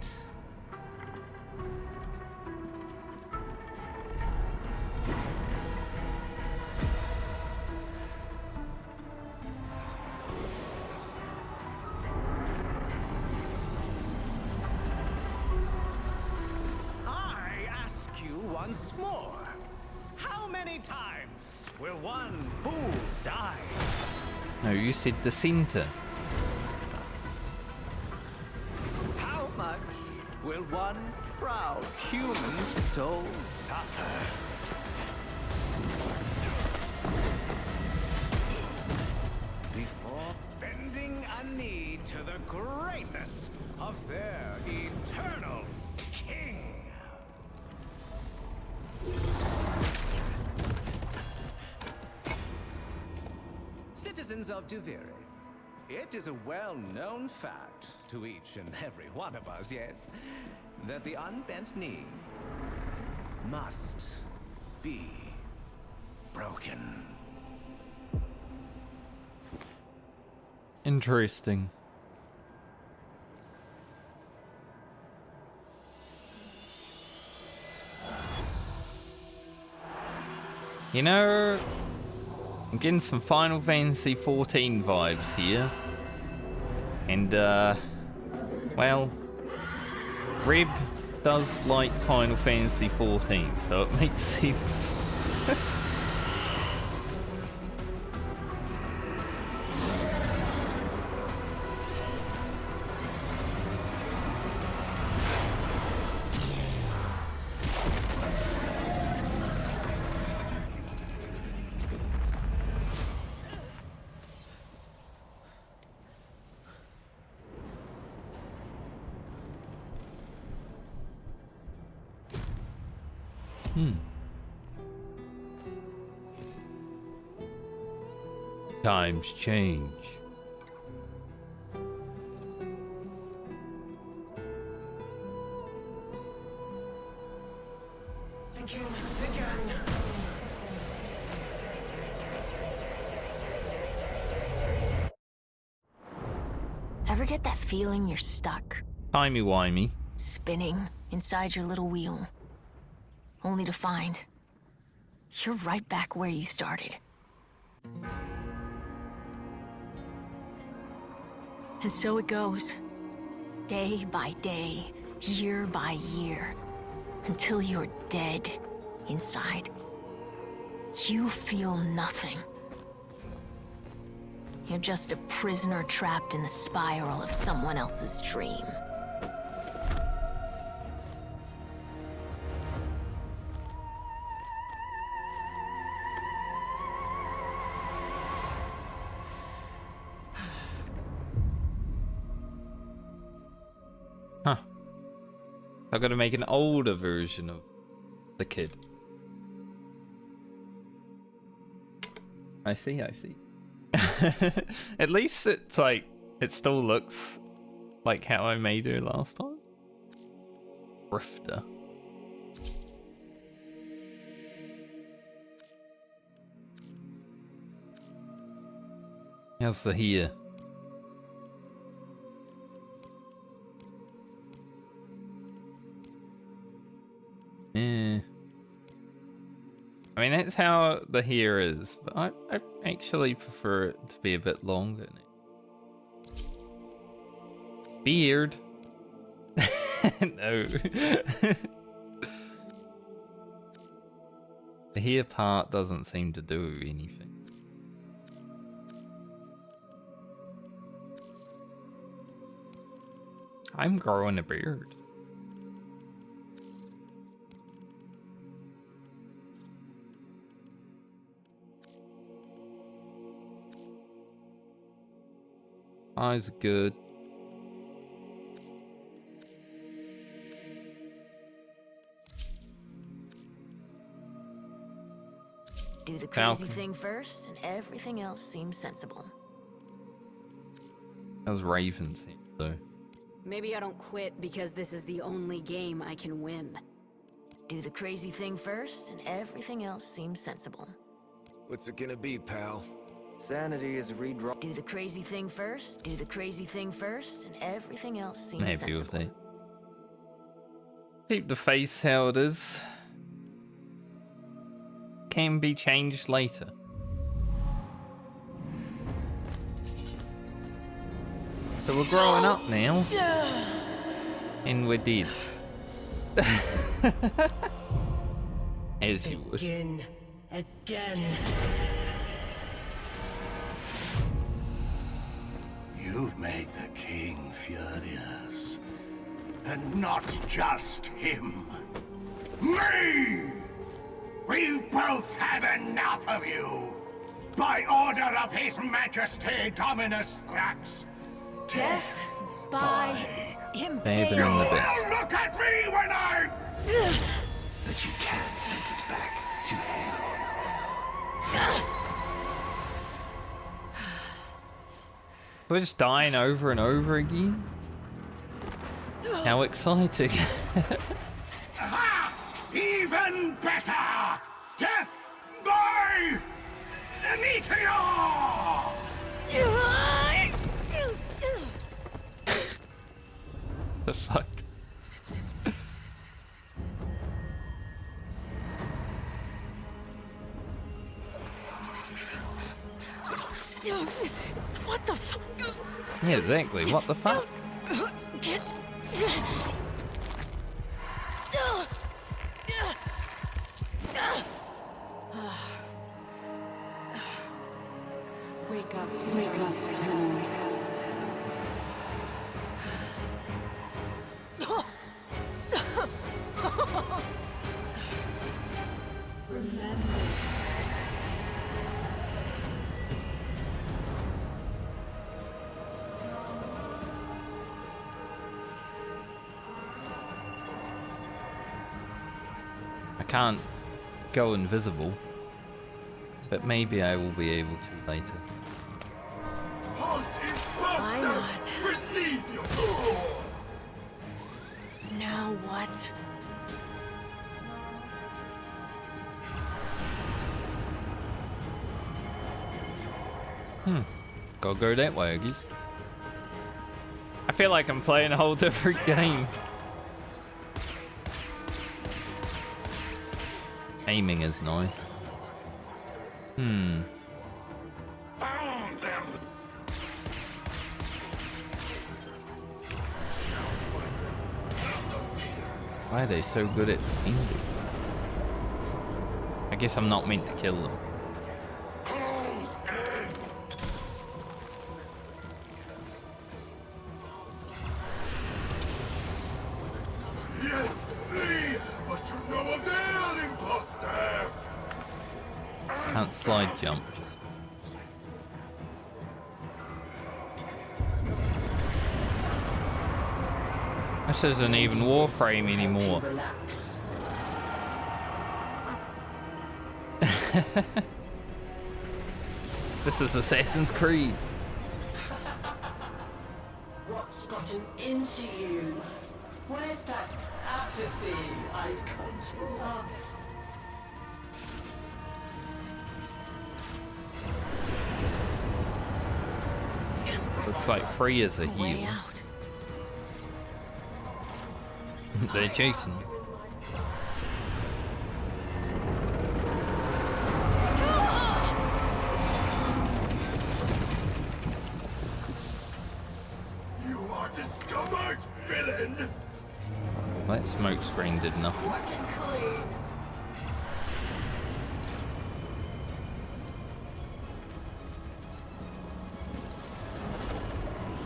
Once more, how many times will one fool die? No, you said the center. How much will one proud human soul suffer? Before bending a knee to the greatness of their eternal king. Citizens of Duviri, it is a well-known fact to each and every one of us, yes, that the unbent knee must be broken. Interesting. You know, I'm getting some Final Fantasy 14 vibes here. And, well, Reb does like Final Fantasy 14, so it makes sense. Times change. begin again. Ever get that feeling you're stuck, Timey-wimey. spinning inside your little wheel, only to find you're right back where you started? And so it goes, day by day, year by year, until you're dead inside. You feel nothing. You're just a prisoner trapped in the spiral of someone else's dream. Huh. I've got to make an older version of the kid. I see, I see. At least it's like, it still looks like how I made her last time. Grifter. How's the here? Yeah. I mean, that's how the hair is, but I actually prefer it to be a bit longer now. Beard. No. The hair part doesn't seem to do anything. I'm growing a beard. Eyes are good. Do the crazy Falcon. thing first, and everything else seems sensible. How's Raven seem though? Maybe I don't quit because this is the only game I can win. Do the crazy thing first, and everything else seems sensible. What's it gonna be, pal? Sanity is redrawn. Do the crazy thing first, do the crazy thing first, and everything else seems Maybe sensible. with it. Keep the face how it is. Can be changed later. So we're growing up now. And we're dead. As you wish. Begin again. You've made the king furious. And not just him. Me! We've both had enough of you! By order of His Majesty Dominus Thrax! Death by They've been impale. in the best. Now look at me when I... But you can't send it back to hell. We're just dying over and over again. How exciting. Aha! Even better! Death by meteor! The fuck? What the fuck? Yeah, exactly. What the fuck? Wake up, wake up. I can't go invisible, but maybe I will be able to later. Why not? Receive your... Now what? Gotta go that way, I guess. I feel like I'm playing a whole different game. Aiming is nice. Why are they so good at aiming? I guess I'm not meant to kill them. Yes, flee, but to no avail, imposter! Can't slide jump. This isn't even Warframe anymore. Relax. This is Assassin's Creed. What's gotten into you? Where's that apathy I've come to love? Looks like free as a heal. They're chasing me. You are discovered, villain! That smoke screen did nothing. Working clean.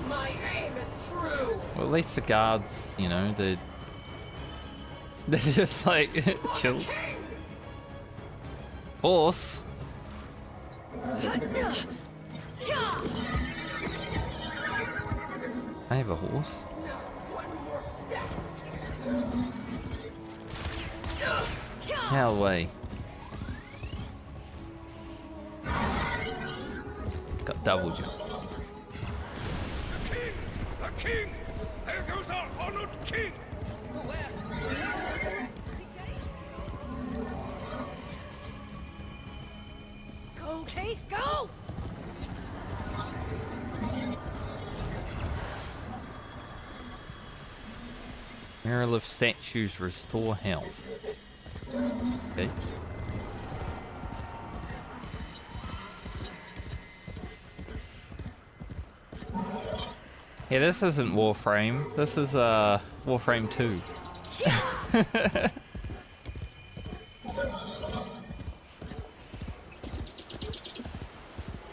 My aim is true. Well, at least the guards, you know, they're just like chill. Horse. I have a horse. Hell way. Got double jump. The king! There goes our honored king! Go, Case, go! Mural of statues restore health. Okay. Yeah, this isn't Warframe. This is Warframe 2.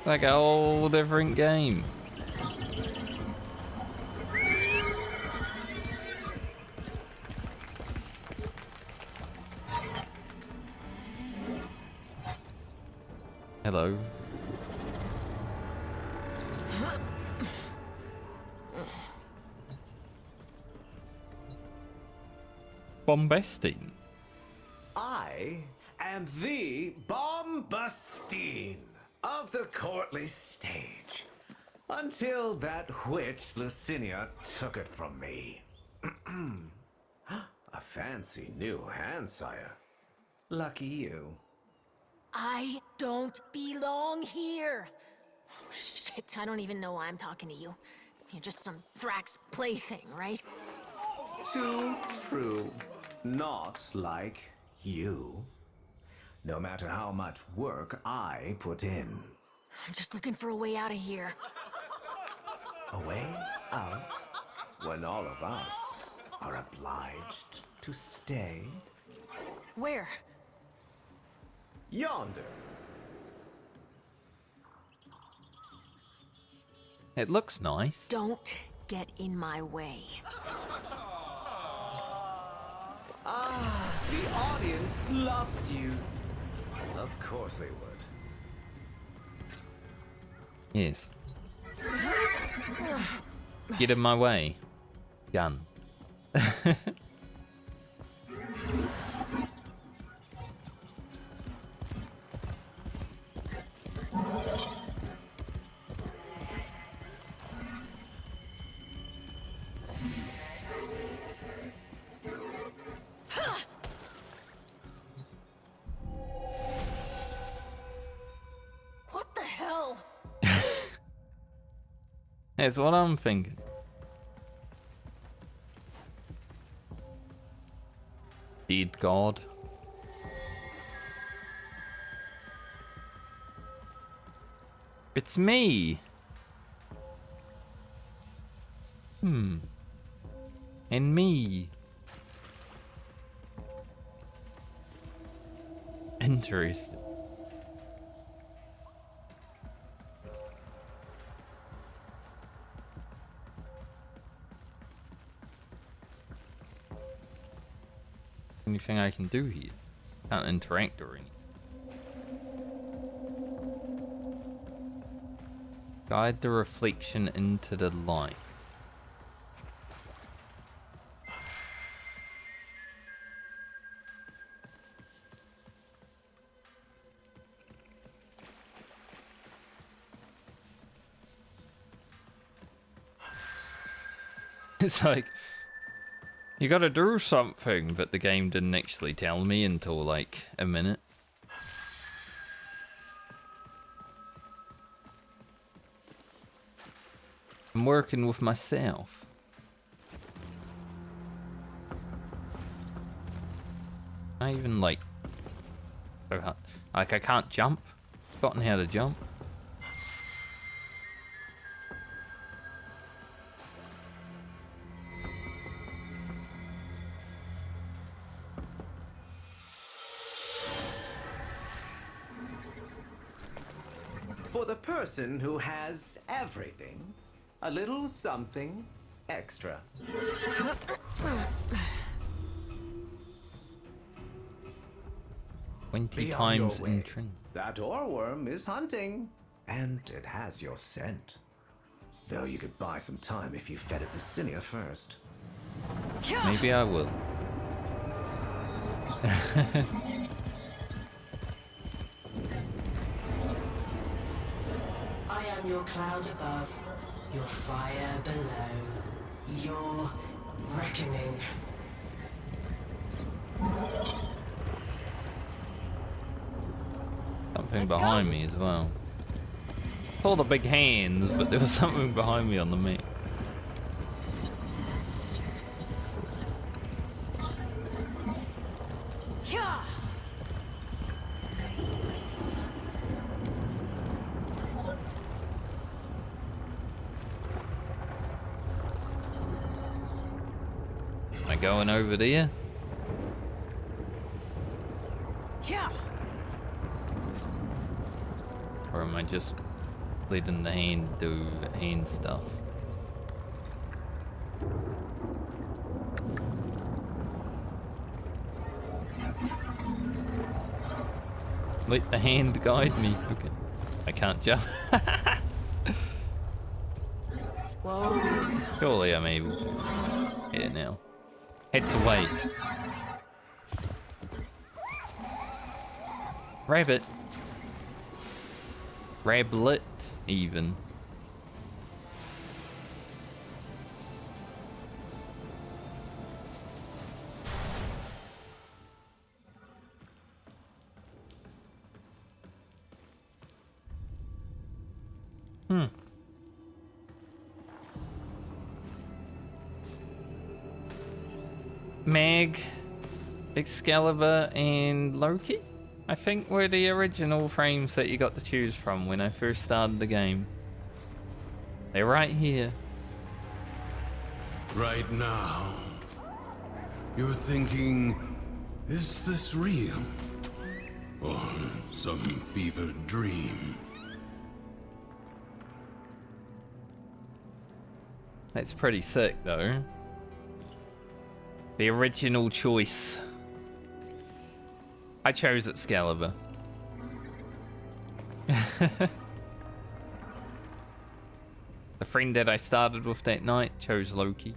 Like a whole different game. Hello. Bombastine. I am the Bombastine of the courtly stage. Until that witch Lucinia took it from me. A fancy new hand, sire. Lucky you. I don't belong here. Shit, I don't even know why I'm talking to you. You're just some Thrax plaything, right? Too true. Not like you. No matter how much work I put in. I'm just looking for a way out of here. A way out when all of us are obliged to stay? Where? Yonder. It looks nice. Don't get in my way. Ah, the audience loves you. Of course they would. Yes. Get in my way. Gun. What the hell? That's what I'm thinking. Deed God. It's me. And me. Interesting. Anything I can do here? Can't interact or anything. Guide the reflection into the light. It's like, you gotta do something, but the game didn't actually tell me until like a minute. I'm working with myself. I even like, so hard. Like I can't jump. Forgotten how to jump. For the person who has everything, a little something extra. 20 times entrance. That oreworm is hunting, and it has your scent. Though you could buy some time if you fed it Lucinia first. Maybe I will. I am your cloud above, your fire below, your reckoning. Something behind me as well. All the big hands, but there was something behind me on the map. Am I going over there? Or am I just letting the hand do hand stuff? Let the hand guide me. Okay. I can't jump. Whoa. Surely I'm able to. Yeah, now. Had to wait. Rabbit. Rablet, even. Meg, Excalibur, and Loki, I think, were the original frames that you got to choose from when I first started the game. They're right here. Right now, you're thinking, is this real? Or some fevered dream? That's pretty sick, though. The original choice. I chose Excalibur. The friend that I started with that night chose Loki.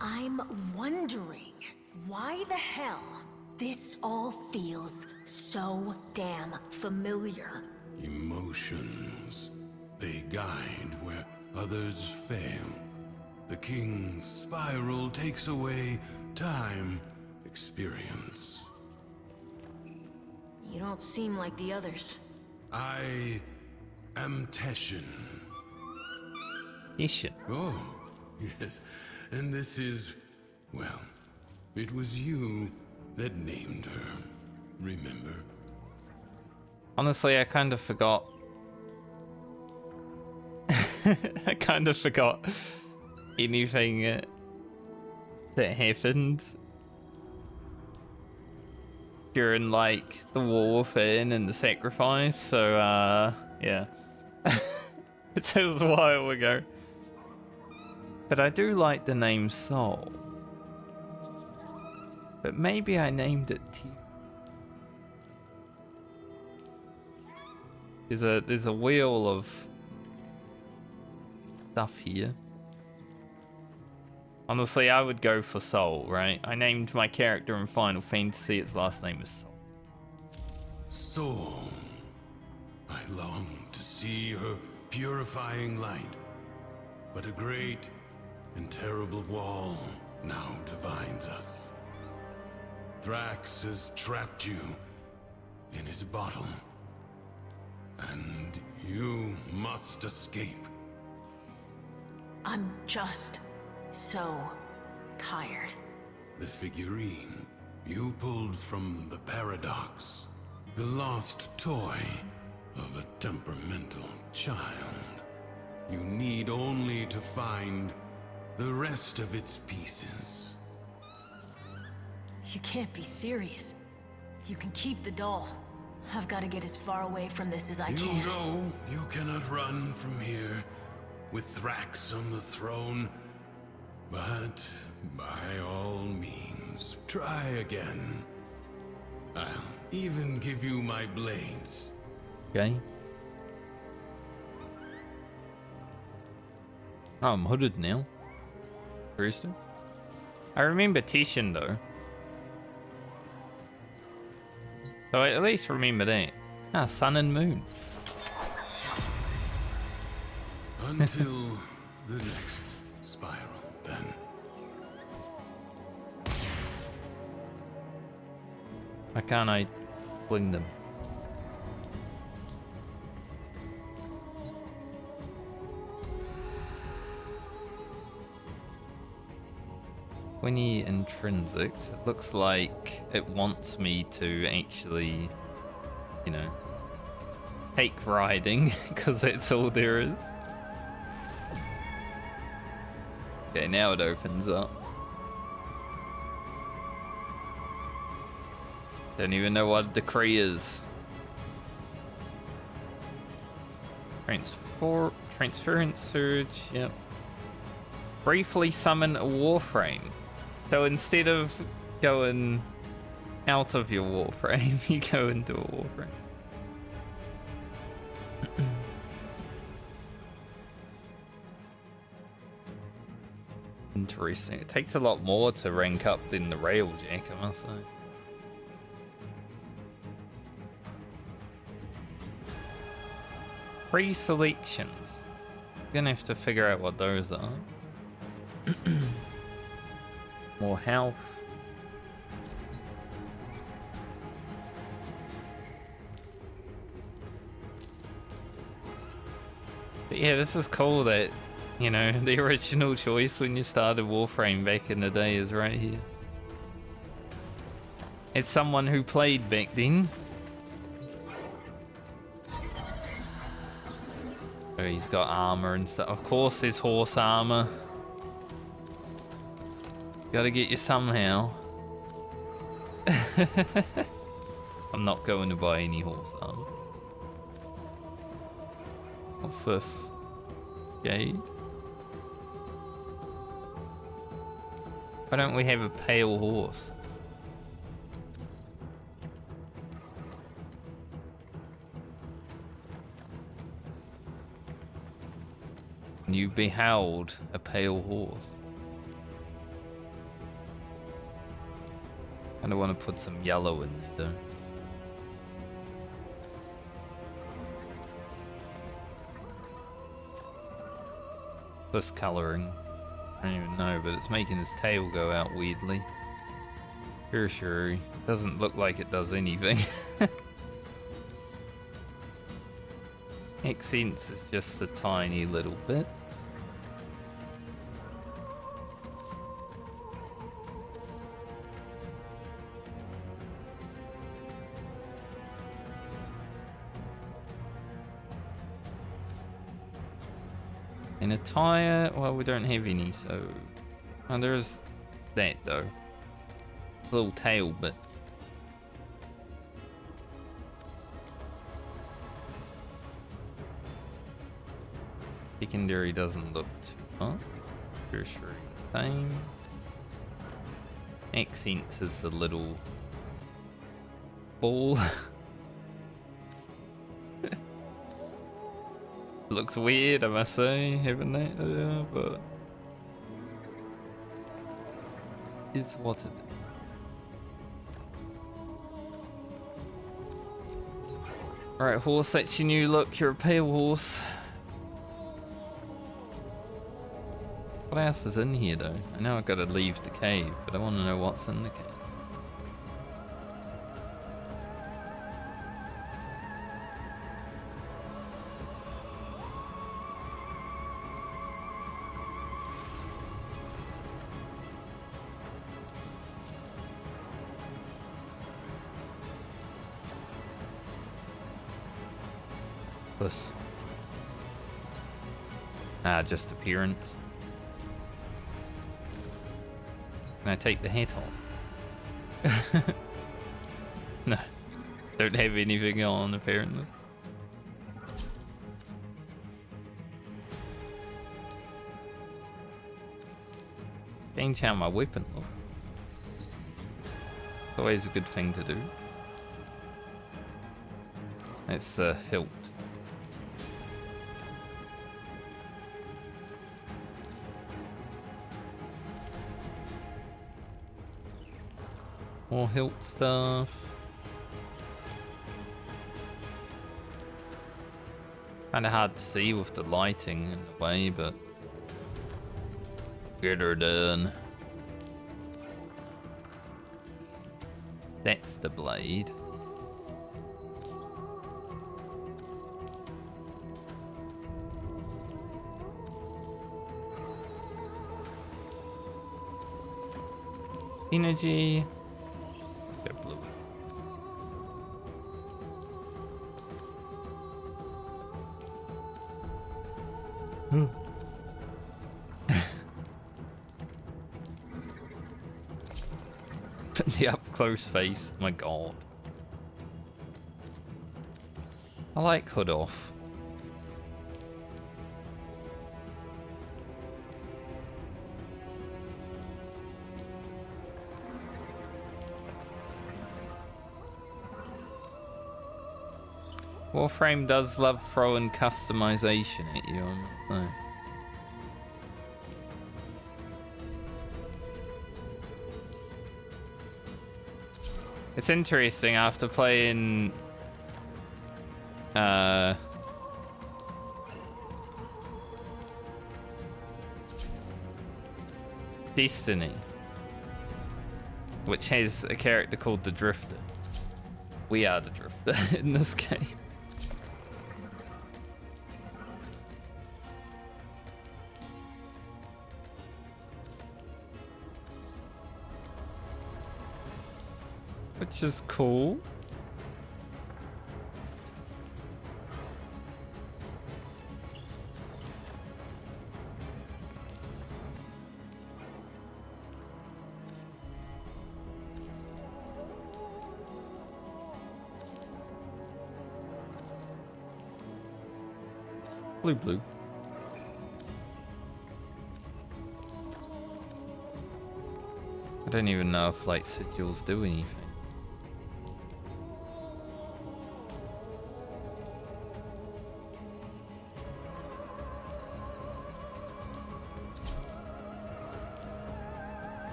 I'm wondering why the hell this all feels so damn familiar. Emotions. They guide where others fail. The king's spiral takes away time, experience. You don't seem like the others. I am Teshin. Teshin? Oh, yes. And this is, well, it was you that named her. Remember? Honestly, I kind of forgot. I kind of forgot anything that happened during like the warfare and the sacrifice. So yeah. It was a while ago. But I do like the name Soul. But maybe I named it T. There's a wheel of stuff here. Honestly, I would go for Soul, right? I named my character in Final Fantasy, its last name is Soul. Soul. I long to see her purifying light. But a great and terrible wall now divides us. Thrax has trapped you in his bottle. And you must escape. I'm just so tired. The figurine you pulled from the Paradox. The lost toy of a temperamental child. You need only to find the rest of its pieces. You can't be serious. You can keep the doll. I've got to get as far away from this as I can. You know you cannot run from here with Thrax on the throne. But by all means, try again. I'll even give you my blades. Okay. Oh, I'm hooded now. Rooster. I remember Tishin though. So I at least remember that. Ah, sun and moon. Until the next spiral, then. Why can't I fling them? Winnie intrinsics. It looks like it wants me to actually, you know, take riding because that's all there is. Okay, now it opens up. Don't even know what a decree is. Transference surge, yep. Briefly summon a Warframe. So instead of going out of your Warframe, you go into a Warframe. Interesting. It takes a lot more to rank up than the Railjack, I must say. Pre-selections. Gonna have to figure out what those are. More health. But yeah, this is cool that, you know, the original choice when you started Warframe back in the day is right here. As someone who played back then. Oh, he's got armor and stuff. Of course there's horse armor. Gotta get you somehow. I'm not going to buy any horse armor. What's this? Jade? Why don't we have a pale horse? You beheld a pale horse. I don't want to put some yellow in there though. This coloring, I don't even know, but it's making his tail go out weirdly. Sure. Doesn't look like it does anything. Accents is just a tiny little bit. In attire, well, we don't have any, so... Oh, there's that, though. Little tail bit. Secondary doesn't look too much. Tertiary same. Accents is the little ball. Looks weird, I must say, having that there, but is what it is. Alright, horse, that's your new look. You're a pale horse. What else is in here, though? I know I've got to leave the cave, but I want to know what's in the cave. This. Ah, just appearance. Can I take the hat off? No. Don't have anything on, apparently. Change how my weapon looks. Always a good thing to do. That's the hilt. More hilt stuff. Kinda hard to see with the lighting in the way, but get her done. That's the blade. Energy. The up close face, my god. I like hood off. Warframe does love throwing customization at you on the thing. It's interesting after playing Destiny, which has a character called the Drifter. We are the Drifter in this game. Which is cool. Blue. I don't even know if light sigils do anything.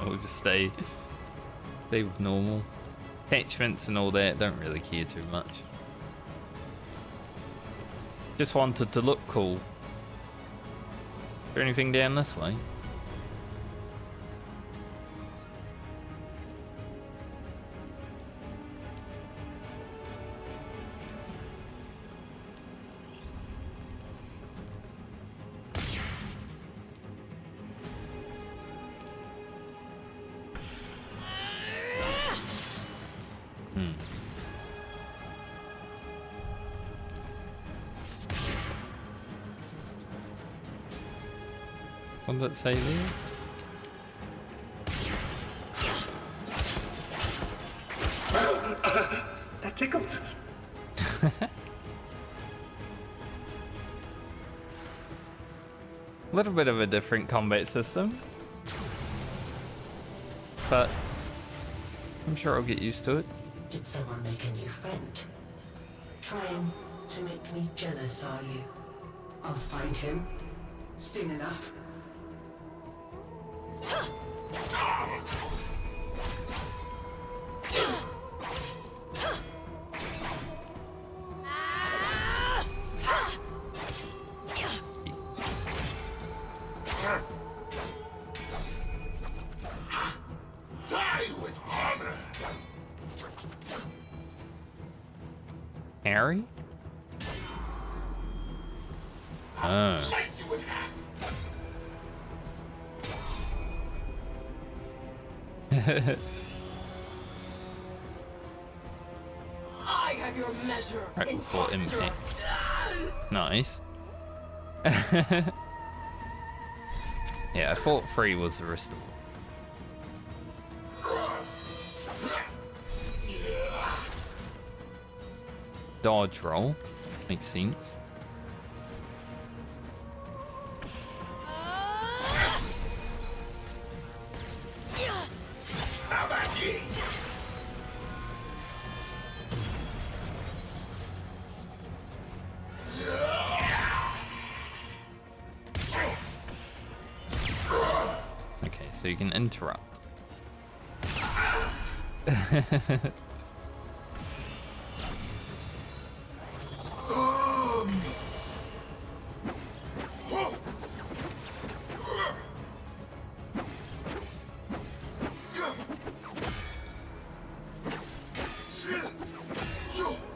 We'll just stay with normal. Attachments and all that, don't really care too much. Just wanted to look cool. there anything down this way? What did it say there? That tickled. A little bit of a different combat system, but I'm sure I'll get used to it. Did someone make a new friend? Trying to make me jealous, are you? I'll find him soon enough. Die with honor. Harry? Oh. Slice you in half. I have your measure. Right before impact. Nice. Yeah, I thought 3 was the restore. Dodge roll. Makes sense. How about you? Okay, so you can interrupt.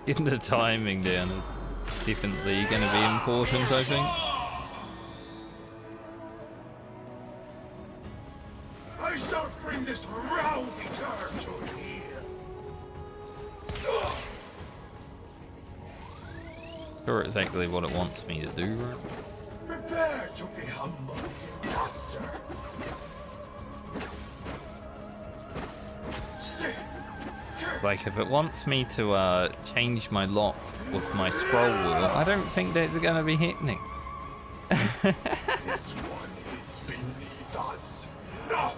Getting the timing down is definitely going to be important, I think. I shall bring this rowdy girl to heel. Sure exactly what it wants me to do, right? Prepare to be humbled, imposter. Like, if it wants me to change my lock with my scroll wheel, I don't think that's going to be happening. This one is beneath us. Enough!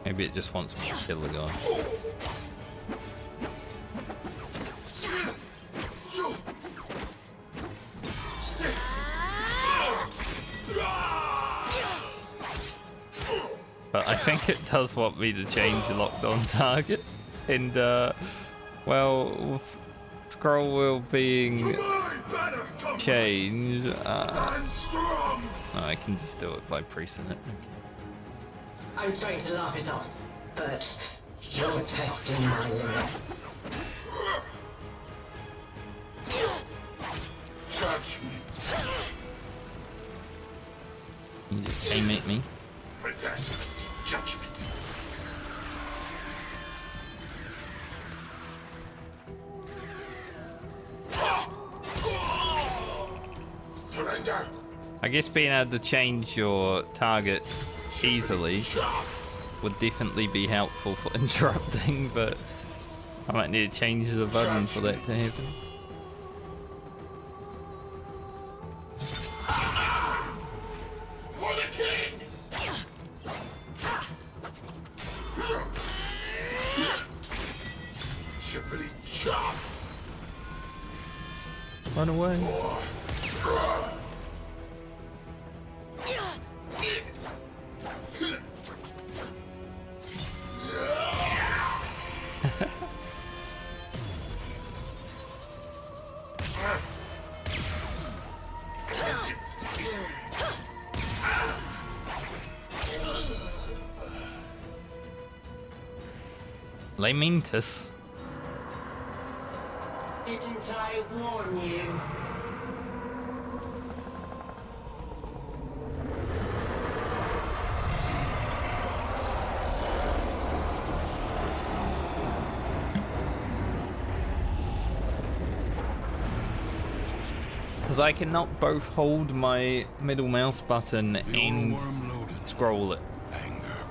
Maybe it just wants me to kill the guy. But I think it does want me to change locked on targets, and well, with scroll wheel being changed, I can just do it by pressing it. I'm trying to laugh it off, but you're testing my limits. Judgment. You just aim at me. Predator's judgment. Surrender. I guess being able to change your target easily would definitely be helpful for interrupting, but I might need to change the button for that to happen. For the king. Chippity chop. Run away. Lamentus. Didn't I warn you? Because I cannot both hold my middle mouse button and scroll it.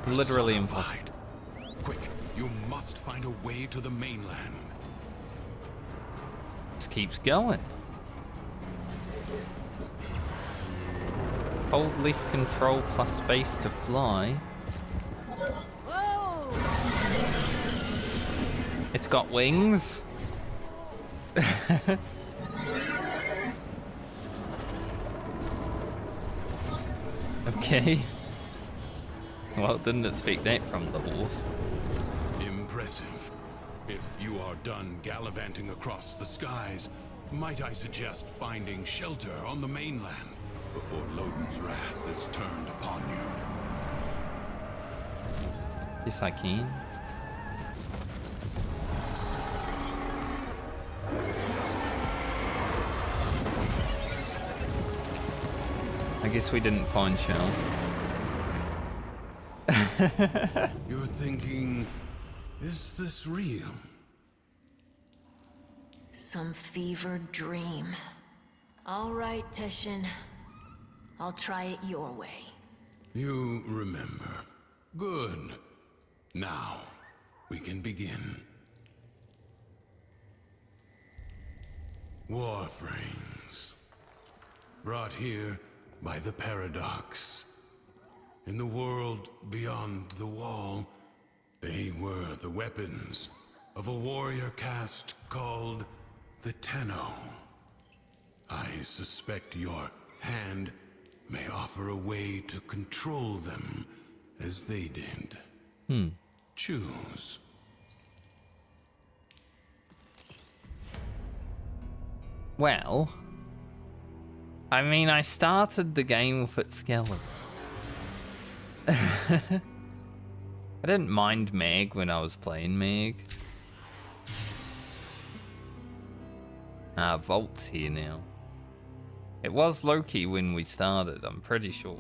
Literally impossible. Quick, you must find a way to the mainland. This keeps going. Hold leaf control plus space to fly. It's got wings. Okay. Well, didn't it speak that from the horse? Impressive. If you are done gallivanting across the skies, might I suggest finding shelter on the mainland before Lodin's wrath is turned upon you? Yes, I can. I guess we didn't find shelter. You're thinking, is this real? Some fevered dream. All right, Teshin. I'll try it your way. You remember. Good. Now, we can begin. Warframes. Brought here by the Paradox. In the world beyond the wall, they were the weapons of a warrior caste called the Tenno. I suspect your hand may offer a way to control them as they did. Choose. Well, I mean, I started the game with Excalibur. I didn't mind Meg when I was playing Meg. Volt's here now. It was Loki when we started, I'm pretty sure.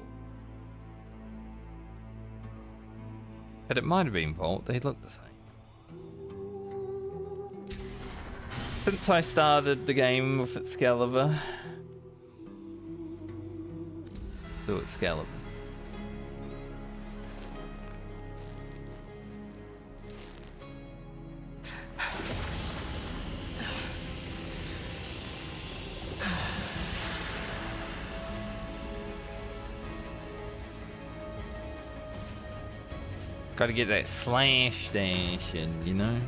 But it might have been Volt, they look the same. Since I started the game with Excalibur. Do Excalibur. Gotta get that slash dash in, you know?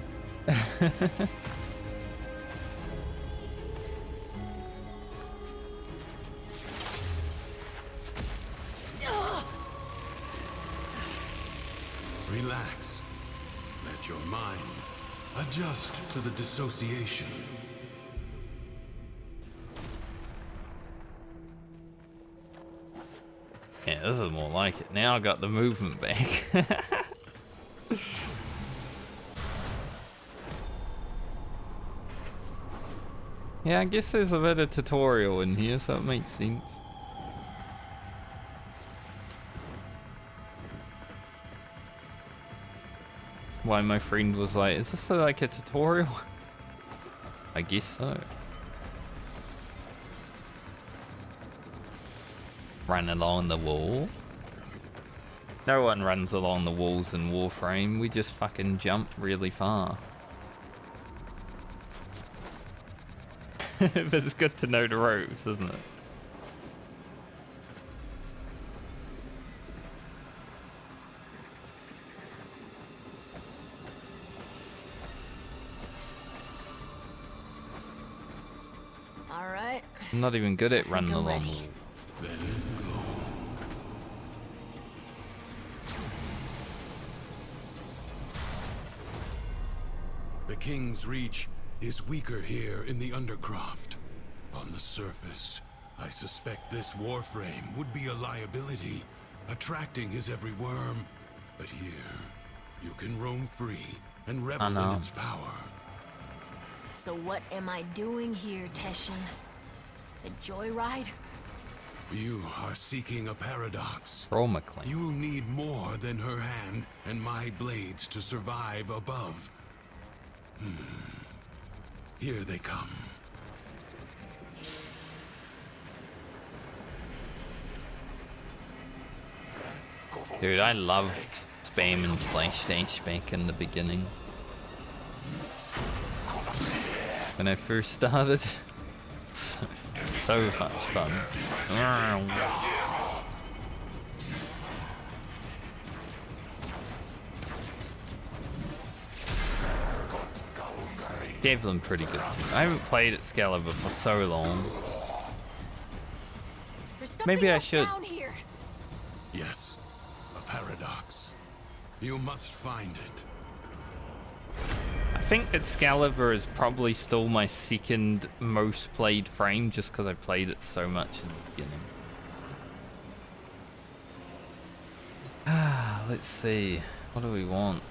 Relax. Let your mind adjust to the dissociation. Yeah, this is more like it. Now I got the movement back. Yeah, I guess there's a bit of tutorial in here, so it makes sense. Why my friend was like, is this like a tutorial? I guess so. Run along the wall. No one runs along the walls in Warframe, we just fucking jump really far. But it's good to know the ropes, isn't it? All right. I'm not even good at running along the wall. Let it go. The King's Reach is weaker here in the Undercroft. On the surface, I suspect this Warframe would be a liability, attracting his every worm. But here, you can roam free and revel in its power. So what am I doing here, Teshin? A joyride? You are seeking a paradox. Trauma claim. You'll need more than her hand and my blades to survive above. Here they come. Dude, I loved spamming /dash back in the beginning. When I first started. So much fun. Devlin pretty good. I haven't played Excalibur for so long. Maybe I should. Yes, a paradox. You must find it. I think Excalibur is probably still my second most played frame just because I played it so much in the beginning. Let's see. What do we want?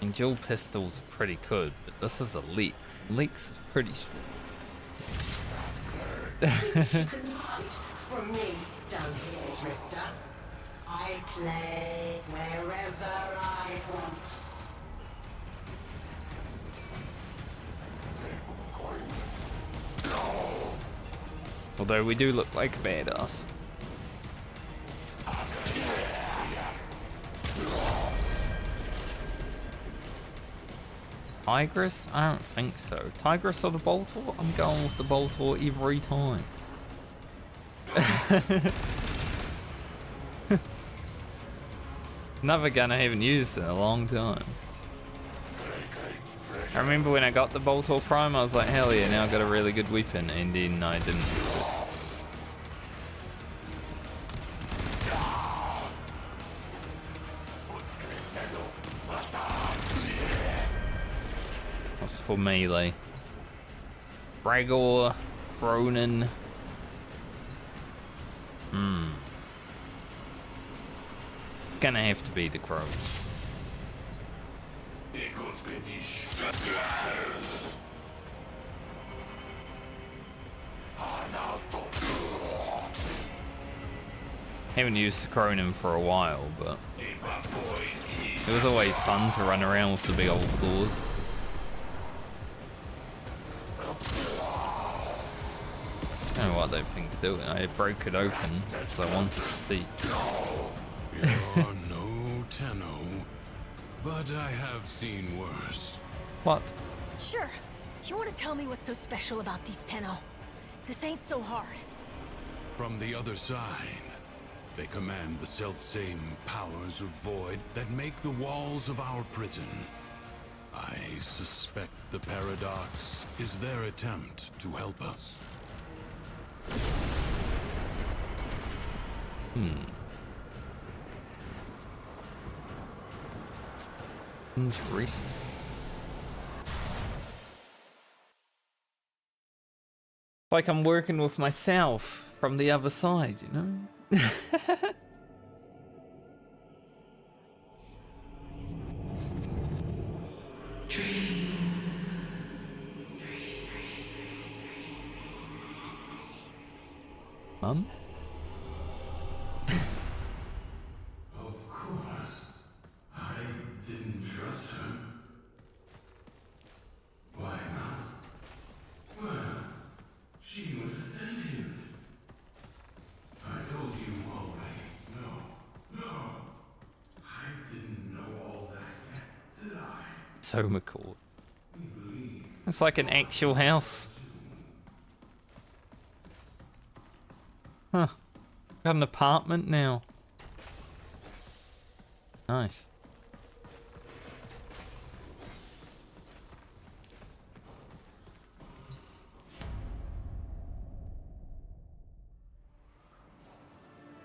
And dual pistols are pretty good, but this is a Lex. Lex is pretty strong. You can hide from me down here, Drifter. I play wherever I want. Although we do look like a badass. Tigress? I don't think so. Tigress or the Boltor? I'm going with the Boltor every time. Another gun I haven't used in a long time. I remember when I got the Boltor Prime, I was like, hell yeah, now I've got a really good weapon, and then I didn't. What's for melee? Bragor, Ronin. Gonna have to be the Crow. Haven't used the Cronin for a while, but it was always fun to run around with the big old claws. I don't know what that thing's doing. I broke it open because I wanted to see. You're no Tenno, but I have seen worse. What? Sure. You want to tell me what's so special about these Tenno? This ain't so hard. From the other side, they command the self-same powers of void that make the walls of our prison. I suspect the paradox is their attempt to help us. Interesting. Like I'm working with myself from the other side, you know? Mum? Of course. I didn't trust her. Why not? Well, she was a sentient. I told you already. No. I didn't know all that yet, did I? So McCord. It's like an actual house. Huh. Got an apartment now. Nice.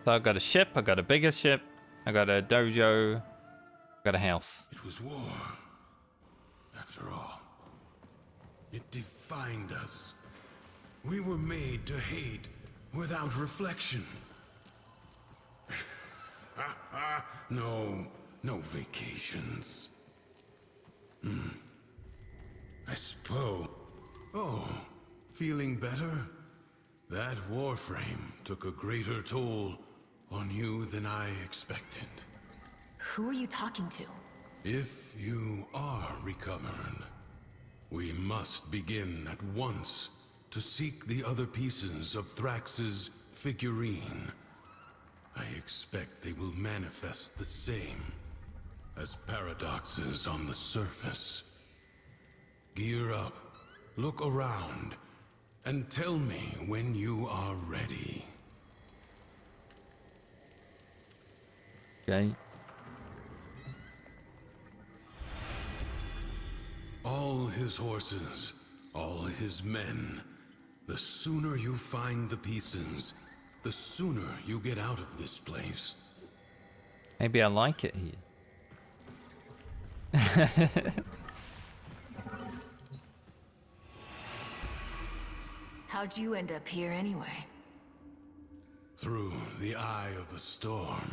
So I've got a ship, I got a bigger ship, I got a dojo, I got a house. It was war, after all. It defined us. We were made to hate without reflection. No vacations. I suppose. Oh, feeling better? That Warframe took a greater toll on you than I expected. Who are you talking to? If you are recovered, we must begin at once to seek the other pieces of Thrax's figurine. I expect they will manifest the same as paradoxes on the surface. Gear up, look around, and tell me when you are ready. Okay. All his horses, all his men. The sooner you find the pieces, the sooner you get out of this place. Maybe I like it here. How'd you end up here anyway? Through the eye of a storm.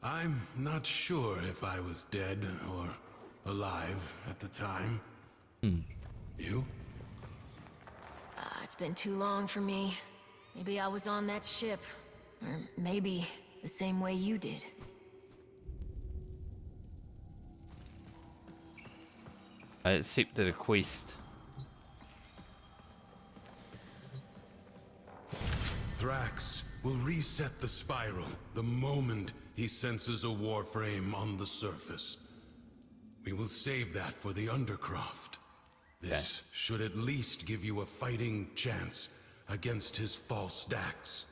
I'm not sure if I was dead or alive at the time. You? It's been too long for me. Maybe I was on that ship. Or maybe the same way you did. I accepted a quest. Thrax will reset the spiral the moment he senses a Warframe on the surface. We will save that for the Undercroft. This should at least give you a fighting chance against his false Dax.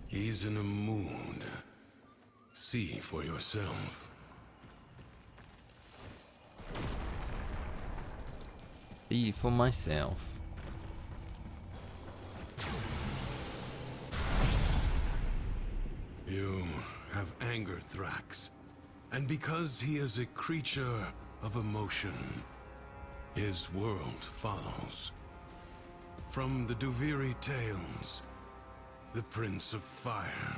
He's in a mood. See for yourself. See for myself. You have angered Thrax, and because he is a creature of emotion, his world follows. From the Duviri tales, the Prince of Fire.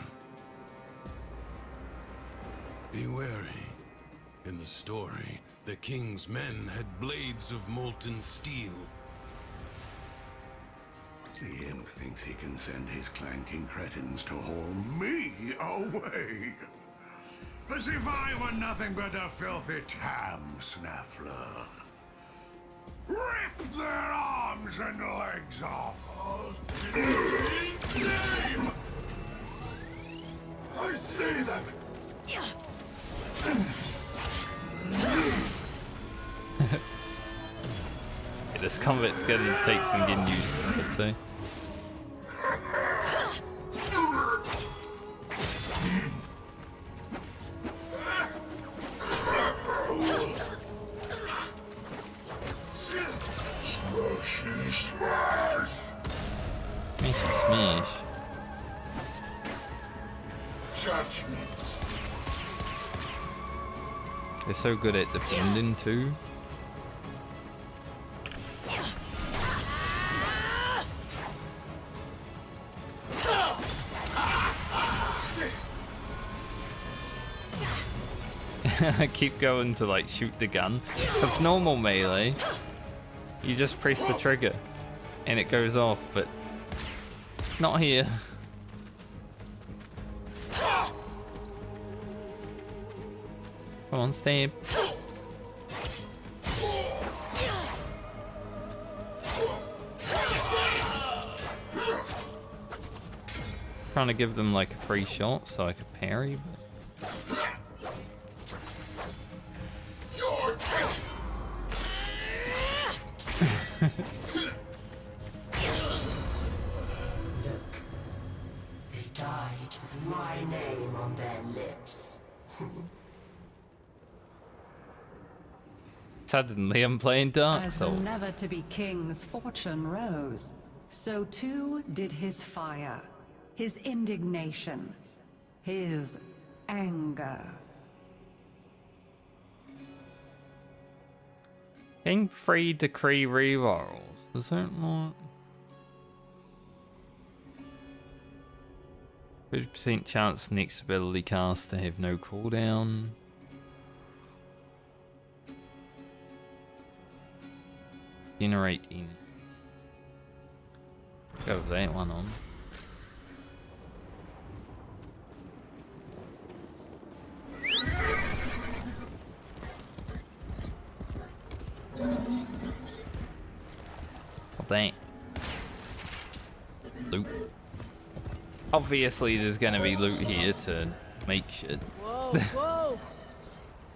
Be wary. In the story, the king's men had blades of molten steel. The imp thinks he can send his clanking cretins to haul me away. As if I were nothing but a filthy tam snaffler. Rip their arms and legs off! I see them! Yeah, this combat's gonna take some getting used to, I'd say. Smashy smash. Judgment. They're so good at defending too. I keep going to like shoot the gun. Because normal melee, you just press the trigger and it goes off, but not here. Come on, stab. Trying to give them like a free shot so I could parry, but... They died with my name on their lips. Suddenly I'm playing Dark As the Souls. never-to-be king's fortune rose, so too did his fire, his indignation, his anger. Gain free decree rerolls. Is that not? 50% chance next ability cast to have no cooldown. Generate in. Go with that one on. Well, dang. Loot. Obviously, there's gonna be loot here to make shit. Whoa, whoa!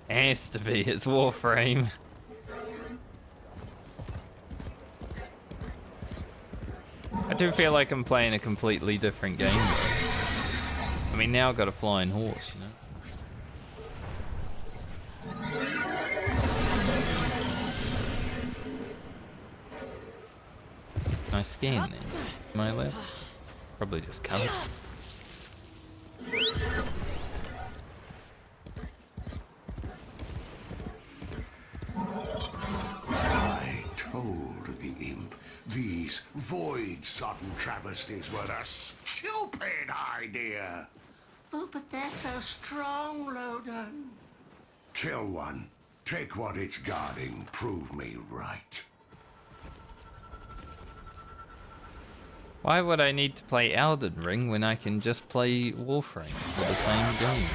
It has to be. It's Warframe. I do feel like I'm playing a completely different game though. I mean, now I've got a flying horse, you know. Can I scan then? Am I allowed? Probably just covered. I told the imp these void sodden travesties were a stupid idea. Oh, but they're so strong, Loden. Kill one. Take what it's guarding. Prove me right. Why would I need to play Elden Ring when I can just play Warframe for the same game?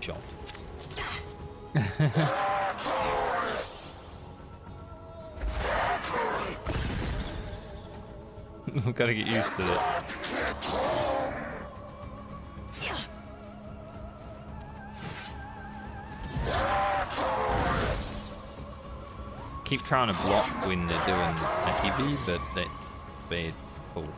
Shot. We've got to get used to it. Keep trying to block when they're doing a heavy, but that's bad call.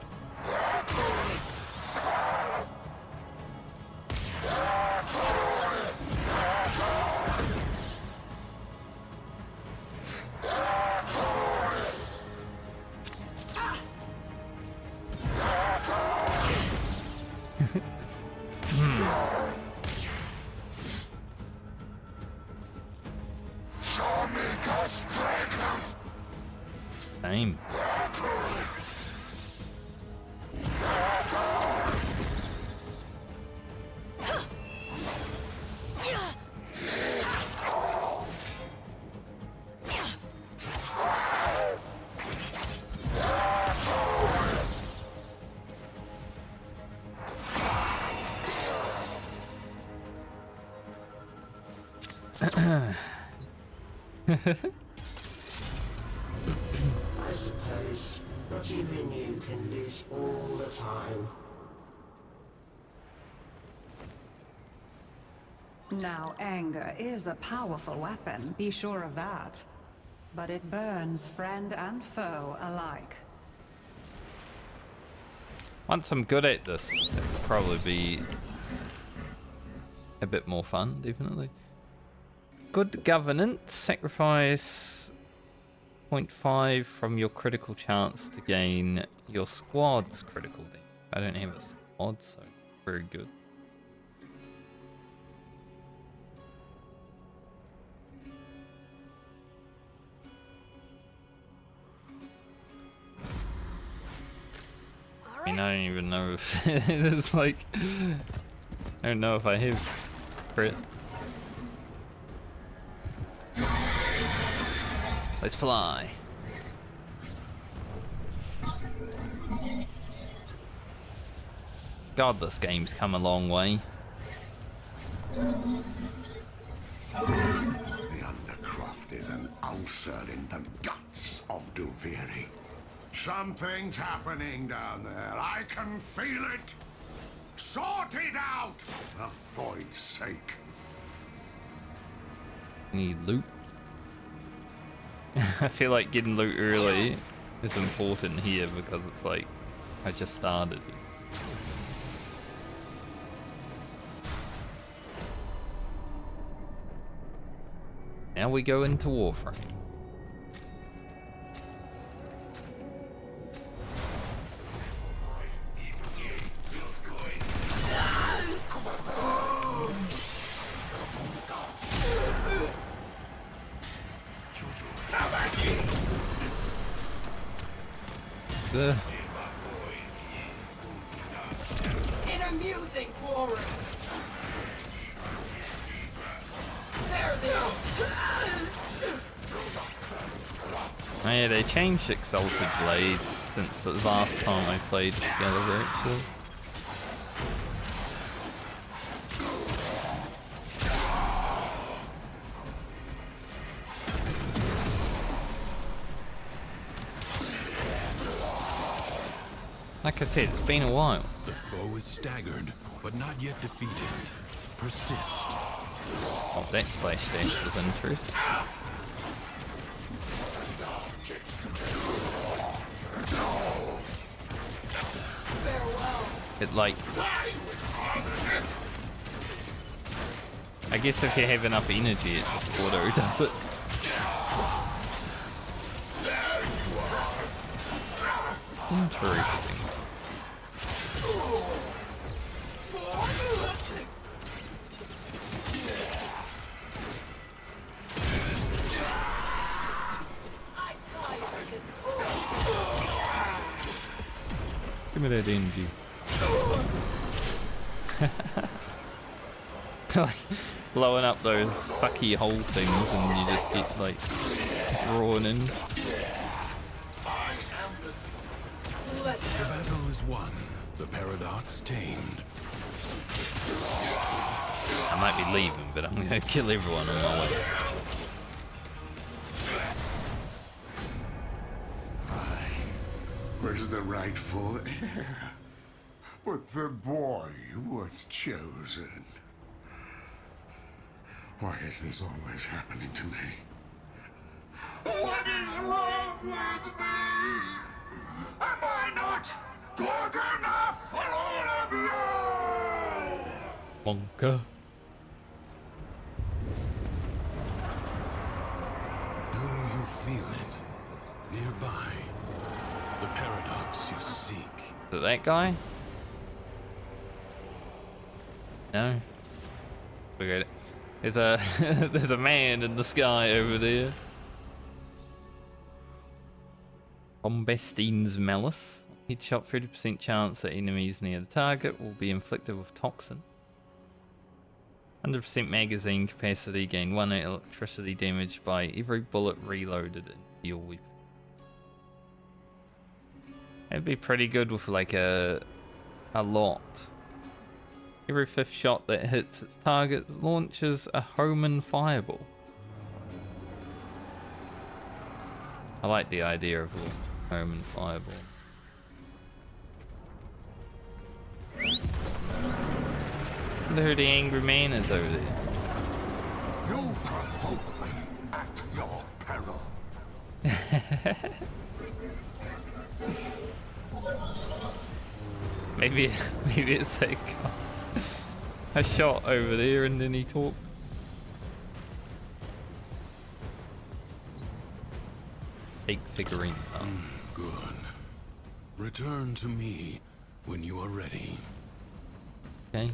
Same. I suppose not even you can lose all the time. Now, anger is a powerful weapon, be sure of that. But it burns friend and foe alike. Once I'm good at this, it'll probably be a bit more fun, definitely. Good governance, sacrifice 0.5 from your critical chance to gain your squad's critical damage. I don't have a squad, so very good. I mean, I don't even know if it's like, I don't know if I have crit. Let's fly. God, this game's come a long way. The Undercroft is an ulcer in the guts of Duviri. Something's happening down there. I can feel it. Sort it out, for void's sake. Need loot. I feel like getting loot early is important here because it's like I just started. Now we go into Warframe. there. In amusing quarrel. There they are. Oh yeah, they changed Exalted Blade since the last time I played together, actually. Like I said, it's been a while. The foe is staggered, but not yet defeated. Persist. Oh, that slash dash was interesting. It like... I guess if you have enough energy, it just auto does it. Interesting. Give me that energy. Like blowing up those sucky hole things and you just get like drawn in. The battle is won. The paradox tamed. I might be leaving, but I'm gonna kill everyone on my way. Was the rightful heir, but the boy was chosen. Why is this always happening to me? What is wrong with me? Am I not good enough for all of you? Wonka. Do you feel it? Nearby. The paradox you seek. Is it that guy? No. Forget it. There's a there's a man in the sky over there. Bombestine's Malice. Headshot 30% chance that enemies near the target will be inflicted with toxin. 100% magazine capacity, gain 1 electricity damage by every bullet reloaded in your weapon. That'd be pretty good with like a lot. Every 5th shot that hits its target launches a Homan fireball. I like the idea of a Homan fireball. I wonder who the angry man is over there. You provoke me at your peril. Maybe it's like a shot over there and then he talked. Fake figurine. Good. Return to me when you are ready. Okay.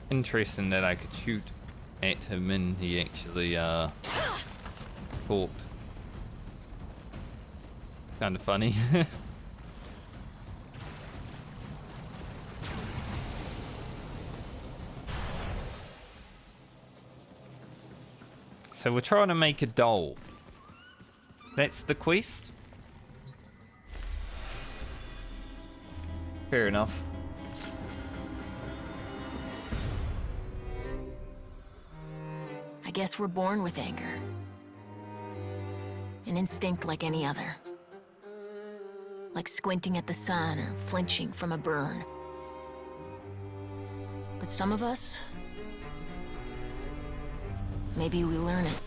Interesting that I could shoot at him and he actually talked. Kind of funny. So we're trying to make a doll. That's the quest? Fair enough. I guess we're born with anger. An instinct like any other. Like squinting at the sun or flinching from a burn. But some of us, maybe we learn it.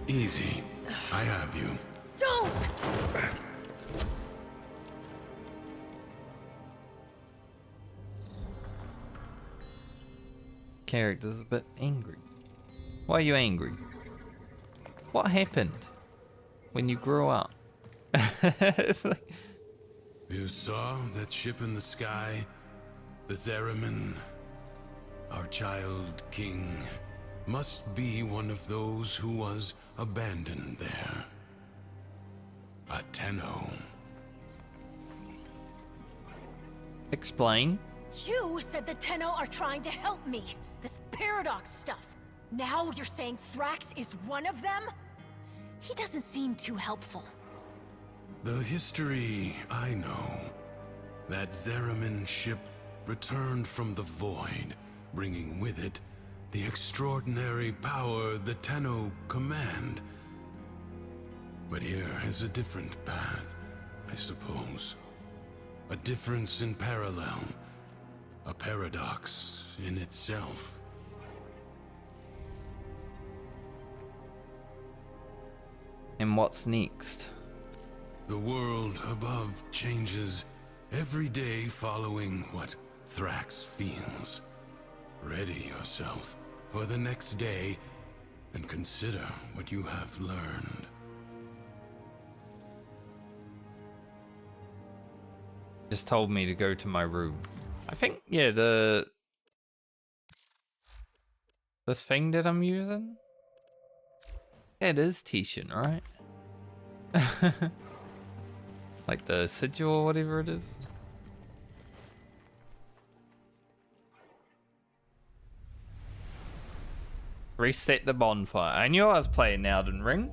Easy. I have you. Don't! Character's a bit angry. Why are you angry? What happened when you grew up? It's like... You saw that ship in the sky? The Zeramin? Our child king must be one of those who was abandoned there. A Tenno. Explain. You said the Tenno are trying to help me. This paradox stuff. Now you're saying Thrax is one of them? He doesn't seem too helpful. The history I know. That Zeramin ship returned from the void, bringing with it the extraordinary power the Tenno command. But here is a different path, I suppose. A difference in parallel. A paradox in itself. And what's next? The world above changes every day following what Thrax feels. Ready yourself for the next day and consider what you have learned. Just told me to go to my room. I think, yeah, this thing that I'm using? Yeah, it is Tishan, right? Like the sigil or whatever it is. Reset the bonfire. I knew I was playing Elden Ring.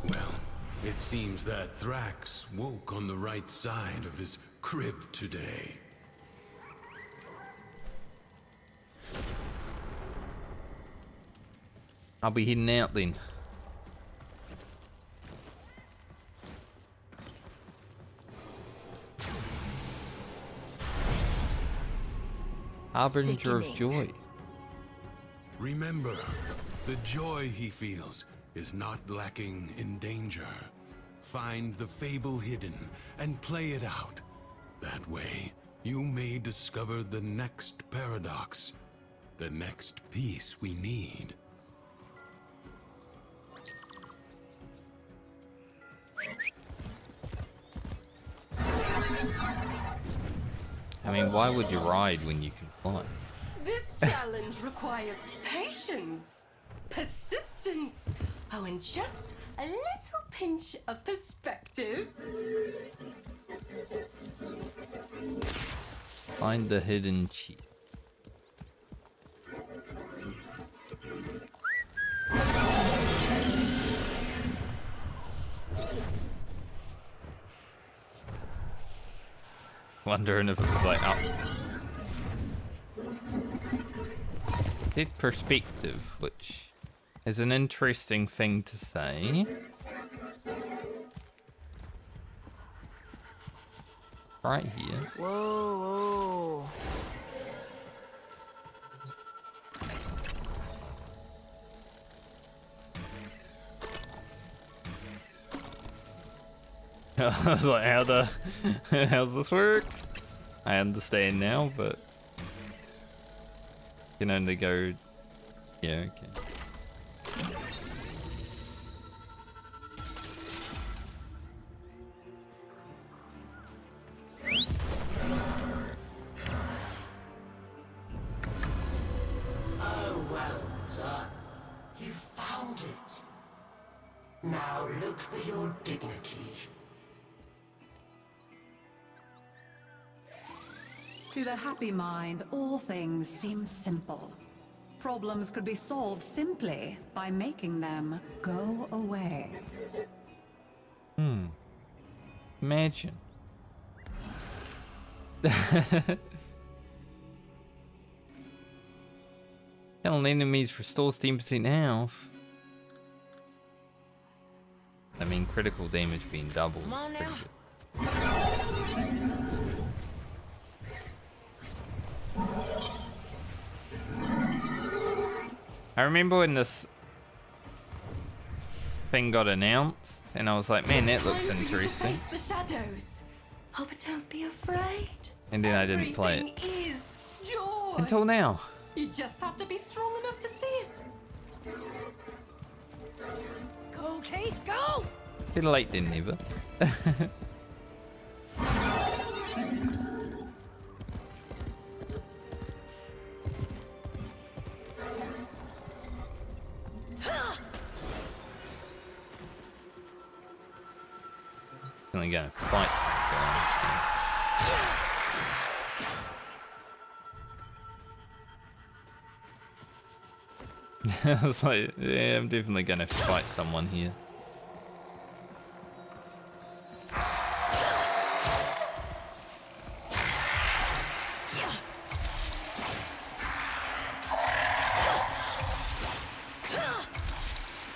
Well, it seems that Thrax woke on the right side of his crib today. I'll be heading out then. Harbinger of joy. Remember, the joy he feels is not lacking in danger. Find the fable hidden and play it out. That way, you may discover the next paradox, the next piece we need. I mean, why would you ride when you can fly? This challenge requires patience, persistence, oh, and just a little pinch of perspective. Find the hidden cheat. Wondering if it was like up. Did perspective, which is an interesting thing to say. Right here. Whoa, whoa. I was like, how's this work? I understand now, but can only go, yeah, okay. Oh, well done. You found it. Now look for your dignity. To the happy mind, all things seem simple. Problems could be solved simply by making them go away. Imagine. Killing enemies restores 10% health. I mean, critical damage being doubled. Come on is pretty now. good. I remember when this thing got announced, and I was like, man, that looks interesting. Face the shadows. Oh, but don't be afraid. And then I didn't play it. Everything is joy. Until now. You just have to be strong enough to see it. Go, Case, go! Better late than never. Gonna go fight. I was like, yeah, I'm definitely gonna fight someone here.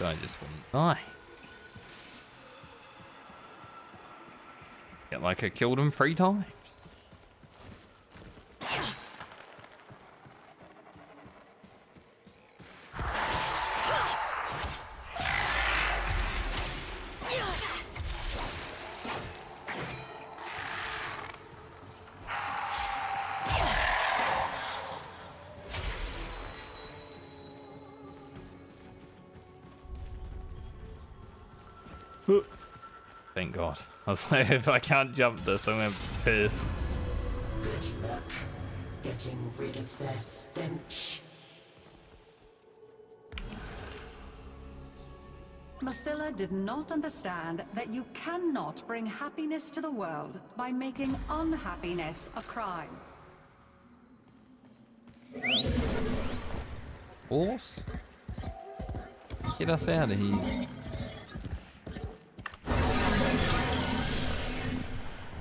I just wouldn't die. Get like I killed him 3 times. Thank God. I was like, if I can't jump this, I'm gonna be pissed. Good luck getting rid of their stench. Mathila did not understand that you cannot bring happiness to the world by making unhappiness a crime. Horse? Get us out of here.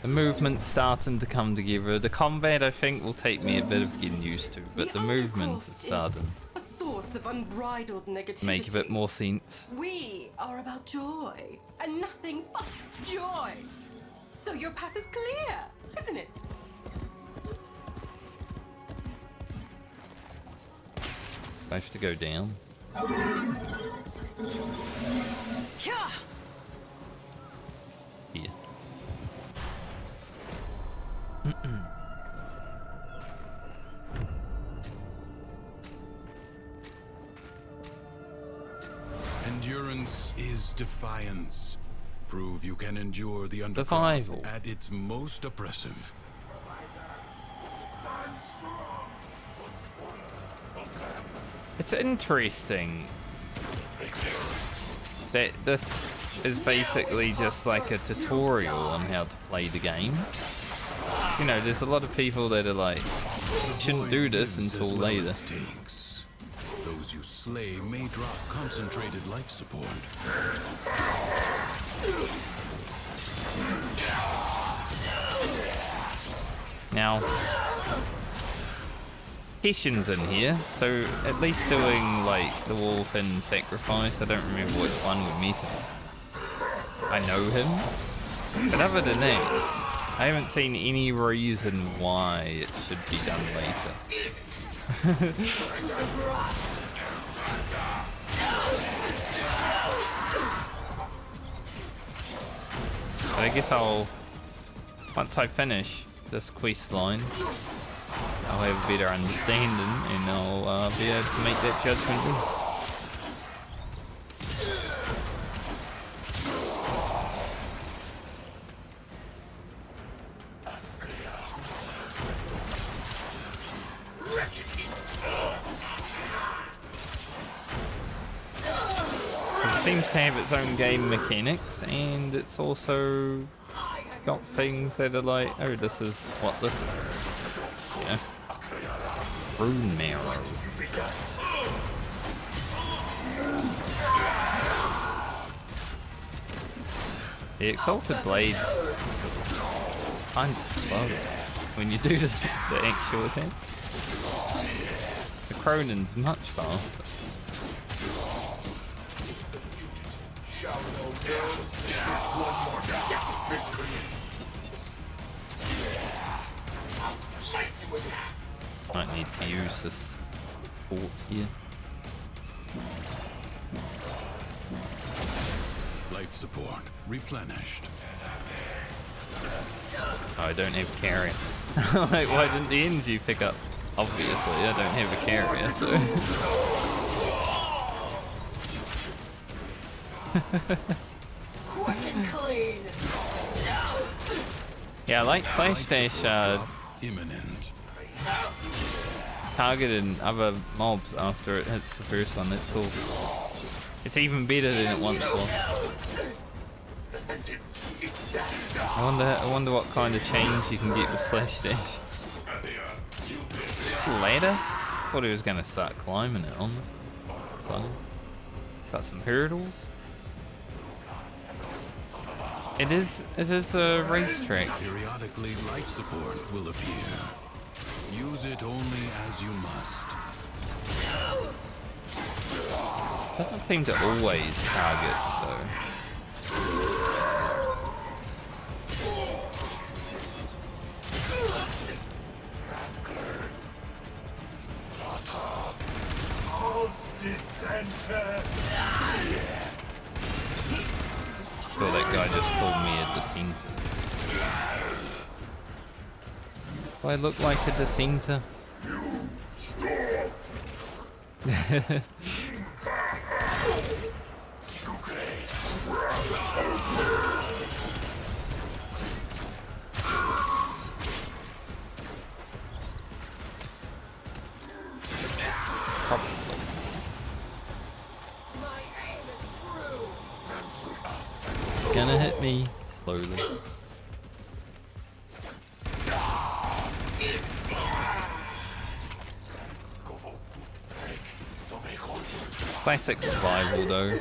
The movement's starting to come together. The combat, I think, will take me a bit of getting used to, but the movement is starting A source of unbridled negativity. to make a bit more sense. We are about joy, and nothing but joy. So your path is clear, isn't it? I have to go down. Here. Endurance is defiance. Prove you can endure the undercroft Survival. at its most oppressive. It's interesting that this is basically just like a tutorial on how to play the game. You know, there's a lot of people that are like, you shouldn't do this until later. Those you slay may drop concentrated life support. Now, Hessian's in here, so at least doing like the wolf and sacrifice. I don't remember which one we met him. I know him, but other than that, I haven't seen any reason why it should be done later. But I guess once I finish this quest line, I'll have a better understanding and I'll be able to make that judgment then. It seems to have its own game mechanics, and it's also got things that are like, oh, this is what this is. Yeah. Rune marrow. The Exalted Blade kinda slow when you do the actual attack. The Cronin's much faster. Might need to use this port here. Life support replenished. Oh, I don't have carrier. Like, why didn't the energy pick up? Obviously, I don't have a carrier, so. Yeah, I like Slash Dash imminent. targeting other mobs after it hits the first one. That's cool. It's even better than it once was. I wonder what kind of change you can get with Slash Dash. Ladder? Thought he was gonna start climbing it on this. Funny. Got some hurdles. It is a racetrack. Periodically, life support will appear. Use it only as you must. Doesn't seem to always target though. Sure, that guy just called me a dissenter. Do I look like a dissenter? Gonna hit me slowly. Classic survival though.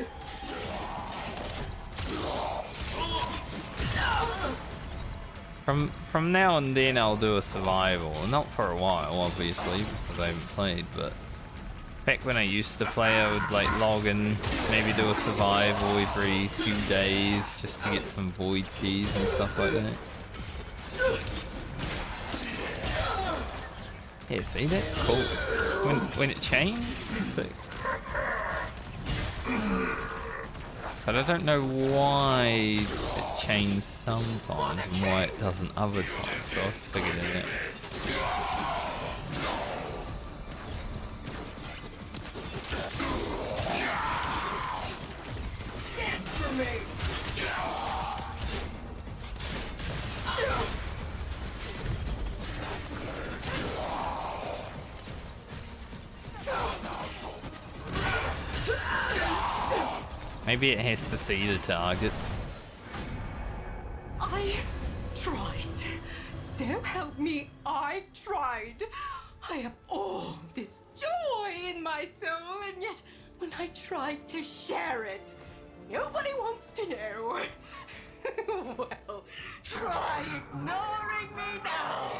From now and then I'll do a survival. Not for a while obviously because I haven't played, but back when I used to play I would like log in, maybe do a survival every few days just to get some void keys and stuff like that. Yeah, see, that's cool. When it changed, but I don't know why it changed sometimes and why it doesn't other times, so I'll have to figure that out. Maybe it has to see the targets. I tried. So help me, I tried. I have all this joy in my soul, and yet when I tried to share it, nobody wants to know. Well, try ignoring me now.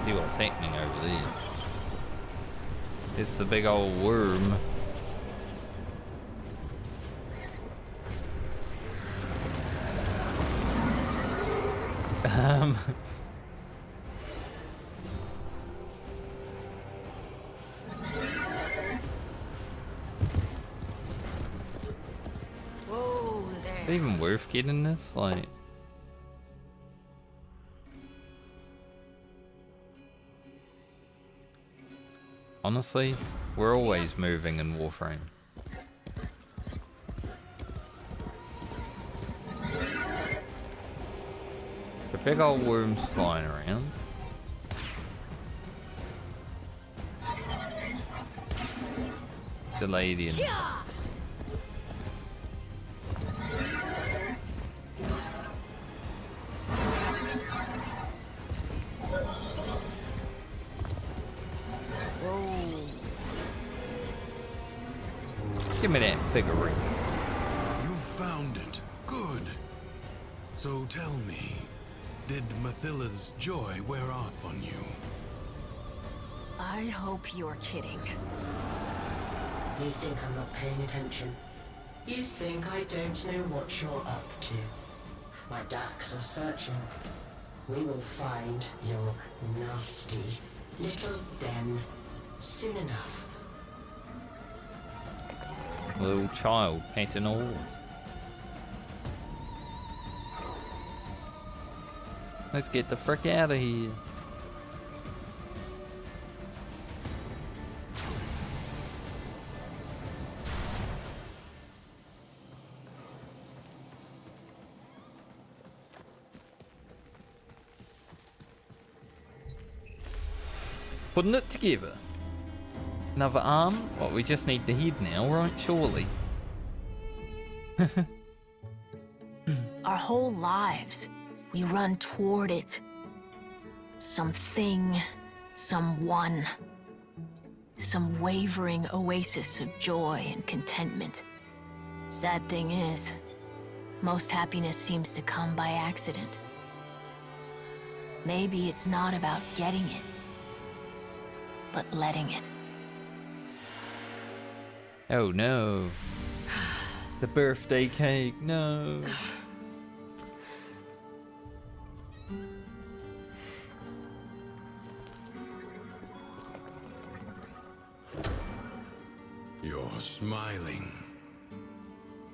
See what's happening over there. It's the big old worm. Whoa there. Is it even worth getting this? Like, honestly, we're always moving in Warframe. The big old worms flying around. The lady and give me that figurine. You found it. Good. So tell me, did Mathilla's joy wear off on you? I hope you're kidding. You think I'm not paying attention? You think I don't know what you're up to? My darks are searching. We will find your nasty little den soon enough. Little child painting all. Let's get the frick out of here. Putting it together. Another arm? What, we just need the head now, right? Surely. Our whole lives, we run toward it. Something, someone. Some wavering oasis of joy and contentment. Sad thing is, most happiness seems to come by accident. Maybe it's not about getting it, but letting it. Oh no. The birthday cake, no. You're smiling.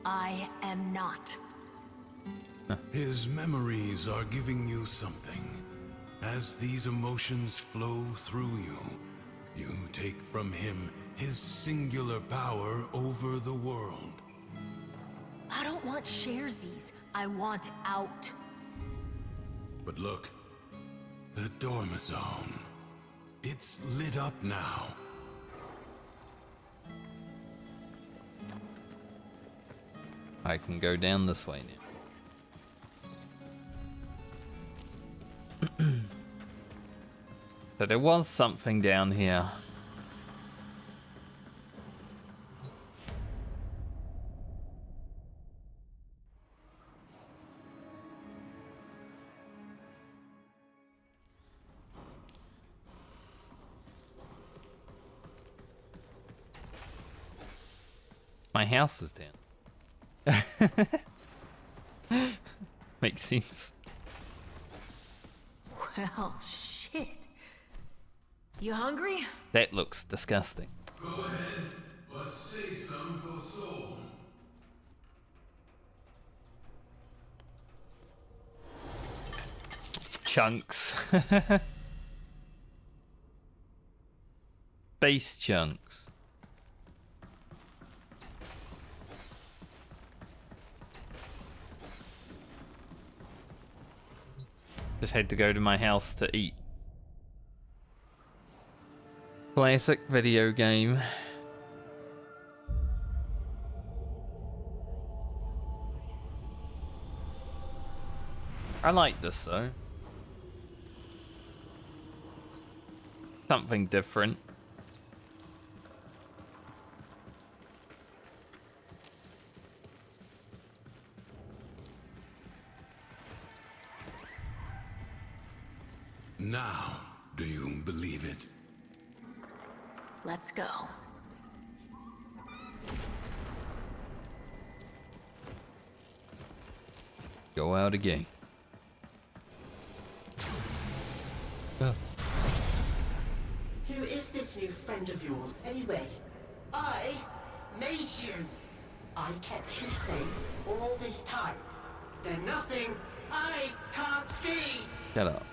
I am not. His memories are giving you something. As these emotions flow through you, you take from him his singular power over the world. I don't want sharesies. I want out. But look, the Dormizone. It's lit up now. I can go down this way now. So there was something down here. My house is down. Makes sense. Well, shit. You hungry? That looks disgusting. Go ahead, but save some for Soul. Chunks. Base chunks. Just had to go to my house to eat. Classic video game. I like this though. Something different. Now, do you believe it? Let's go. Go out again. Who is this new friend of yours, anyway? I made you. I kept you safe all this time. There's nothing I can't be. Shut up.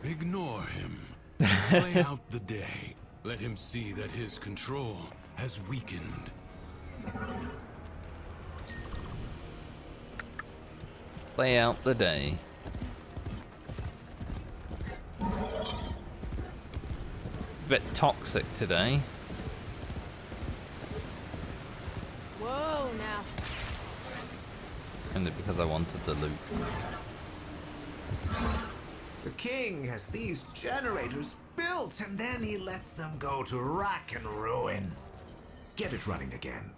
Ignore him. Play out the day. Let him see that his control has weakened. Play out the day. Bit toxic today. Whoa, now. Only because I wanted the loot. The king has these generators built, and then he lets them go to rack and ruin. Get it running again.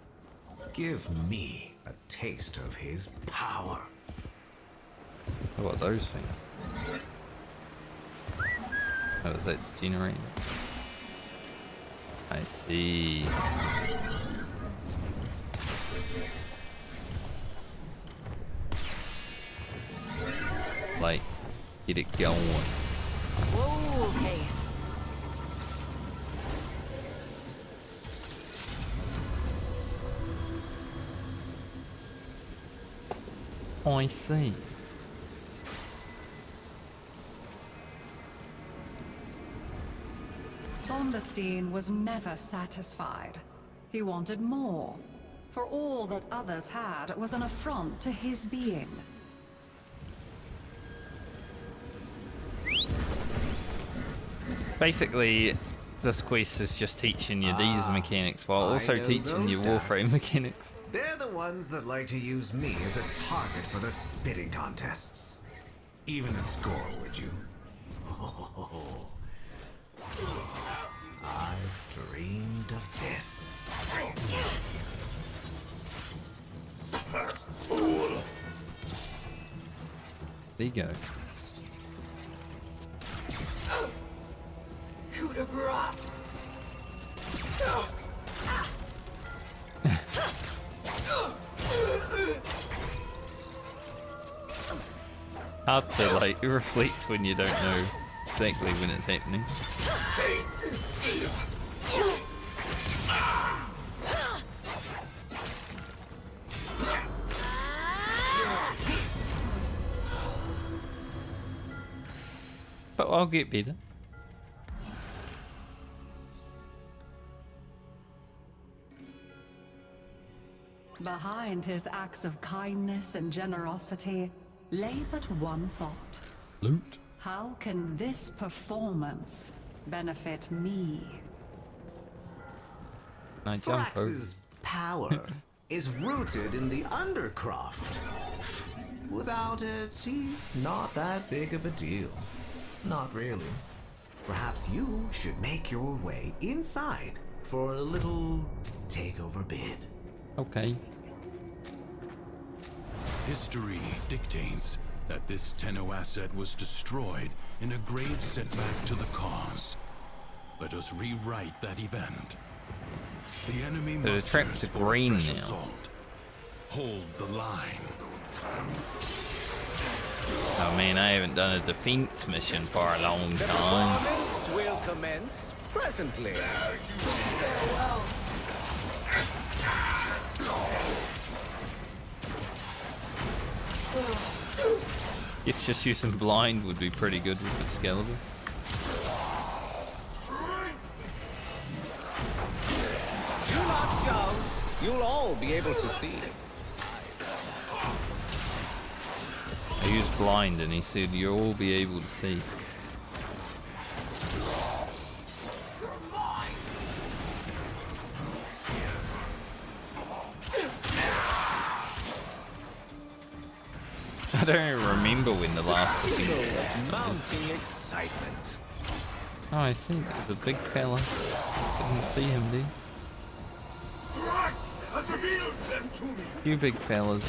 Give me a taste of his power. What about those things? Oh, is that the generator? I see. Like, get it going. Whoa, okay. I see. Bombastine was never satisfied. He wanted more. For all that others had was an affront to his being. Basically, this quest is just teaching you these mechanics while also I know teaching you those Warframe guys. mechanics. They're the ones that like to use me as a target for their spitting contests. Even a score, would you? Oh, I've dreamed of this. Fool! There you go. Coup de grace! Hard to like reflect when you don't know exactly when it's happening. Taste and see. But I'll get better. Behind his acts of kindness and generosity lay but one thought. Loot. How can this performance benefit me? I jump over. Thrax's power is rooted in the Undercroft. Without it, he's not that big of a deal. Not really. Perhaps you should make your way inside for a little takeover bid. Okay. History dictates that this Tenno asset was destroyed in a grave setback to the cause. Let us rewrite that event. The enemy So the track's musters for green fresh now. assault. Hold the line. Oh man, I haven't done a defense mission for a long The time. performance will commence presently. It's just using blind would be pretty good with Excalibur. Do not shove. You'll all be able to see. I used blind and he said you'll all be able to see. I don't even remember when the last defense. Mounting excitement. Oh, I see. There's a big fella. Didn't see him, dude. Thrax has revealed them to me! Few big fellas.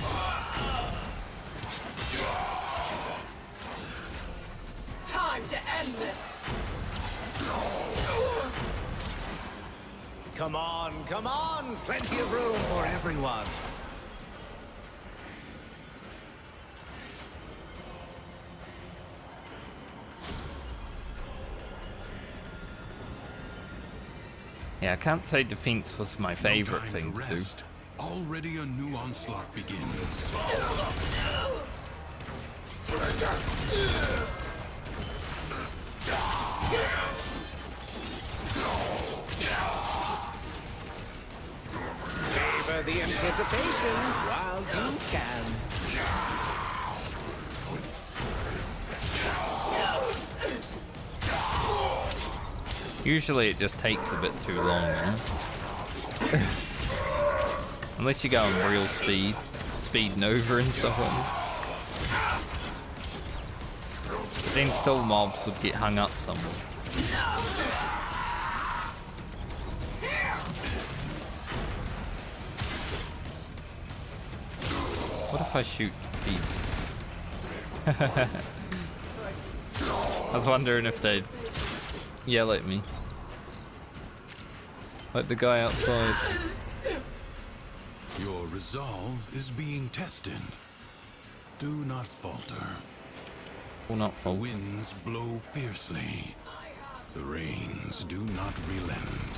Time to end this! Come on! Plenty of room for everyone. Yeah, I can't say defense was my favorite No time thing to do. rest. Already a new onslaught begins. Savor the anticipation while you can. Usually it just takes a bit too long, man. Unless you go on real speed, speeding over and stuff like that. But then still mobs would get hung up somewhere. What if I shoot these? I was wondering if they'd yell at me. Like the guy outside. Your resolve is being tested. Do not falter. Will not The falter. winds blow fiercely. The rains do not relent.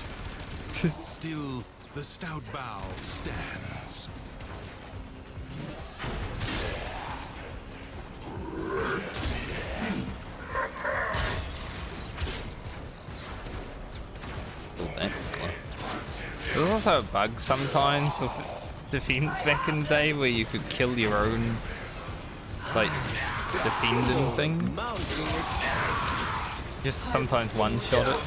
Still, the stout bow stands. There's also a bug sometimes with defense back in the day where you could kill your own, like, defending thing. Just sometimes one-shot it.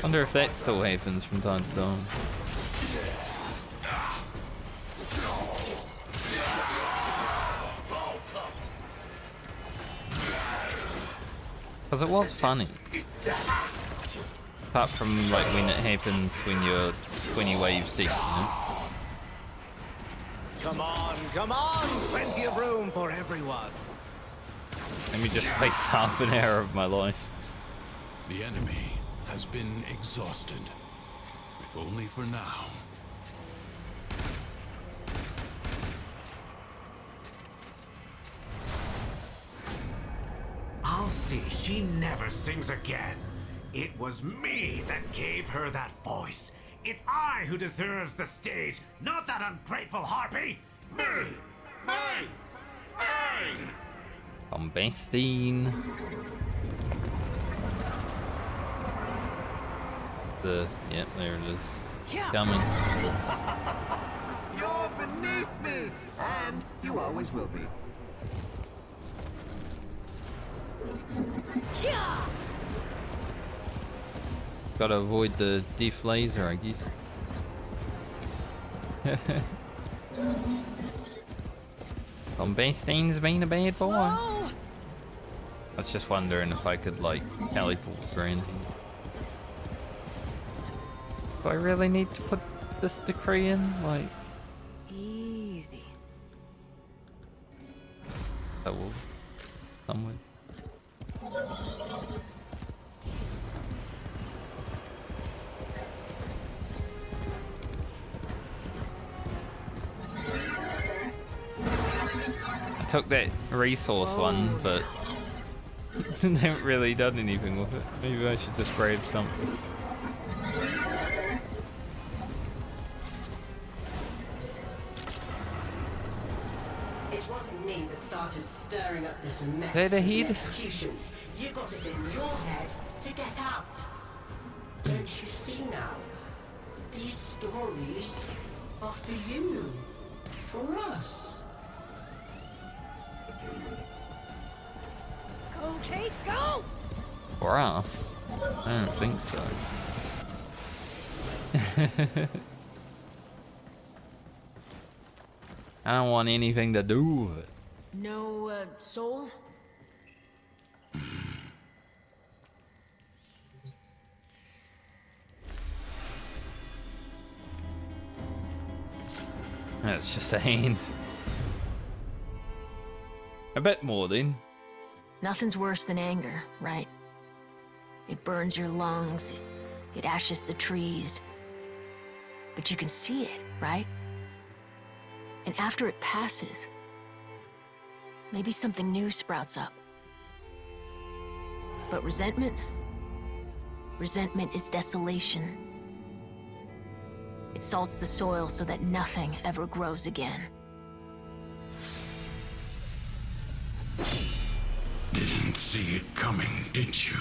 Wonder if that still happens from time to time. Because it was funny. Apart from like when it happens when you're 20 waves deep, you know? Come on! Plenty of room for everyone. Let me just waste half an hour of my life. The enemy has been exhausted, if only for now. I'll see she never sings again. It was me that gave her that voice. It's I who deserves the stage, not that ungrateful harpy. Me! Me! Me! Bombastine. Yep, there it is. Coming. You're beneath me, and you always will be. Gotta avoid the deaf laser, I guess. Bombastine's been a bad boy. I was just wondering if I could, like, teleport around. Do I really need to put this decree in? Like... Easy. That will... somewhere. I took that resource one, but haven't really done anything with it. Maybe I should just grab something. It wasn't me that started stirring up this mess They're the with heat. executions. You got it in your head to get out. Don't you see now? These stories are for you, for us. Go, Chase, go! For us? I don't think so. I don't want anything to do with it. No, soul? That's just a hand. A bit more then. Nothing's worse than anger, right? It burns your lungs, it ashes the trees. But you can see it, right? And after it passes, maybe something new sprouts up. But resentment? Resentment is desolation. It salts the soil so that nothing ever grows again. Didn't see it coming, did you?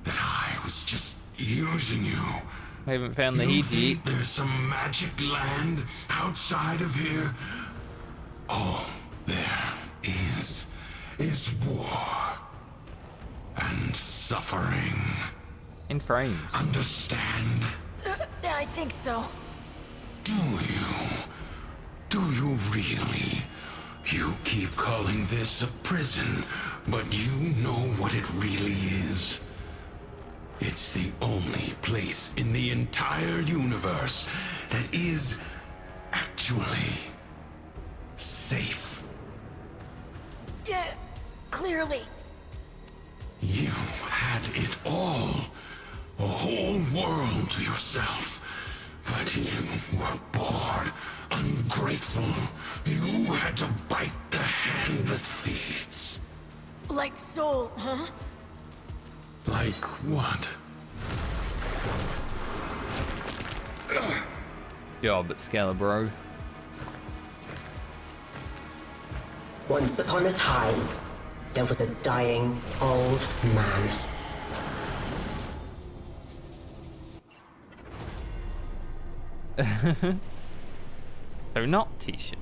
That I was just using you. I haven't found the heat yet. There's some magic land outside of here. All there is war and suffering. In frames. Understand? I think so. Do you? Do you really? You keep calling this a prison, but you know what it really is. It's the only place in the entire universe that is actually safe. Yeah, clearly. You had it all. A whole world to yourself. But you were bored, ungrateful. You had to bite the hand that feeds. Like soul, huh? Like what? Job at Scalabro. Once upon a time, there was a dying old man. So not Tisha.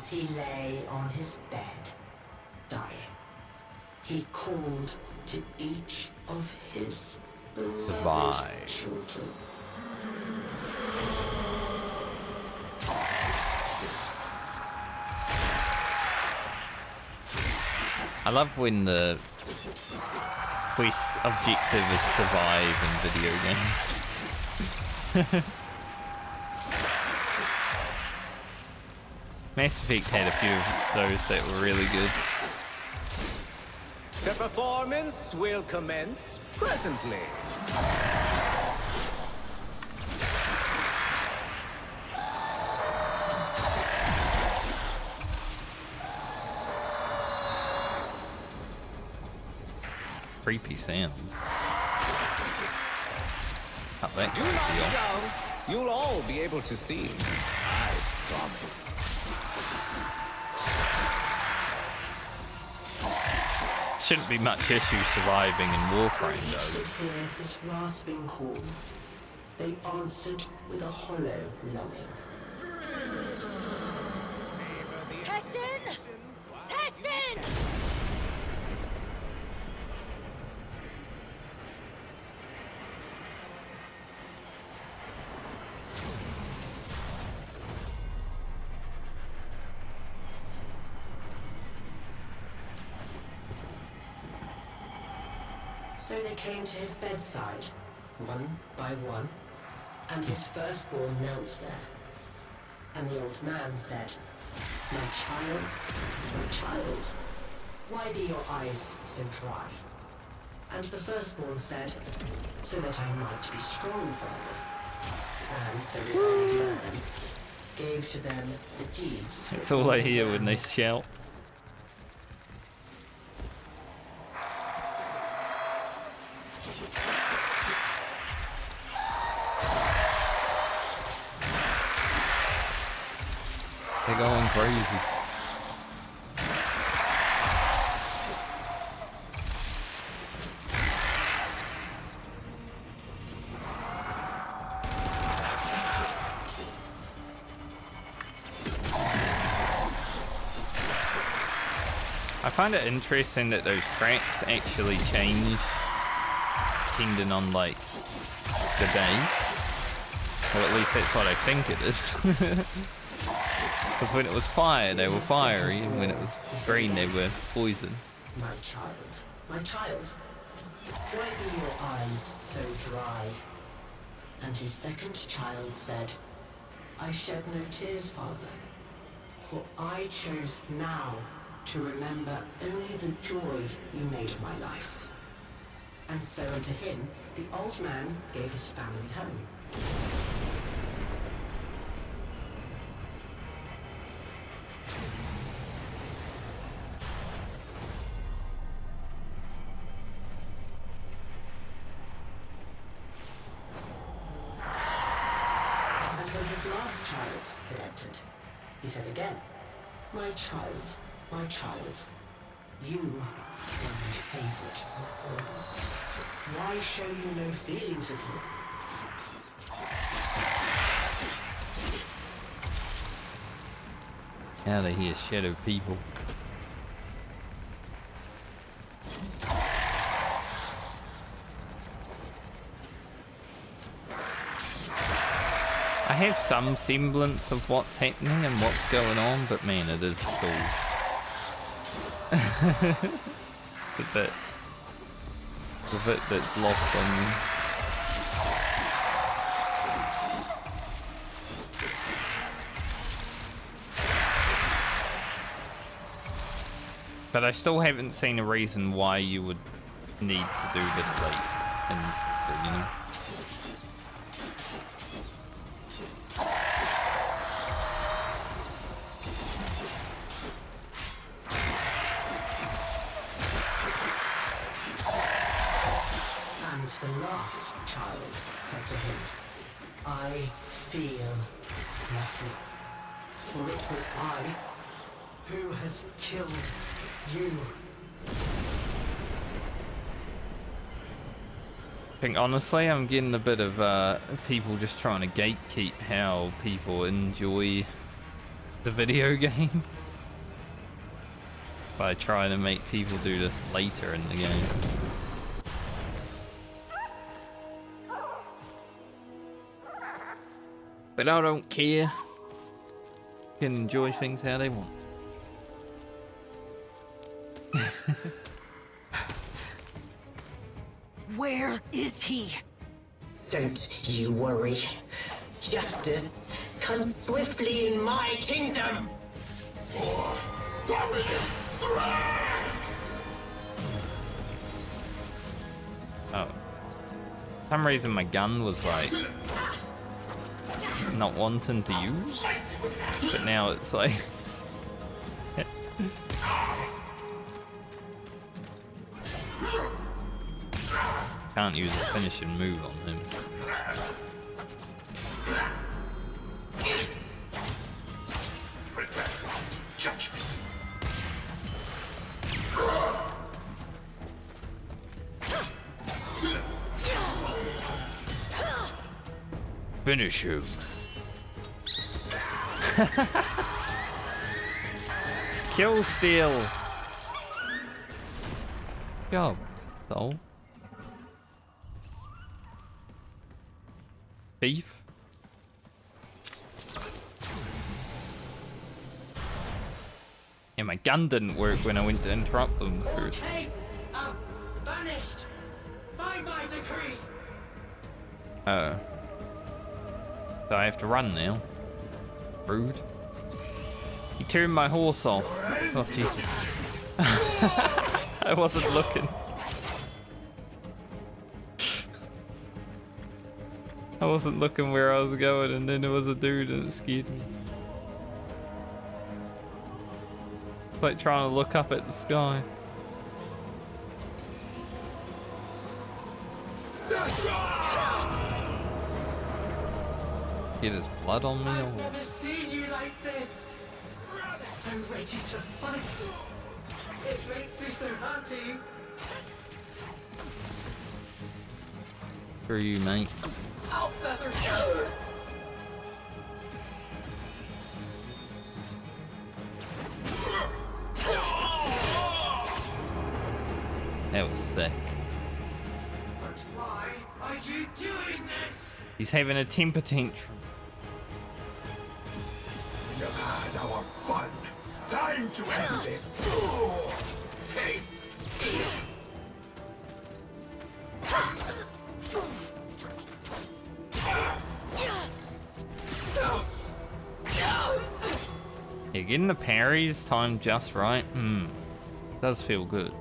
As he lay on his bed, dying, he called to each of his beloved children. I love when the quest objective is survive in video games. Mass Effect had a few of those that were really good. The performance will commence presently. Creepy sounds. Not that Do kind not of deal. shove. You'll all be able to see. I promise. Shouldn't be much issue surviving in Warframe When though. each would hear his rasping call, they answered with a hollow longing. Tessin! Tessin! So they came to his bedside, one by one, and his firstborn knelt there. And the old man said, my child, why be your eyes so dry? And the firstborn said, so that I might be strong, father. And so the old man gave to them the deeds. That's all I hear when they shout. They're going crazy. I find it interesting that those tracks actually change depending on like the day. Or at least that's what I think it is. Because when it was fire, they were fiery, and when it was green, they were poison. My child, why be your eyes so dry? And his second child said, I shed no tears, father, for I chose now to remember only the joy you made of my life. And so unto him, the old man gave his family home. And when his last child had entered, he said again, my child, you are my favorite of all. Why show you no feelings at all? Out of here, shadow people. I have some semblance of what's happening and what's going on, but man, it is still a bit that's lost on me. But I still haven't seen a reason why you would need to do this late in this, you know. And the last child said to him, I feel nothing, for it was I who has killed you. I think honestly I'm getting a bit of people just trying to gatekeep how people enjoy the video game by trying to make people do this later in the game. But I don't care. Can enjoy things how they want. Where is he? Don't you worry. Justice comes swiftly in my kingdom. Oh. For some reason my gun was like not wanting to use, but now it's like can't use a finishing move on him. Finish him. Kill steal. Job, though. Thief. Yeah, my gun didn't work when I went to interrupt them first. Hates are banished by my decree. Oh. So I have to run now. Rude. He turned my horse off. Oh, Jesus. I wasn't looking. I wasn't looking where I was going, and then there was a dude and it scared me. It's like trying to look up at the sky. Get his blood on me? I've never seen you like this. So ready to fight. It makes me so happy. For you, mate. I'll feather you. That was sick. But why are you doing this? He's having a temper tantrum. We have had our fun. Time to end this. Taste steel. Yeah, getting the parries timed just right. Does feel good.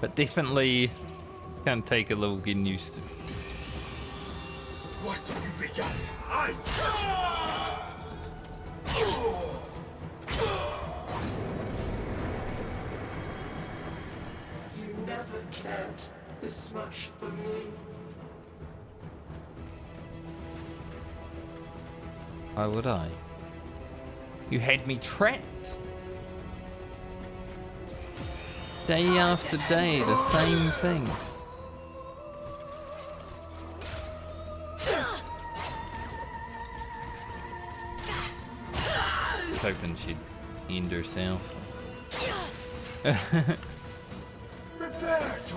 But definitely can take a little getting used to. What you began, I. You never cared this much for me. Why would I? You had me trapped. Day after day, the same thing. Hoping she'd end herself. Prepare to.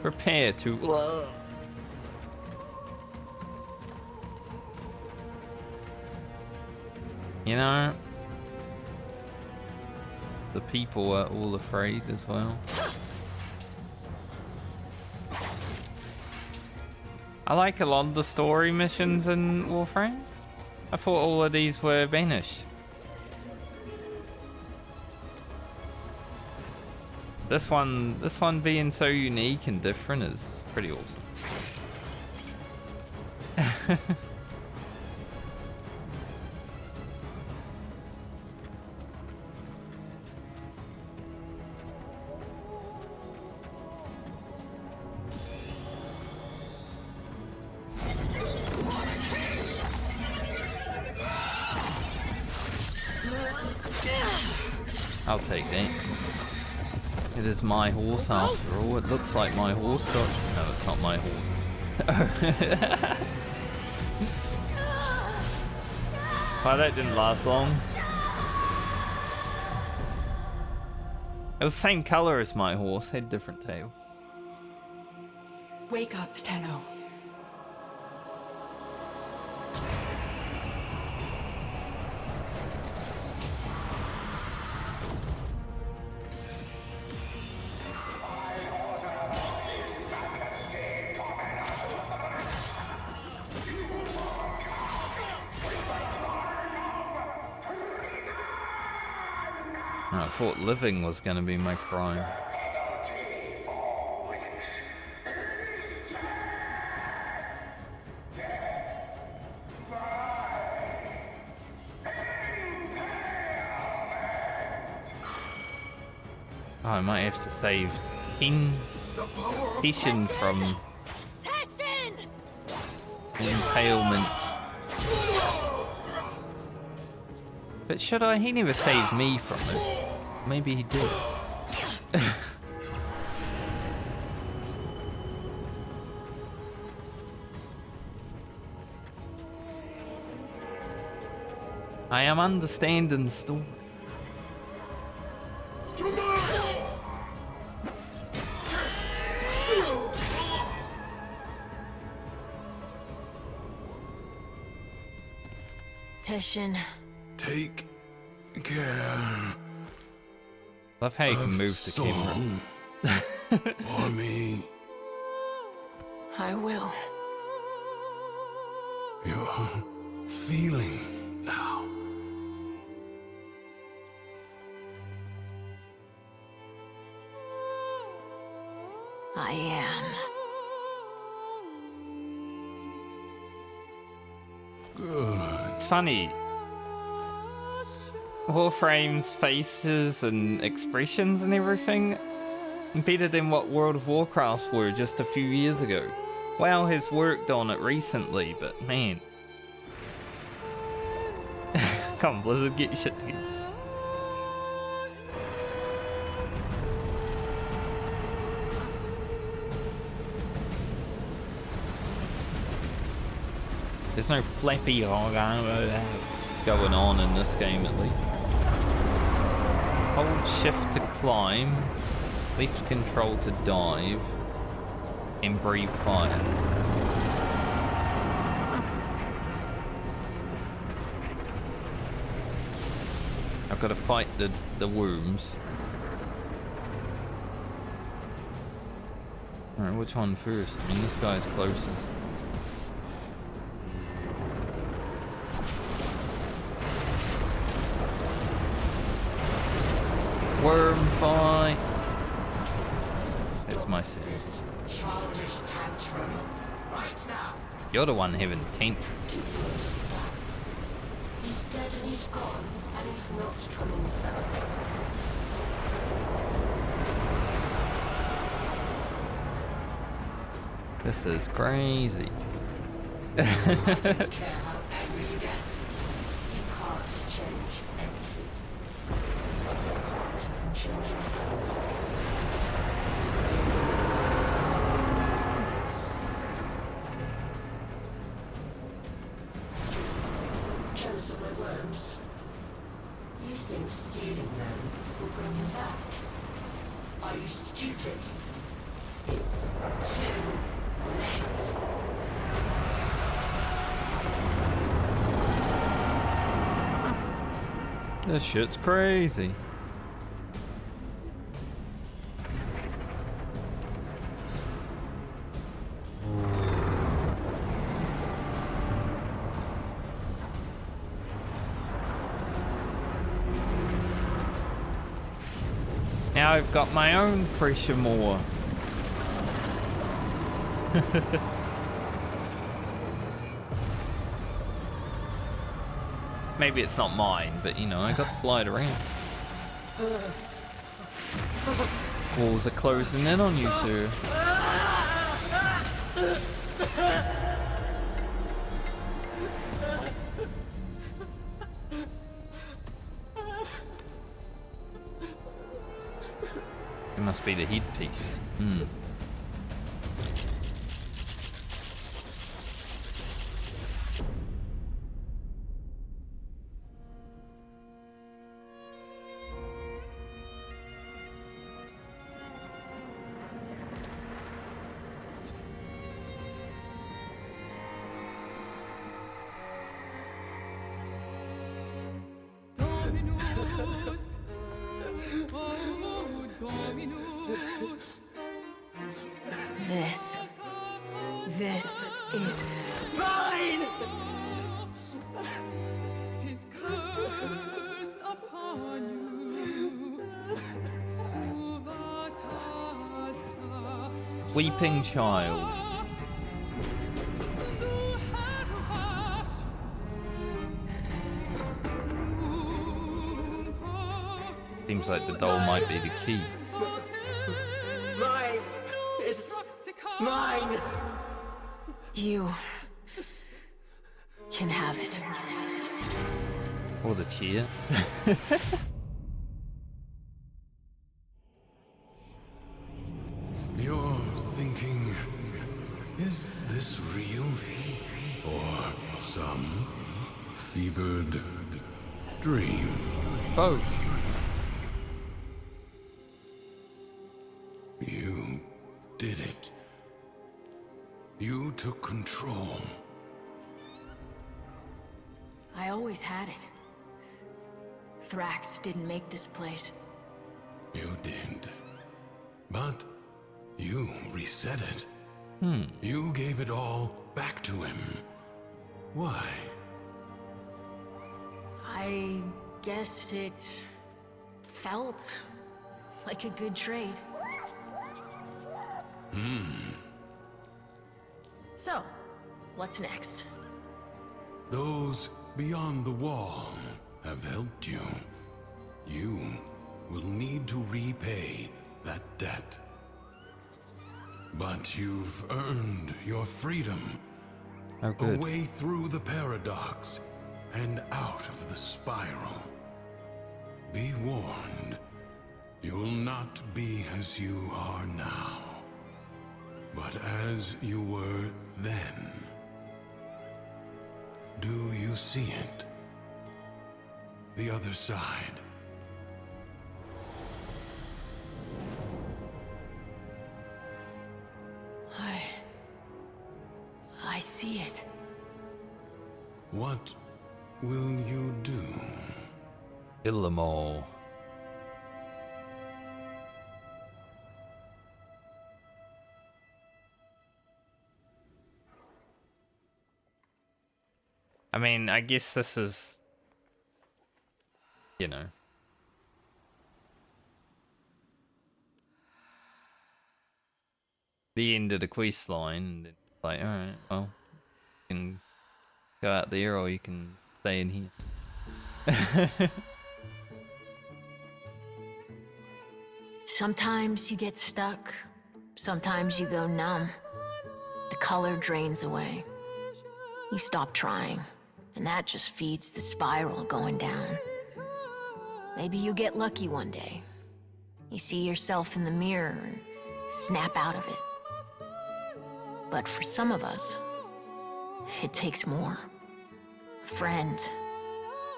Prepare to. You know, the people are all afraid as well. I like a lot of the story missions in Warframe. I thought all of these were banished. This one being so unique and different is pretty awesome. I'll take that. It is my horse after all. It looks like my horse. No, it's not my horse. Well, that didn't last long. It was the same color as my horse, had different tail. Wake up, Tenno. I thought living was going to be my crime. Oh, I might have to save Tishin from impalement. But should I? He never saved me from it. Maybe he did. I am understanding story. Tishin. Take care. Love how you can move the camera. For me. I will. You're feeling now. I am. Good. It's funny. Warframe's faces and expressions and everything better than what World of Warcraft were just a few years ago. WoW has worked on it recently, but man. Come on, Blizzard, get your shit together. There's no flappy going on in this game at least. Hold shift to climb, left control to dive, and breathe fire. I've got to fight the worms. Alright, which one first? I mean, this guy's closest. Worm fight. It's my sis. Childish tantrum. Right now. You're the one having tantrum. He's dead and he's gone, and he's not coming back. This is crazy. I don't care how angry you get. You can't change anything. You can't even change yourself. Jealous of my worms? You think stealing them will bring you back? Are you stupid? It's too late. This shit's crazy. Now I've got my own fresher moor. Maybe it's not mine, but you know, I got to fly it around. Walls are closing in on you, sir. must be the headpiece. Hmm. This is Mine! His curse upon you. Suvatasa. Weeping child. Seems like the doll might be the key. Mine! It's mine! You can have it. Or the cheer. You're thinking, is this real? Or some fevered dream? Both. You did it. You took control. I always had it. Thrax didn't make this place. You did. But you reset it. You gave it all back to him. Why? I guess it felt like a good trade. So, what's next? Those beyond the wall have helped you. You will need to repay that debt. But you've earned your freedom. Oh, good. Away through the paradox and out of the spiral. Be warned, you'll not be as you are now, but as you were then. Do you see it? The other side. I see it. What will you do? Kill them all. I mean, I guess this is, you know, the end of the quest line. It's like, alright, well, you can go out there or you can stay in here. Sometimes you get stuck. Sometimes you go numb. The color drains away. You stop trying, and that just feeds the spiral going down. Maybe you get lucky one day. You see yourself in the mirror and snap out of it. But for some of us, it takes more. A friend,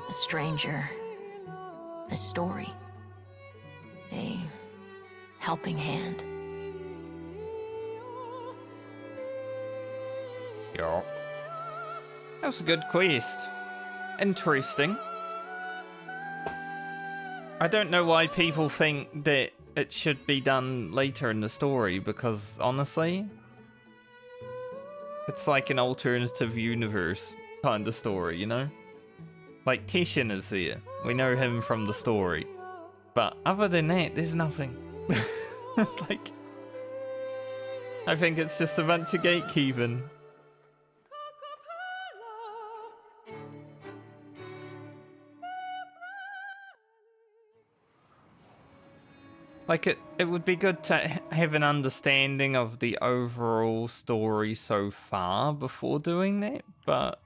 a stranger, a story, a helping hand. Yeah. That was a good quest. Interesting. I don't know why people think that it should be done later in the story, because honestly, it's like an alternative universe kind of story, you know? Like, Tishin is there. We know him from the story. But other than that, there's nothing. Like, I think it's just a bunch of gatekeeping. Like, it would be good to have an understanding of the overall story so far before doing that, but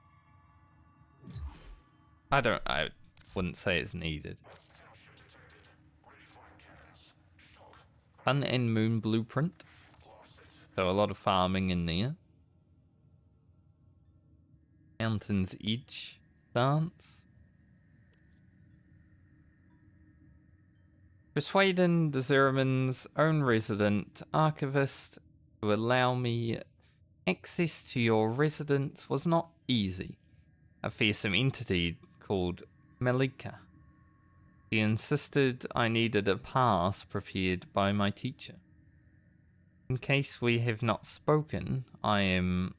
I wouldn't say it's needed. Sun and Moon blueprint. So a lot of farming in there. Mountain's Edge stance. Persuading the Zeraman's own resident archivist to allow me access to your residence was not easy. A fearsome entity called Malika. She insisted I needed a pass prepared by my teacher. In case we have not spoken, I am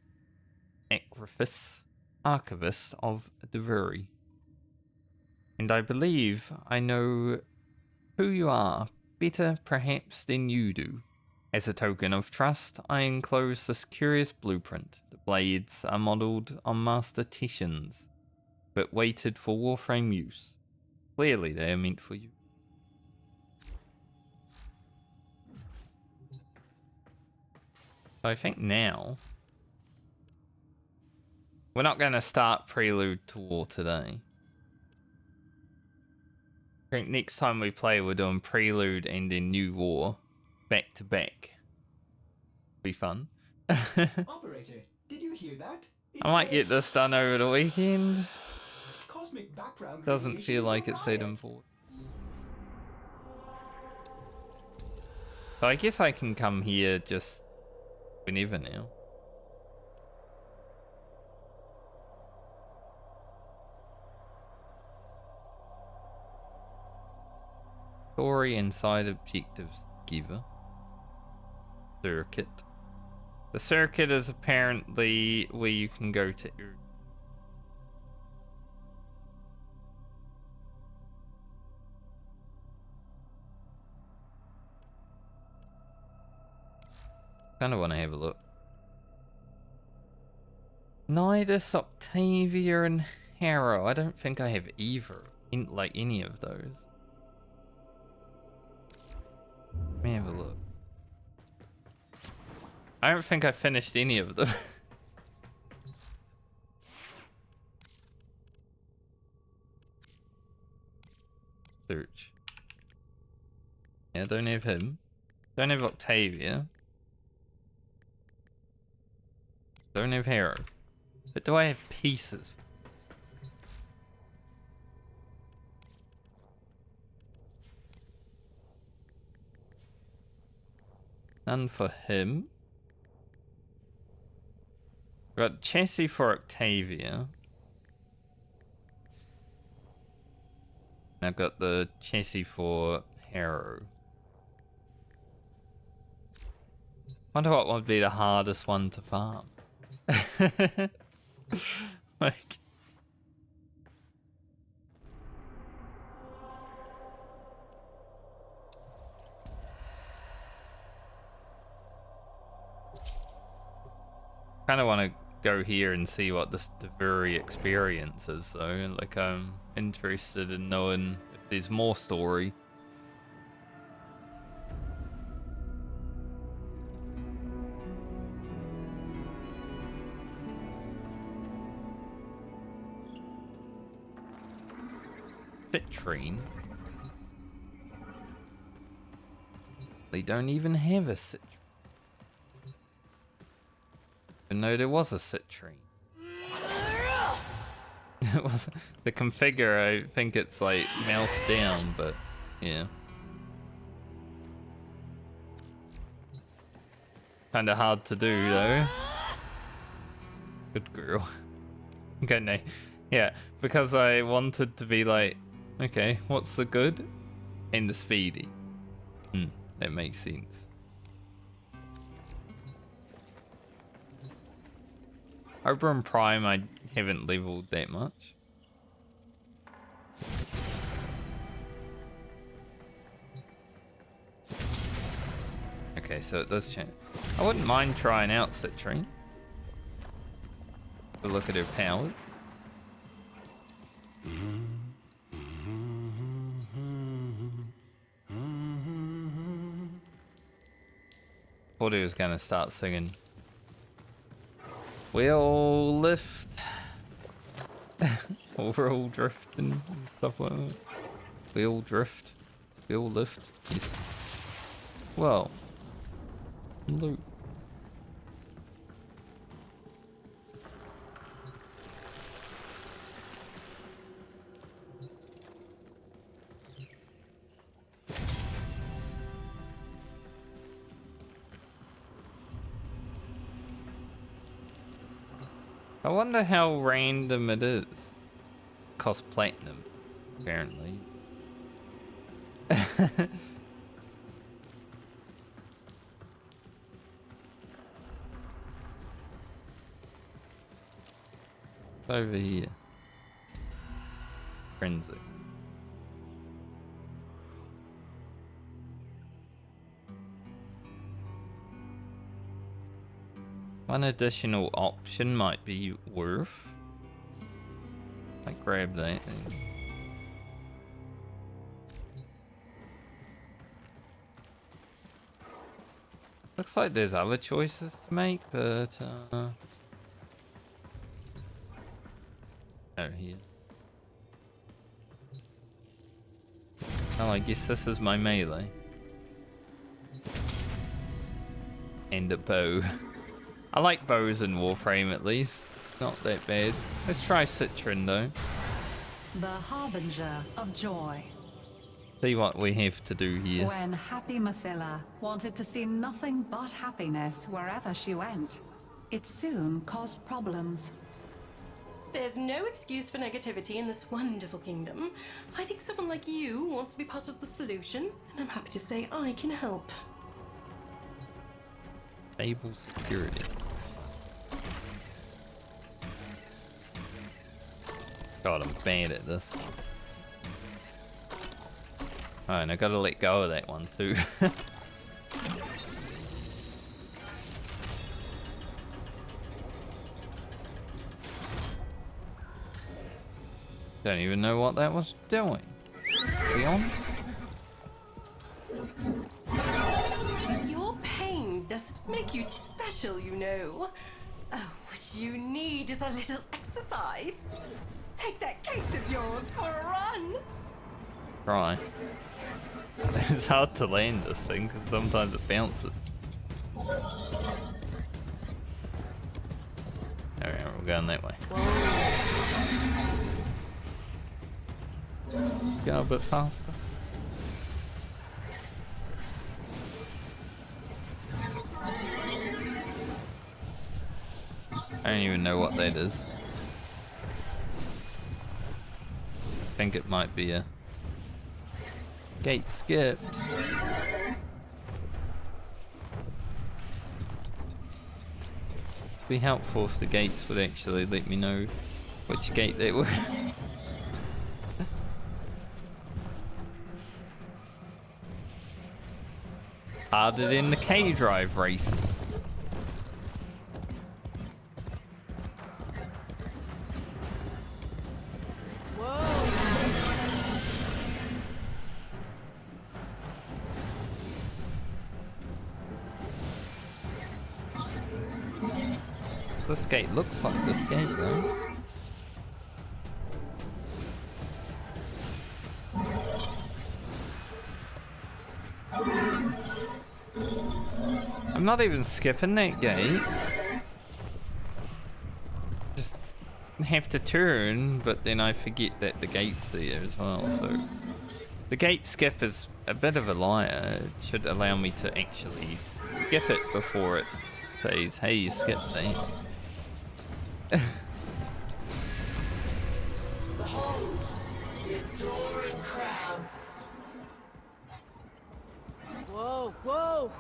Acrifis, archivist of Duviri. And I believe I know who you are better perhaps than you do. As a token of trust, I enclose this curious blueprint. The blades are modelled on Master Tishan's, but weighted for Warframe use. Clearly they are meant for you. So I think now we're not going to start Prelude to War today. I think next time we play we're doing Prelude and then New War back to back. Be fun. Operator, did you hear that? I might get this done over the weekend. Cosmic background Doesn't radiation feel is like a it's that riot. important. So I guess I can come here just whenever now. Story and side objectives together. Circuit. The circuit is apparently where you can go to. Kind of want to have a look. Nidus, Octavia, and Harrow. I don't think I have either. Like any of those. Let me have a look. I don't think I finished any of them. Search. Yeah, don't have him. Don't have Octavia. Don't have Harrow. But do I have pieces? None for him. Got chassis for Octavia. And I've got the chassis for Harrow. Wonder what would be the hardest one to farm. Like, kind of want to go here and see what this Duviri experience is, though. Like, I'm interested in knowing if there's more story. Citrine. They don't even have a citrine. Even though there was a citrine. It was the configure. I think it's like mouse down, but yeah. Kind of hard to do though. Good girl. Okay, no. Yeah, because I wanted to be like, okay, what's the good? And the speedy. That makes sense. Oberon Prime I haven't leveled that much. Okay, so it does change. I wouldn't mind trying out Citrine. To look at her powers. Thought he was gonna start singing. We'll lift. Overall drift and stuff like that. We'll drift. We'll lift. Yes. Whoa. Loot. I wonder how random it is. Cost platinum, apparently. Over here. Frenzy. One additional option might be worth. I grab that. Looks like there's other choices to make, but oh, here. Oh, I guess this is my melee. And a bow. I like bows in Warframe at least. Not that bad. Let's try Citron though. The harbinger of joy. See what we have to do here. When happy Mathila wanted to see nothing but happiness wherever she went, it soon caused problems. There's no excuse for negativity in this wonderful kingdom. I think someone like you wants to be part of the solution, and I'm happy to say I can help. Stable security. God, I'm bad at this. Oh, and I gotta let go of that one too. Don't even know what that was doing, to be honest. Your pain doesn't make you special, you know. Oh, what you need is a little exercise. Take that cape of yours for a run. Try. It's hard to land this thing because sometimes it bounces. Alright, we're going that way. Go a bit faster. I don't even know what that is. I think it might be a gate skipped. Be helpful if the gates would actually let me know which gate they were. Harder than the K-Drive races. This gate looks like this gate though. I'm not even skipping that gate. Just have to turn, but then I forget that the gate's there as well, so... The gate skip is a bit of a liar. It should allow me to actually skip it before it says, hey, you skipped that. Behold, the adoring crowds. Whoa, whoa!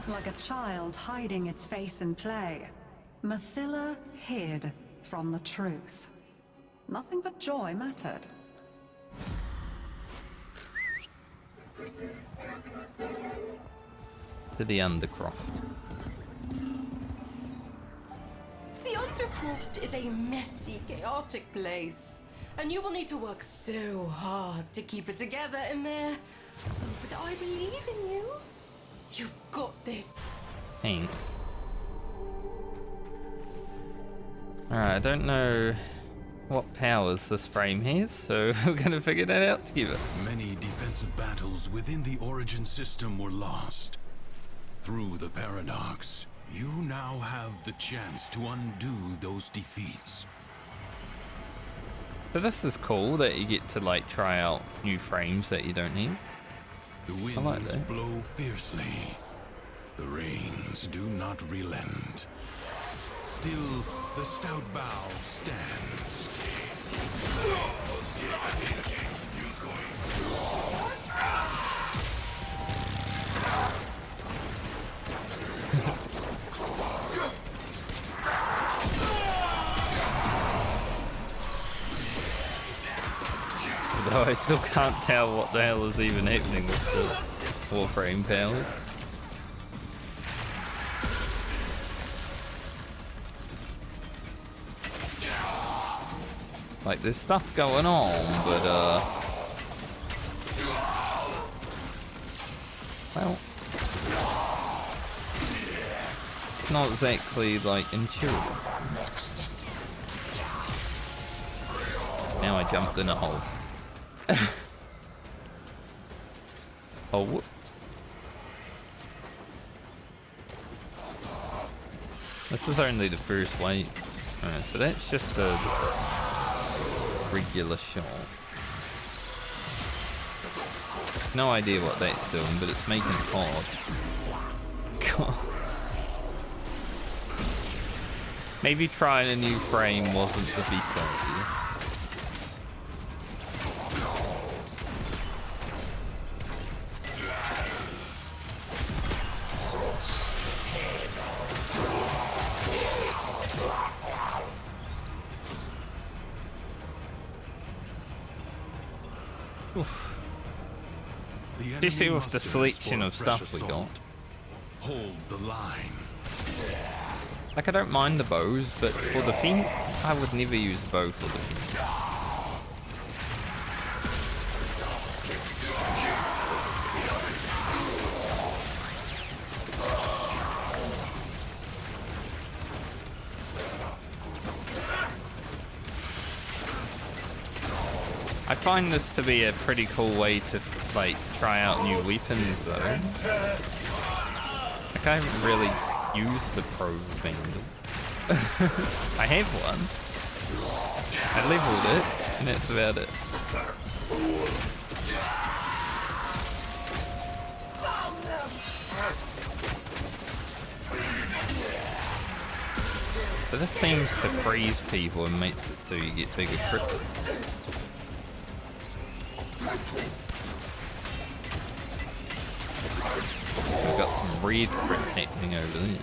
Like a child hiding its face in play, Mathila hid from the truth. Nothing but joy mattered. To the Undercroft. The Undercroft is a messy, chaotic place, and you will need to work so hard to keep it together in there. But I believe in you. You've got this. Thanks. Alright, I don't know what powers this frame has, so we're gonna figure that out together. Many defensive battles within the Origin system were lost. Through the Paradox, you now have the chance to undo those defeats. So this is cool that you get to like try out new frames that you don't need. The I like winds that. blow fiercely. The rains do not relent. Still, the stout bow stands. Though I still can't tell what the hell is even happening with the Warframe powers. Like, there's stuff going on, but, well, not exactly, like, intuitive. Now I jumped in a hole. Oh, whoops. This is only the first wave. Alright, so that's just a regular shot. No idea what that's doing, but it's making it hard. God. Maybe trying a new frame wasn't the best idea. Especially with the selection of stuff we got. Hold the line. Like, I don't mind the bows, but for defense, I would never use a bow for defense. I find this to be a pretty cool way to, like, try out new weapons, though. Like, I haven't really used the Pro Vandal. I have one. I leveled it, and that's about it. So this seems to freeze people and makes it so you get bigger crits. We've got some red crits happening over there.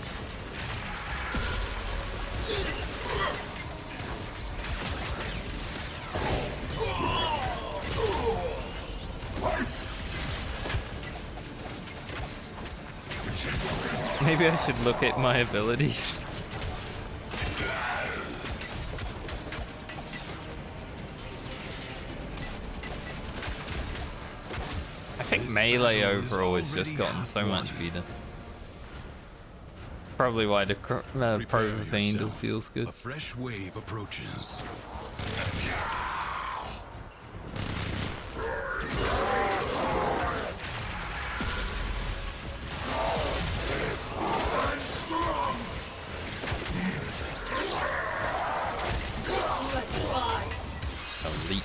Maybe I should look at my abilities. I think melee overall has just gotten so much better. Probably why the Pro Vandal feels good. A fresh wave approaches. A leech.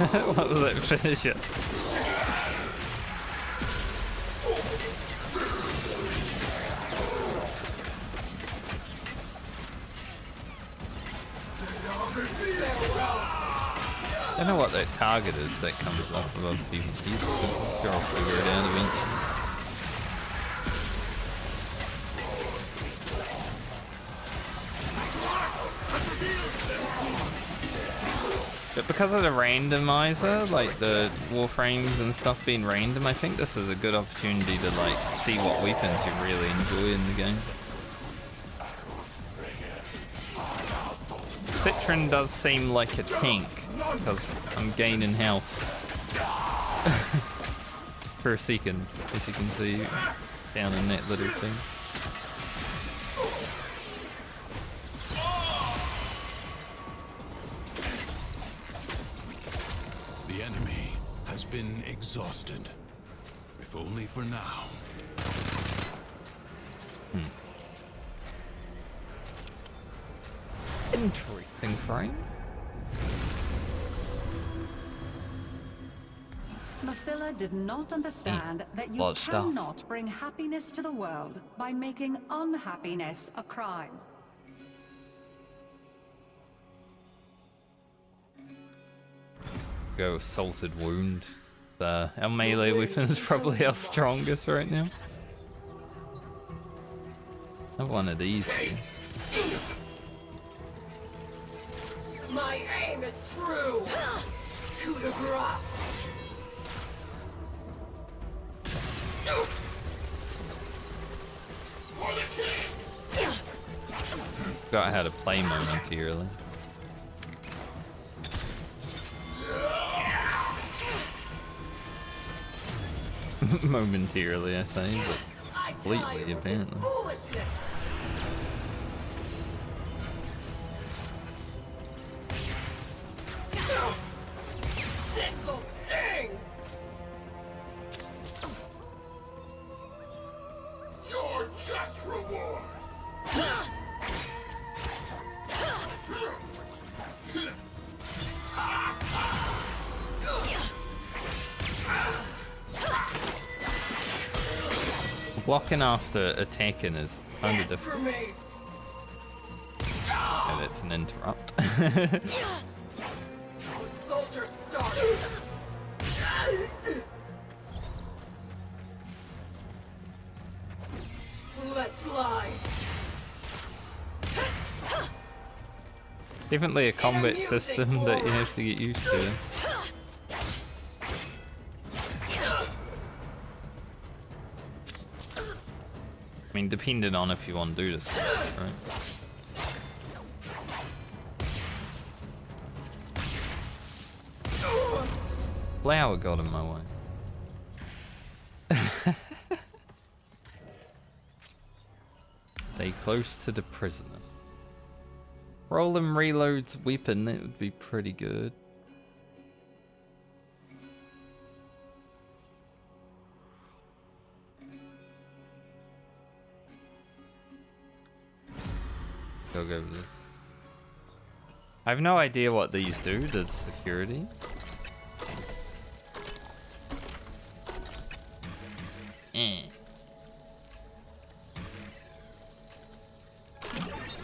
What was that finisher? I don't know what that target is that comes up above people's heads. I'm sure I'll figure it out eventually. But because of the randomizer, like the Warframes and stuff being random, I think this is a good opportunity to like see what weapons you really enjoy in the game. Citron does seem like a tank, because I'm gaining health. For a second, as you can see down in that little thing. The enemy has been exhausted, if only for now. Interesting frame. Mathila did not understand that you Lot of stuff. cannot bring happiness to the world by making unhappiness a crime. Go with Salted Wound. Our melee weapon is probably our strongest right now. I have one of these here. My aim is true. Coup de grace. Forgot how to play momentarily. Momentarily, I say, but completely, apparently. This'll sting. Your just reward. Blocking after attacking is kind of different. And it's an interrupt. Soldier start. Let fly. Definitely a combat system that you have to get used to. I mean, depending on if you want to do this, right? Flower got in my way. Stay close to the prisoner. Roll and reloads weapon, that would be pretty good. Go with this. I have no idea what these do to security.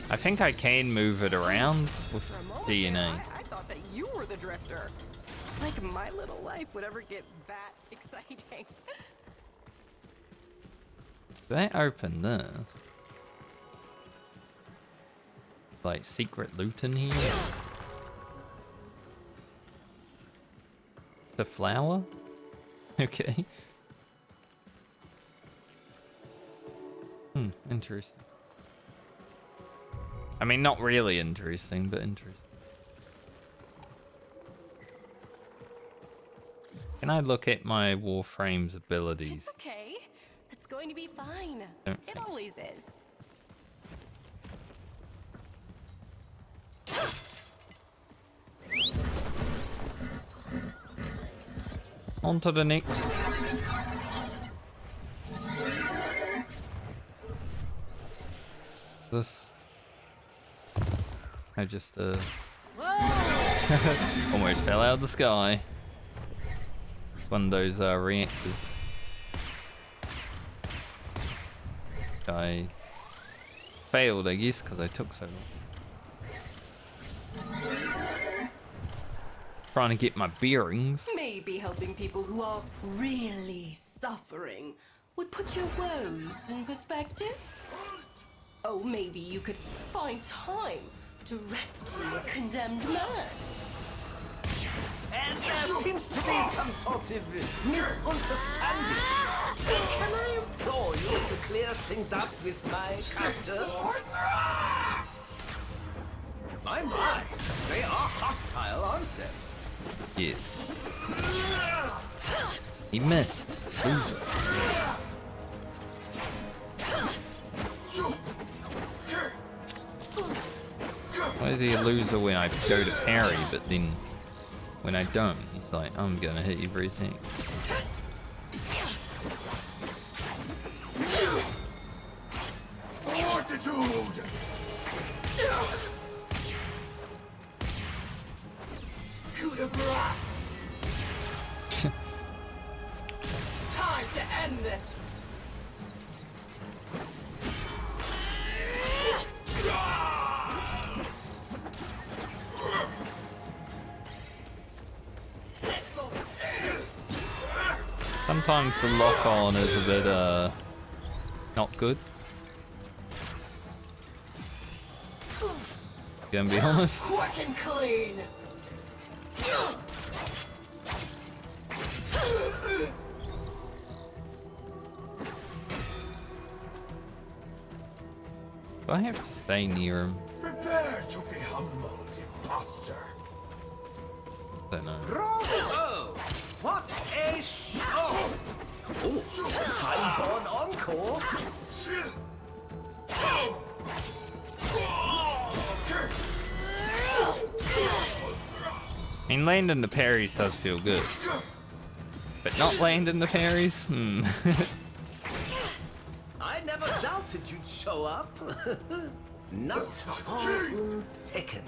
I think I can move it around with DNA. I thought that you were the drifter. Like my little life would ever get that exciting. Did I open this? Like secret loot in here? The flower? Okay. Interesting. I mean, not really interesting, but interesting. Can I look at my Warframe's abilities? It's okay. It's going to be fine. Don't It think. always is. On to the next. This. I just almost fell out of the sky. One of those reactors. I failed, I guess, because I took so long. Trying to get my bearings. Maybe helping people who are really suffering would put your woes in perspective. Oh, maybe you could find time to rescue a condemned man. And there seems to be some sort of misunderstanding. Can I implore you to clear things up with my captor? My, they are hostile, aren't they? Yes. He missed. Loser. Why is he a loser when I go to parry, but then when I don't, he's like, I'm gonna hit you everything. Fortitude! Coup de grace! Time to end this! Sometimes the lock on is a bit not good. Gonna be honest. Working clean! Do I have to stay near him? Prepare to be humbled, imposter. Don't know. Bravo! What a show! Oh, time for an encore. I mean, landing the parries does feel good. But not landing the parries? I never doubted you'd show up. Not for 1 second.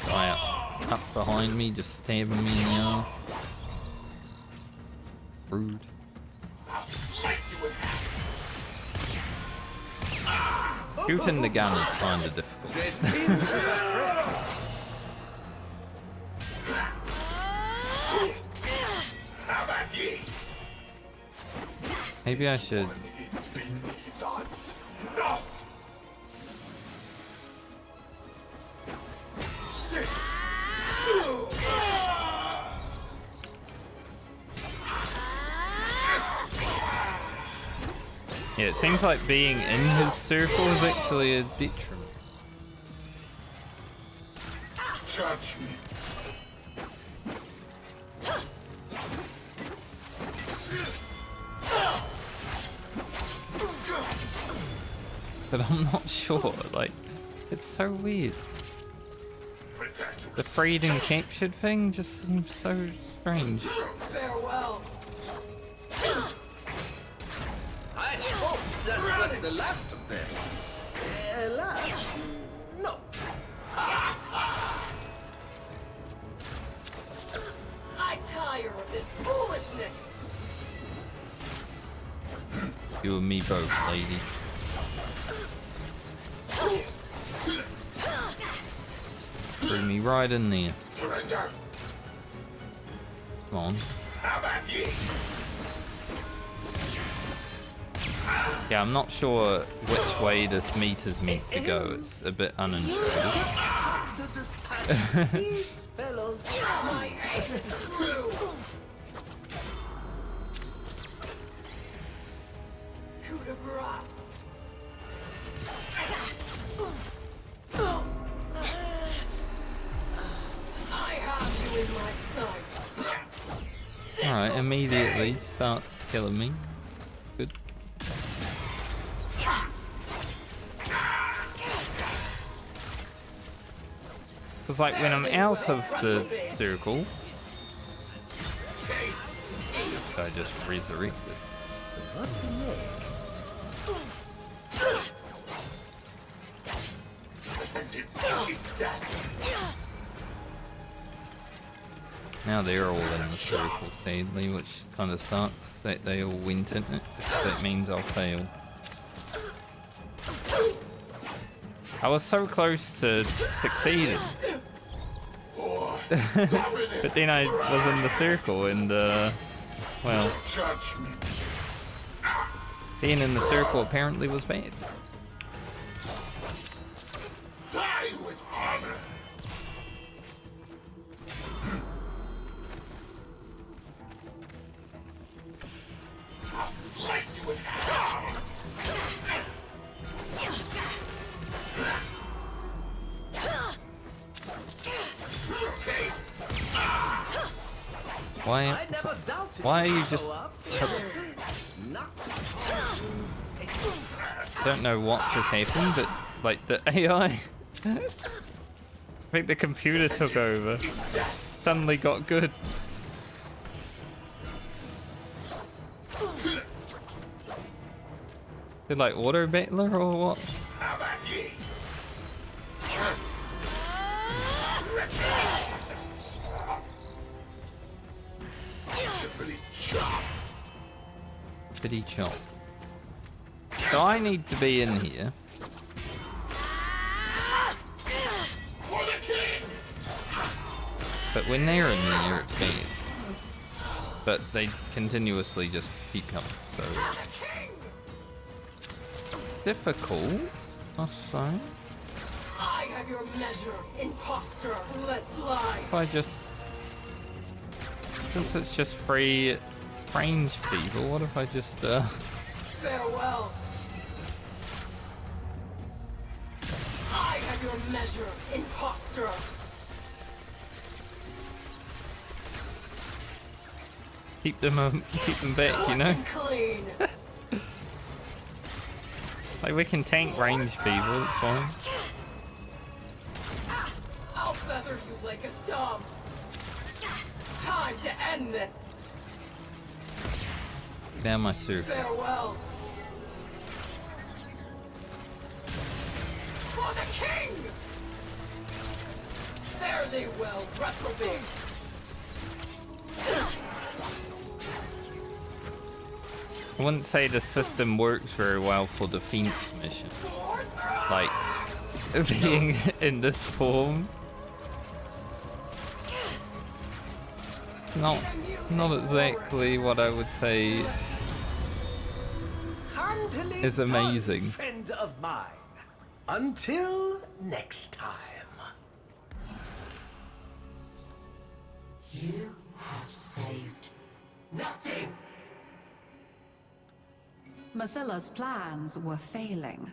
Guy up behind me, just stabbing me in the ass. Rude. Shooting the gun is kind of difficult. Maybe I should. Yeah, it seems like being in his circle is actually a detriment. Judgment. But I'm not sure, like, it's so weird. The freed and captured thing just seems so strange. Farewell! I hope that was the last of them. Last? No. I tire of this foolishness! You and me both, lady. Threw me right in there. Surrender. Come on. How about you? Yeah, I'm not sure which way this meat is meant to go. It's a bit unintuitive. These fellows. My aim is true! Coup de grace! I have you in my sights. Alright, immediately start killing me. Good. Because like when I'm out of the circle, I just resurrect it. Now they're all in the circle, sadly, which kind of sucks that they all went in it, because that means I'll fail. I was so close to succeeding. But then I was in the circle and, well, being in the circle apparently was bad. Why? I never doubted Why are you your just? follow-up. I don't know what just happened, but like the AI, I think the computer took over. Suddenly got good. Did like auto battler or what? How about ye? Bitty chop. So I need to be in here. But when they're in there, it's bad. But they continuously just keep coming, so... difficult, I'll say. I have your measure, imposter. Let fly. If I just... since it's just free range people, what if I just, Farewell. I have your measure, imposter. keep them back, you know? Clean. Like, we can tank range people, it's fine. I'll feather you like a dove. Time to end this. Down my suit. Farewell. For the king! Fare thee well, reprobate. I wouldn't say the system works very well for defense missions. Like, being in this form. Not exactly what I would say is amazing. Friend of mine. Until next time. You have saved nothing. Mathilla's plans were failing,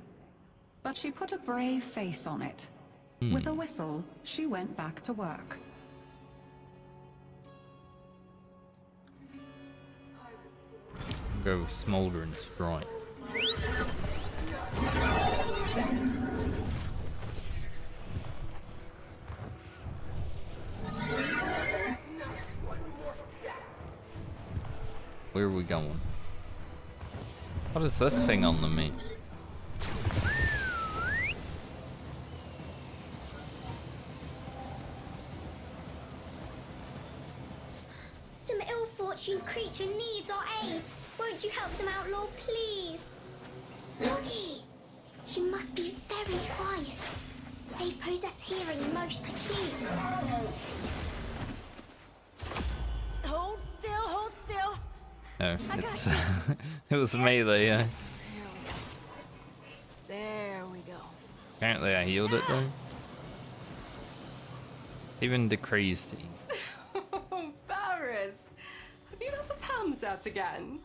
but she put a brave face on it. With a whistle, she went back to work. Go smolder and strike. Where are we going? What is this thing on the me? Some ill-fortuned creature needs our aid. Won't you help them out, Lord, please? Doggy, you must be very quiet. They possess hearing most acute. Hold still, hold still. No, it's it was melee, yeah. There we go. Apparently I healed it though. Even decreased. Oh, Barris. Have you let the Tams out again?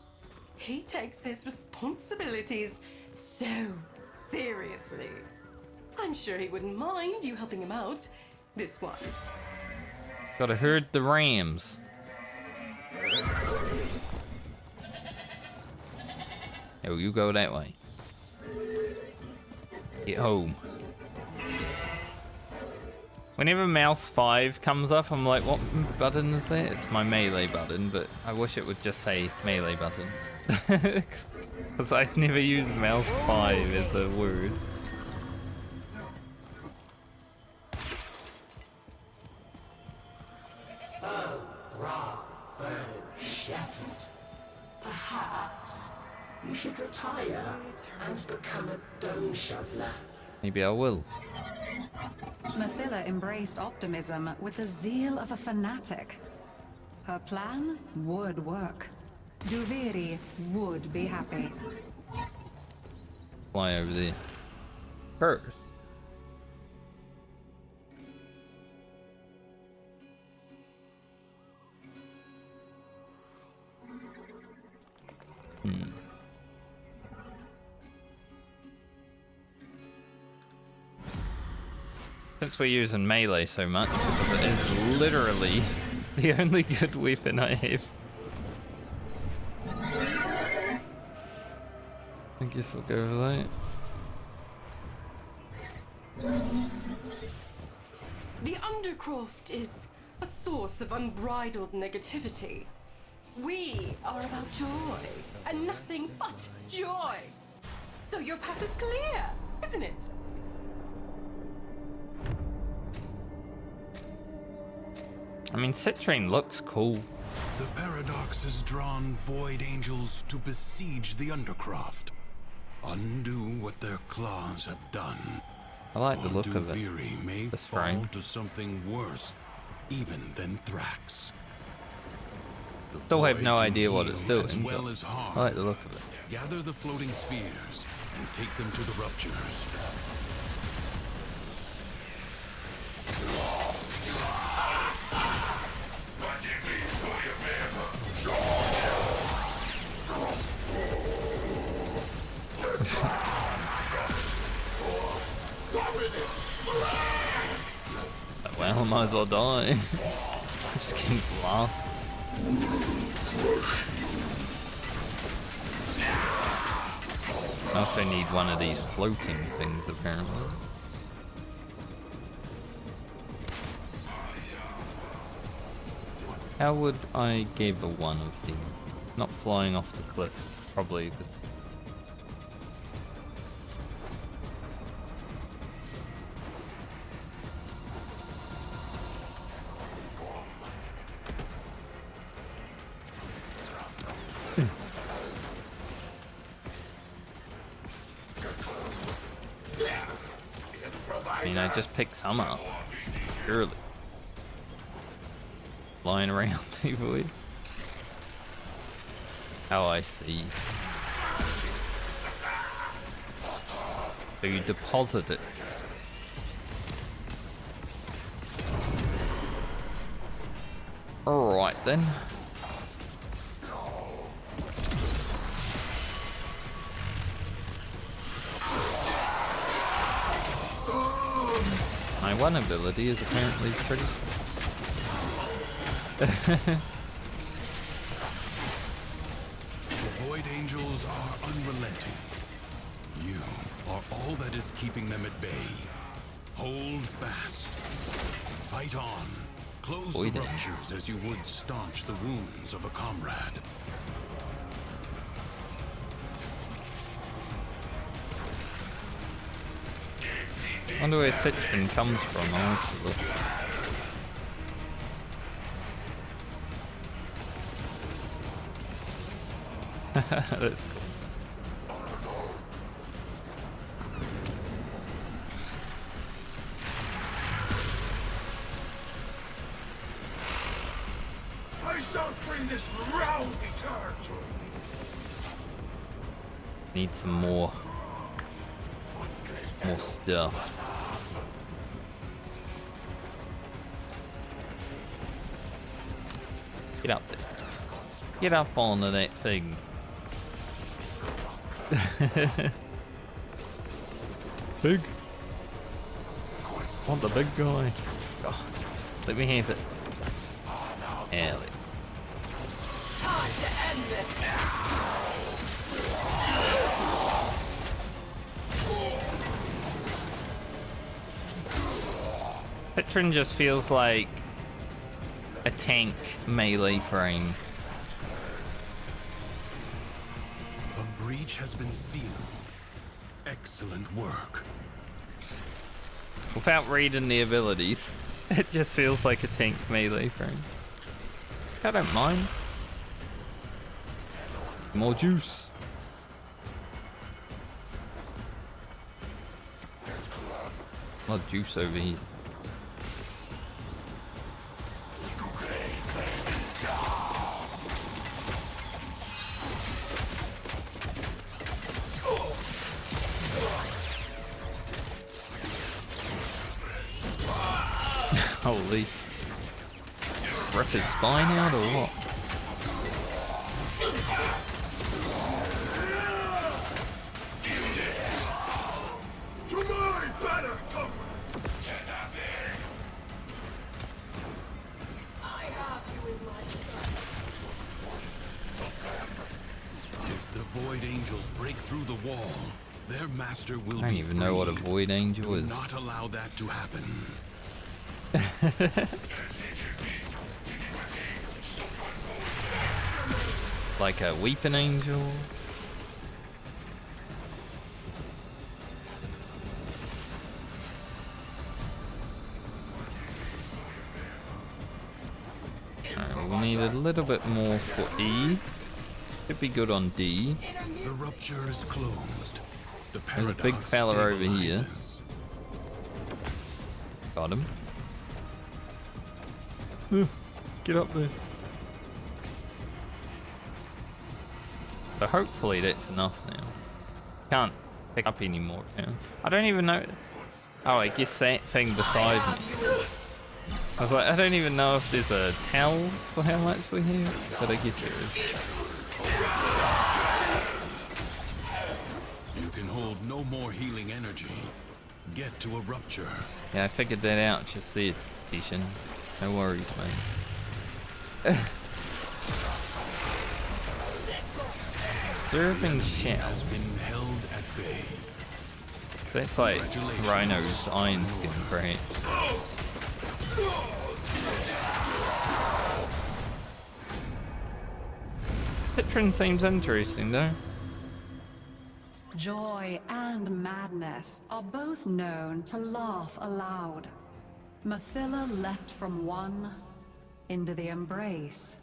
He takes his responsibilities so seriously. I'm sure he wouldn't mind you helping him out this once. Gotta herd the rams. Oh, you go that way. Get home. Whenever mouse 5 comes up, I'm like, what button is that? It's my melee button, but I wish it would just say melee button. Because I've never used mouse 5 as a word. Oh, bravo, shepherd. Perhaps you should retire and become a dung shoveler. Maybe I will. Mathilla embraced optimism with the zeal of a fanatic. Her plan would work. Duviri would be happy. Fly over there. First. Since we're using melee so much, because it is literally The only good weapon I have. I guess I'll go with that. The Undercroft is a source of unbridled negativity. We are about joy, and nothing but joy. So your path is clear, isn't it? I mean, Citrine looks cool. The Paradox has drawn Void Angels to besiege the Undercroft. Undo what their claws have done. I like the look of it. Duviri may This fall frame. to something worse, even than Thrax. The Still have Void no can idea what heal it's doing, as well but as harm. I like the look of it. Gather the floating spheres and take them to the ruptures. Well, I might as well die. I'm just getting blasted. I also need one of these floating things, apparently. How would I give a one of these? Not flying off the cliff, probably. If it's... I mean, I just picked some up. Surely. Lying around too, Void. Oh, I see. So you deposit it. Alright then. My one ability is apparently pretty... The Void Angels are unrelenting. You are all that is keeping them at bay. Hold fast. Fight on. Close Void the ruptures as you would staunch the wounds of a comrade. I wonder where Citrine comes from, I'll have to look. That's cool. I don't bring this rousy character. Need some more stuff. Get up there. Get up onto that thing. Big. Want the big guy. Oh, let me have it. Hell yeah. Time to end this. Citrine just feels like a tank melee frame. A breach has been sealed. Excellent work. Without reading the abilities, it just feels like a tank melee frame. I don't mind. More juice. A lot of juice over here. Holy. Rip his spine out or what? I have If the Void Angels break through the wall, their master will be I don't even know what a freed. Void Angel Do is. not allow that to happen. Like a Weeping Angel. Alright, we need a little bit more for E. Should be good on D. The rupture is closed. The There's a big paradox fella over here. stabilizes. Got him. Get up there. So hopefully that's enough now. Can't pick up any more now. I don't even know. Oh, I guess that thing beside me. I was like, I don't even know if there's a tell for how much we have, but I guess there is. You can hold no more healing energy. Get to a rupture. Yeah, I figured that out just there, Tishan. No worries, mate. Serving shell. Has been held at bay. That's like Rhino's iron skin, perhaps. Citron seems interesting, though. Joy and madness are both known to laugh aloud. Mathila leapt from one into the embrace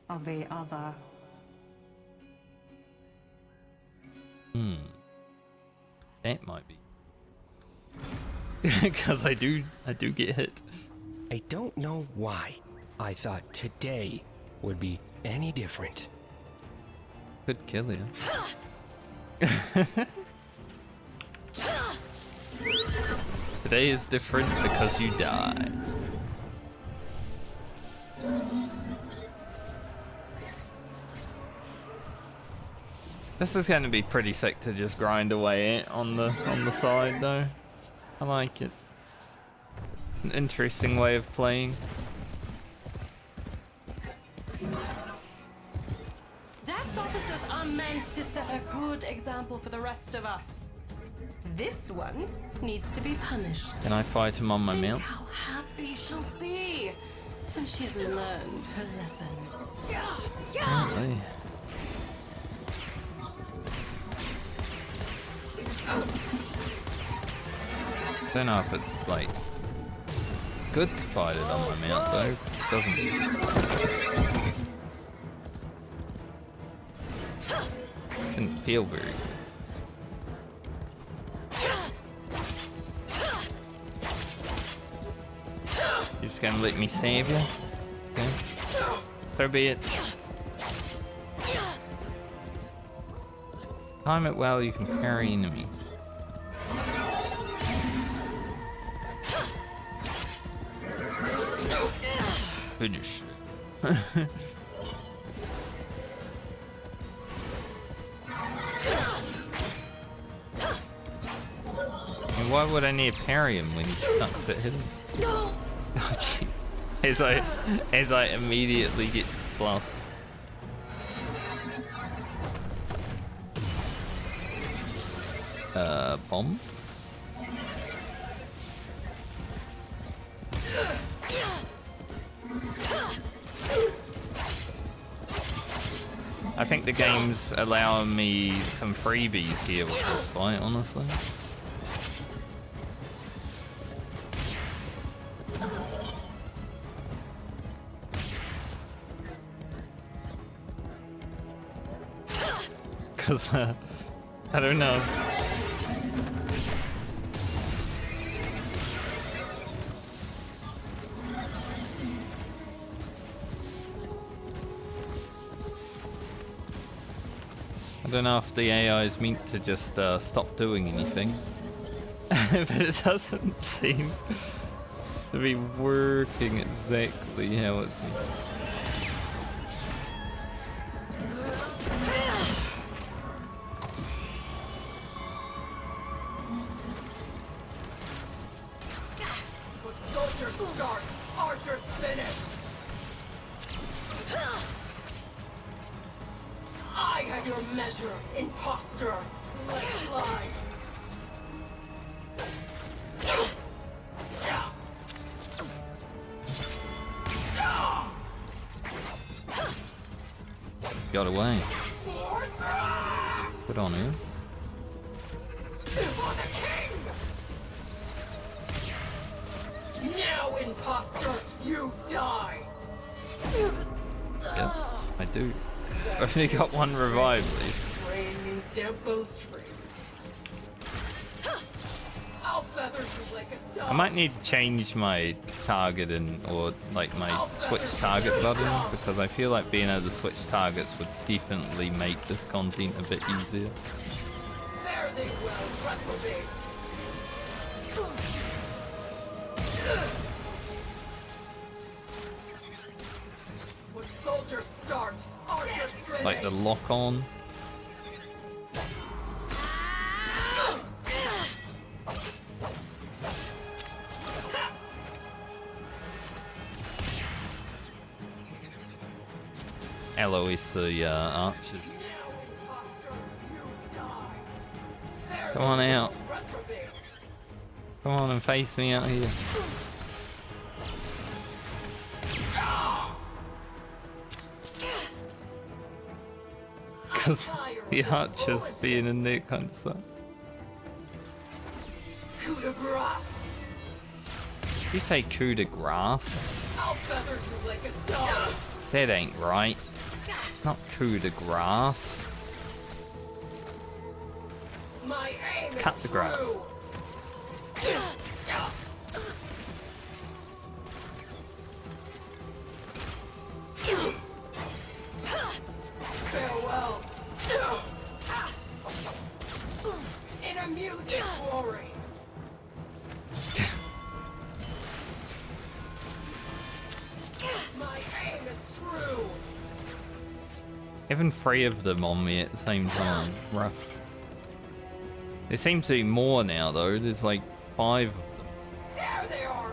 of the other. That might be. Because I do get hit. I don't know why I thought today would be any different. Could kill you. Today is different because you die. This is going to be pretty sick to just grind away on the side, though. I like it. An interesting way of playing. Dax officers are meant to set a good example for the rest of us. This one needs to be punished. Can I fight him on my Think mount? how happy she'll be when she's learned her lesson. Apparently. I don't know if it's like good to fight it on my mount though. It didn't feel very good. You're just gonna let me save you? Okay. So be it. Time it well, you can parry enemies. Finish. And why would I need to parry him when he stunts at him? No. Oh, gee. As I immediately get blasted. Bombs? I think the game's allowing me some freebies here with this fight, honestly. Because, I don't know. I don't know if the AI is meant to just stop doing anything, but it doesn't seem to be working exactly how it's meant. Soldiers start, archers finish. I have your measure, imposter. Let it fly. Got away. Good on him. For the king! Now, imposter, you die! Yep, I do. I've only got one revive leaf. Rain means their bowstrings. I'll feather you like a dove. I might need to change my targeting or like my switch target button because I feel like being able to switch targets would definitely make this content a bit easier. Fare thee well, reprobate. When soldiers start, archers finish. Like the lock on. Eloise the archers. Come on out. Come on and face me out here. Because the archers being in there kind of suck. Coup de grace. Did you say coup de grace? I'll feather you like a dove. That ain't right. Not coup de grace. My aim Cut is the grass. true. Farewell. In a music glory. My aim is true. Having 3 of them on me at the same time. Rough. There seems to be more now though. There's like 5 of them. There they are.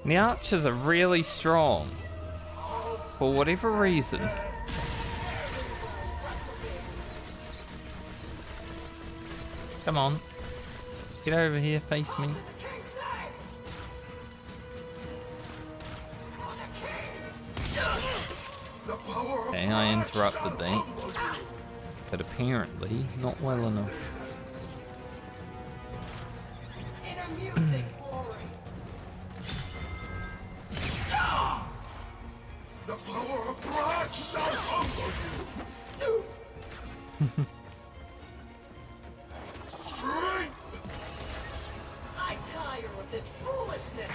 And the archers are really strong. For whatever reason. Come on. Get over here, face me. Okay, I interrupted that. But apparently, not well enough. In a music glory. The power of God shall humble you! Strength! I tire of this foolishness.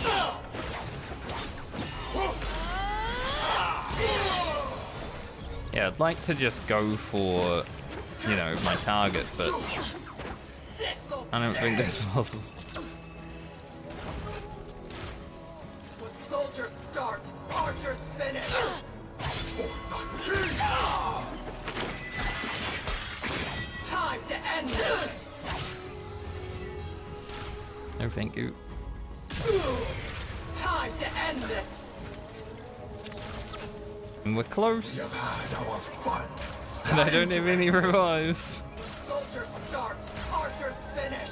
Yeah, I'd like to just go for, you know, my target, but I don't think that's possible. When soldiers start, archers finish. Time to end this. No, thank you. Time to end this. And we're close. You've had our fun. And I don't have any revives. Soldiers start, archers finish.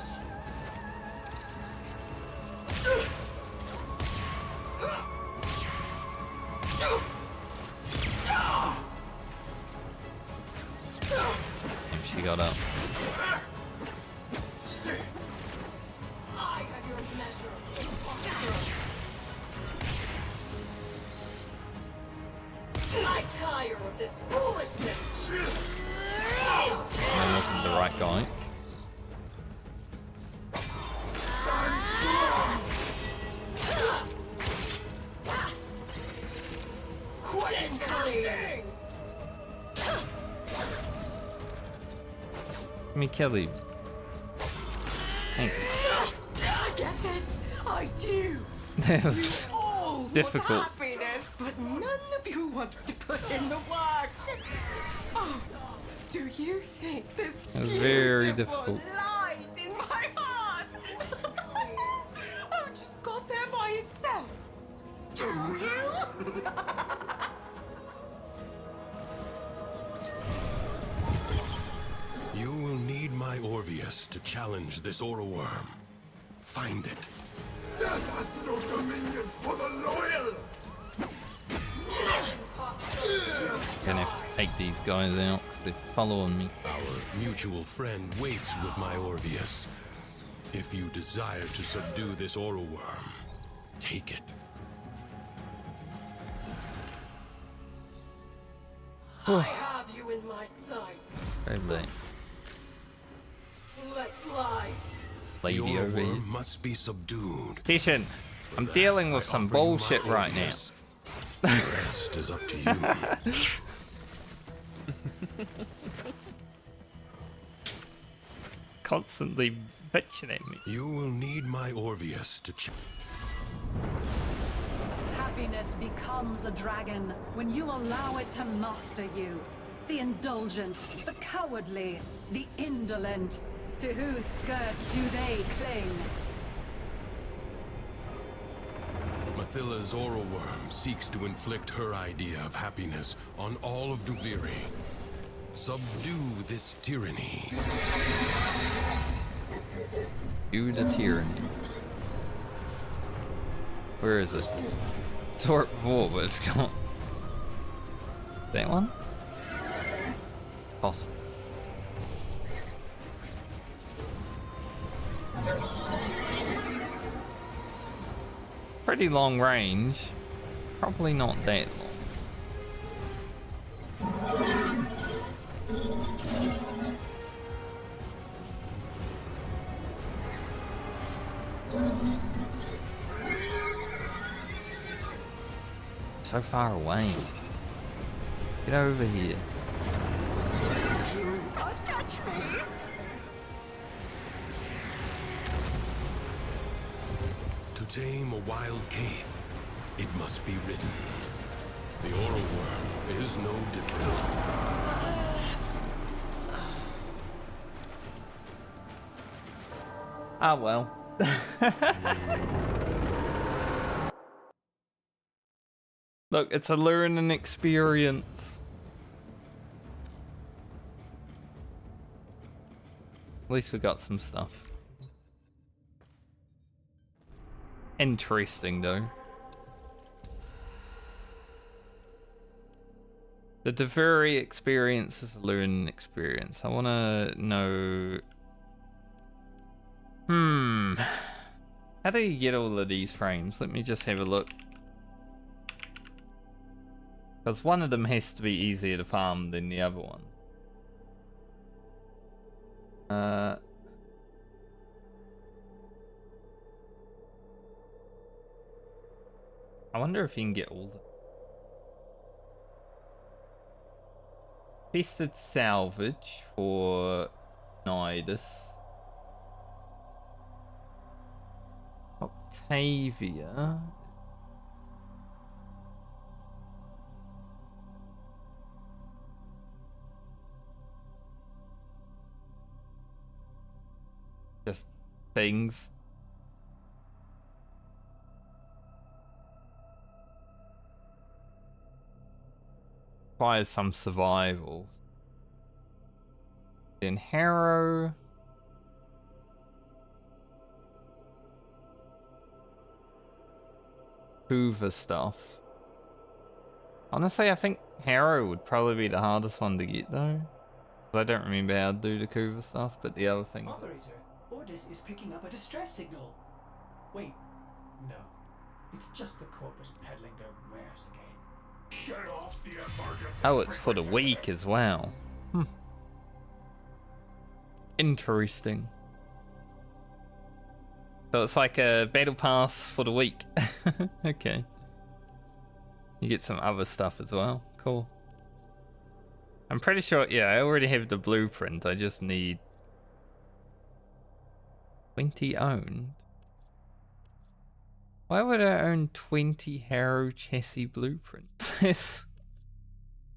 If she got up. I have your measure, imposter. I tire of this foolishness. That wasn't the right guy. Quickly. Let me kill you. Thank you. I get it. I do. That was All difficult. want happiness, but none of you wants to put in the work. Oh, do you think this It was very beautiful difficult. light in my heart? Oh, just got there by itself. Do you? my Orvius to challenge this aura worm. Find it. Death has no dominion for the loyal! Gonna have to take these guys out because they're following me. Our mutual friend waits with my Orvius. If you desire to subdue this aura worm, take it. I have you in my sights. Very late. Let fly. Lady the aura over here. worm must be subdued. Kishin, I'm dealing with some bullshit right now. The rest is up to you. Constantly bitching at me. You will need my Orvius to Happiness becomes a dragon when you allow it to master you. The indulgent, the cowardly, the indolent. To whose skirts do they cling? Mathilla's aura worm seeks to inflict her idea of happiness on all of Duviri. Subdue this tyranny. Do the tyranny. Where is it? Sort before, but it's gone. That one? Awesome. Pretty long range. Probably not that long. So far away. Get over here. You can't catch me. To tame a wild cave, it must be ridden. The aura worm is no different. Ah well. Look, it's a learning experience. At least we got some stuff. Interesting though. The Duviri experience is a learning experience. I want to know... How do you get all of these frames? Let me just have a look. Because one of them has to be easier to farm than the other one. I wonder if you can get all the... Tested salvage for Nidus. Octavia. Just things. Requires some survival. Then Harrow. Hoover stuff. Honestly, I think Harrow would probably be the hardest one to get though. I don't remember how to do the Hoover stuff, but the other things. Operator, Ordis is picking up a distress signal. Wait, no. It's just the Corpus peddling their wares again. Get off the emergency. Oh, it's for the week as well. Interesting. So it's like a battle pass for the week. Okay. You get some other stuff as well. Cool. I'm pretty sure, yeah, I already have the blueprint. I just need 20 owned. Why would I own 20 Harrow chassis blueprints? It's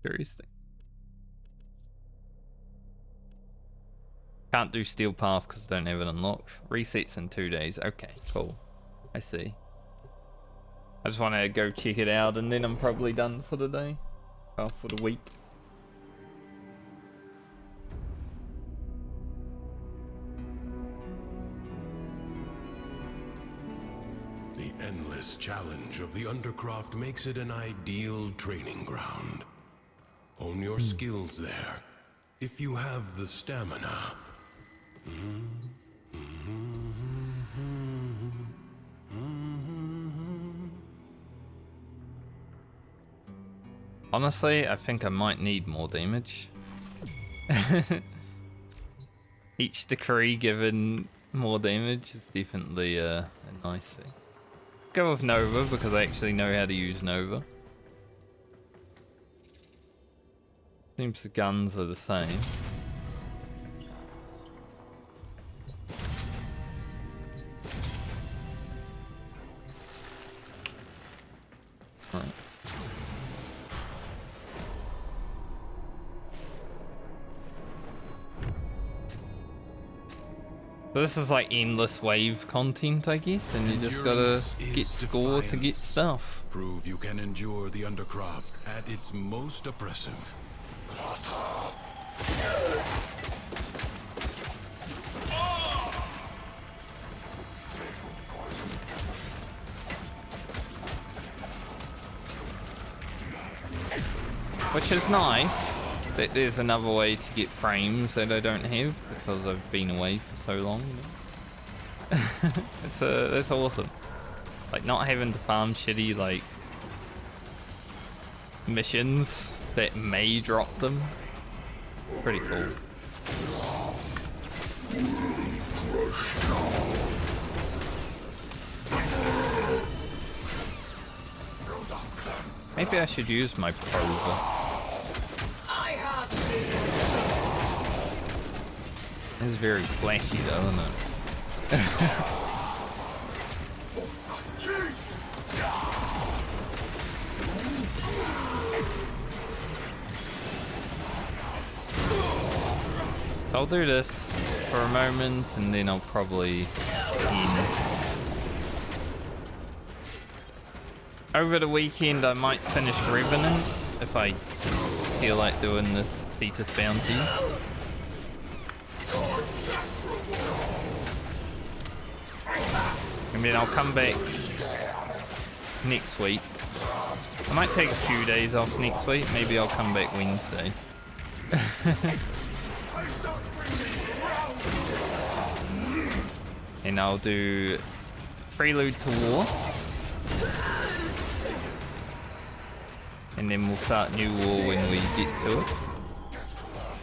interesting. Can't do Steel Path because I don't have it unlocked. Resets in 2 days. Okay, cool. I see. I just want to go check it out and then I'm probably done for the day. Well, for the week. endless challenge of the Undercroft makes it an ideal training ground. Hone your skills there, if you have the stamina. Honestly, I think I might need more damage. Each decree given more damage is definitely a nice thing. Go with Nova because I actually know how to use Nova. Seems the guns are the same. Right. So this is like endless wave content, I guess, and you just gotta get score to get stuff. Prove you can endure the Undercroft at its most oppressive. Which is nice that there's another way to get frames that I don't have because I've been away for so long. That's awesome. Like not having to farm shitty like missions that may drop them. Pretty cool. Maybe I should use my Prover. It's very flashy though, isn't it? I'll do this for a moment and then I'll probably end. Over the weekend I might finish Revenant if I feel like doing the Cetus bounties. And then I'll come back next week. I might take a few days off next week. Maybe I'll come back Wednesday. And I'll do Prelude to War. And then we'll start New War when we get to it.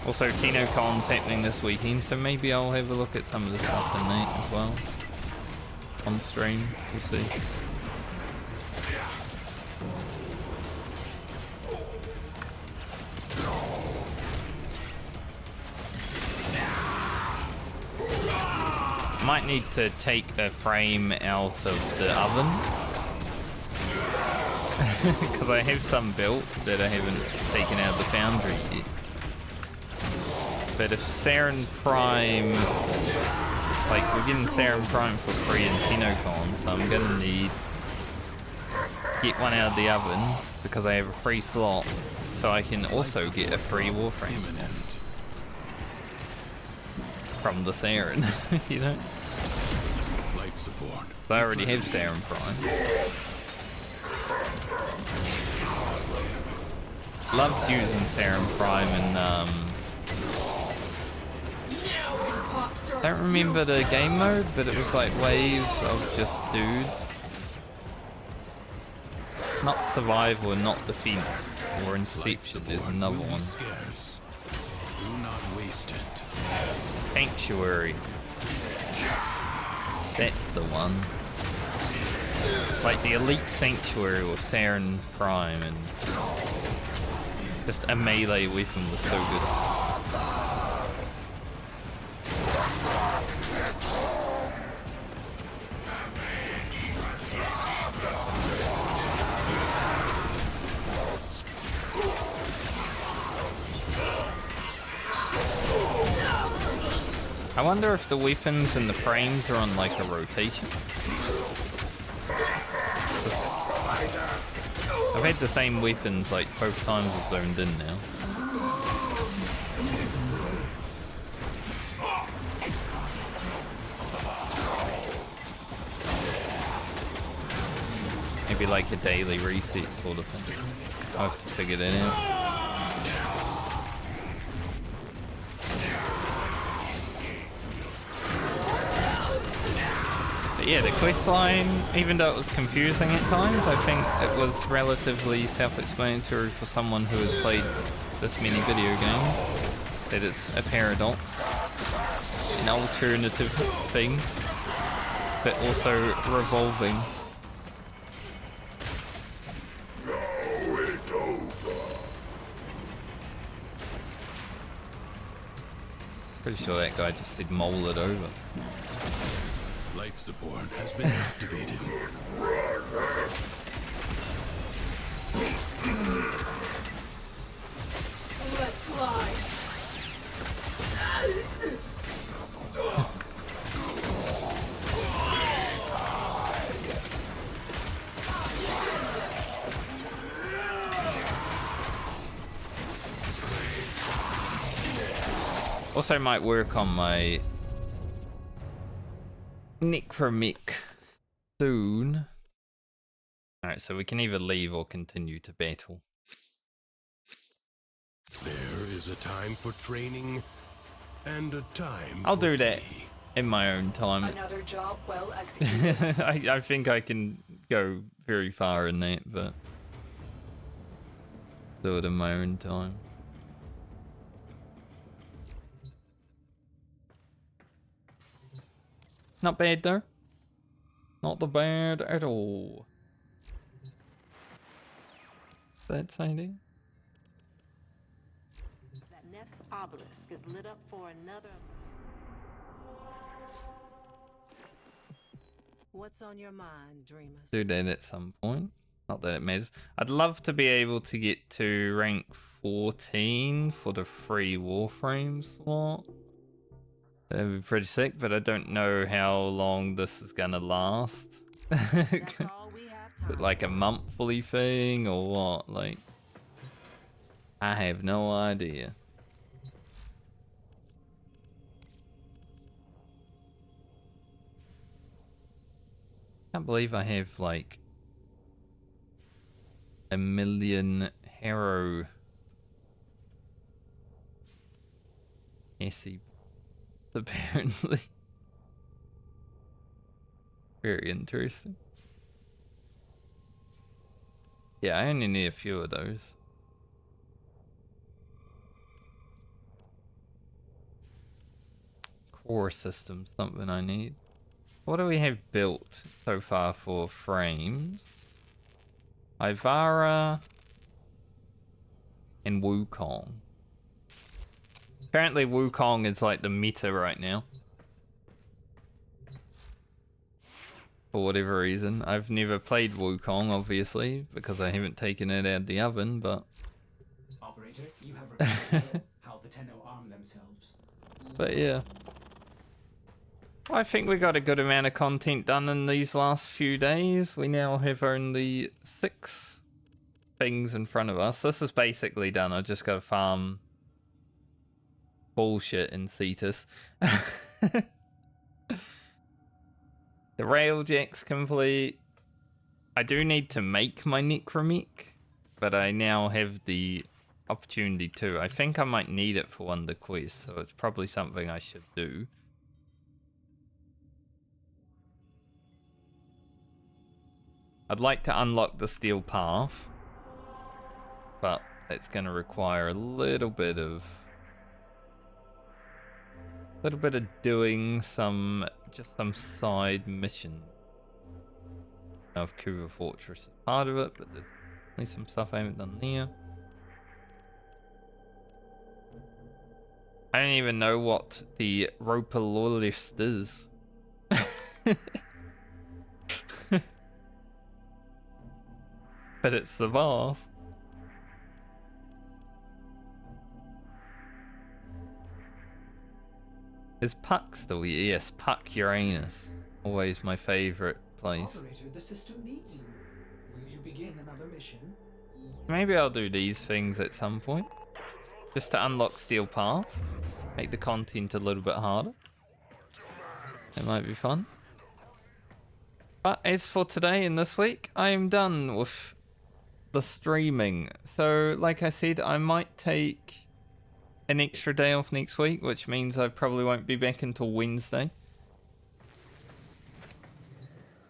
Also, TinoCon's happening this weekend, so maybe I'll have a look at some of the stuff in that as well. On stream, we'll see. Might need to take a frame out of the oven. Because I have some built that I haven't taken out of the foundry yet. But if Saren Prime... Like, we're getting Saren Prime for free in TinoCon, so I'm gonna need... Get one out of the oven, because I have a free slot, so I can also get a free Warframe. From the Saren, you know? Life support. I already have Saren Prime. Loved using Saren Prime and I don't remember the game mode, but it was like waves of just dudes. Not survival and not defense or inception. There's another one. Do not waste it. Sanctuary. That's the one. Like the Elite Sanctuary or Saren Prime, and just a melee weapon was so good. I wonder if the weapons and the frames are on like a rotation. I've had the same weapons like both times I've zoned in now. be like a daily reset sort of thing. I'll have to figure that out. But yeah, the quest line, even though it was confusing at times, I think it was relatively self-explanatory for someone who has played this many video games. That it's a paradox, an alternative thing, but also revolving. Pretty sure that guy just said mull it over. Life support has been activated. Let fly. Also might work on my Necromic soon. Alright, so we can either leave or continue to battle. There is a time for training and a time I'll for do that tea. in my own time. Another job well executed. I think I can go very far in that, but do it in my own time. Not bad though. Not the bad at all. That's idea. That Neff's obelisk is lit up for another. What's on your mind, dreamers? Do that at some point. Not that it matters. I'd love to be able to get to rank 14 for the free Warframe slot. That'd be pretty sick, but I don't know how long this is gonna last. Is it like a monthly thing or what? Like, I have no idea. Can't believe I have like 1 million Harrow SC apparently. Very interesting. Yeah, I only need a few of those. Core system, something I need. What do we have built so far for frames? Ivara and Wukong. Apparently Wukong is like the meta right now. For whatever reason. I've never played Wukong, obviously, because I haven't taken it out of the oven, but... Operator, you have recorded how the Tenno arm themselves. But yeah. I think we got a good amount of content done in these last few days. We now have only 6 things in front of us. This is basically done. I just got to farm bullshit in Cetus. The railjack's complete. I do need to make my Necromic, but I now have the opportunity to. I think I might need it for one of the quests, so it's probably something I should do. I'd like to unlock the steel path, but it's going to require a little bit of doing some side mission. Of Kuva Fortress is part of it, but there's only some stuff I haven't done there. I don't even know what the Ropalolist is. But it's the boss. Is Puck still here? Yes, Puck Uranus. Always my favorite place. Operator, the system needs you. Will you begin another mission? Maybe I'll do these things at some point. Just to unlock Steel Path. Make the content a little bit harder. It might be fun. But as for today and this week, I am done with the streaming. So, like I said, I might take an extra day off next week, which means I probably won't be back until Wednesday.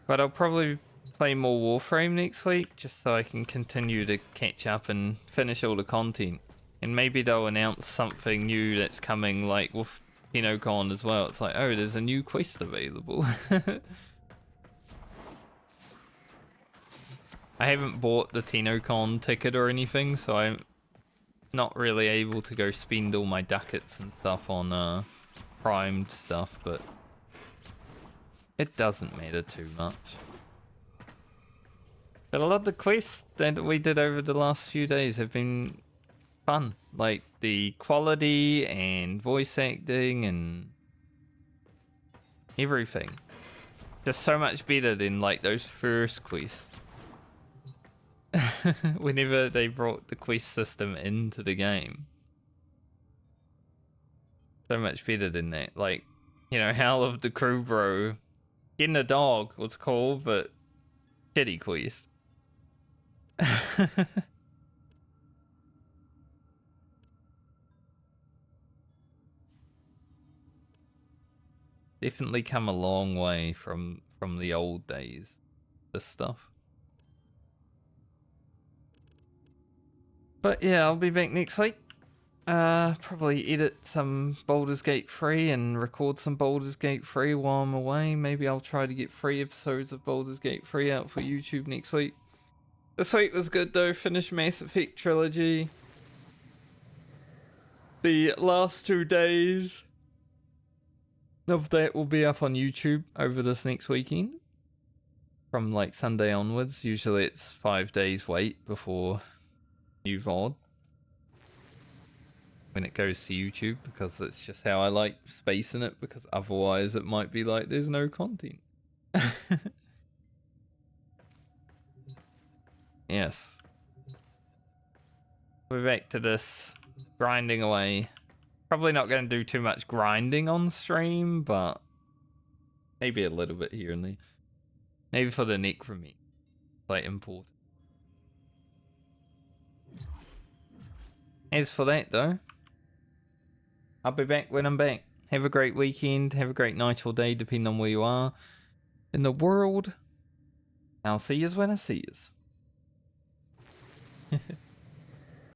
But I'll probably play more Warframe next week, just so I can continue to catch up and finish all the content. And maybe they'll announce something new that's coming, like with TennoCon as well. It's like, oh, there's a new quest available. I haven't bought the TennoCon ticket or anything, so I'm not really able to go spend all my ducats and stuff on primed stuff, but it doesn't matter too much. But a lot of the quests that we did over the last few days have been fun. Like the quality and voice acting and everything. Just so much better than like those first quests. Whenever they brought the quest system into the game. So much better than that. Like, you know, Howl of the Crew Bro. Getting a dog was cool, but shitty quest. Definitely come a long way from the old days, this stuff. But yeah, I'll be back next week. Probably edit some Baldur's Gate 3 and record some Baldur's Gate 3 while I'm away. Maybe I'll try to get 3 episodes of Baldur's Gate 3 out for YouTube next week. This week was good though, finished Mass Effect Trilogy. The last 2 days of that will be up on YouTube over this next weekend. From like Sunday onwards. Usually it's 5 days wait before new VOD. When it goes to YouTube, because that's just how I like spacing it, because otherwise it might be like there's no content. Yes. We're back to this grinding away. Probably not going to do too much grinding on stream, but maybe a little bit here and there. Maybe for the neck from me. Like important. As for that though, I'll be back when I'm back. Have a great weekend. Have a great night or day, depending on where you are in the world. I'll see yous when I see yous.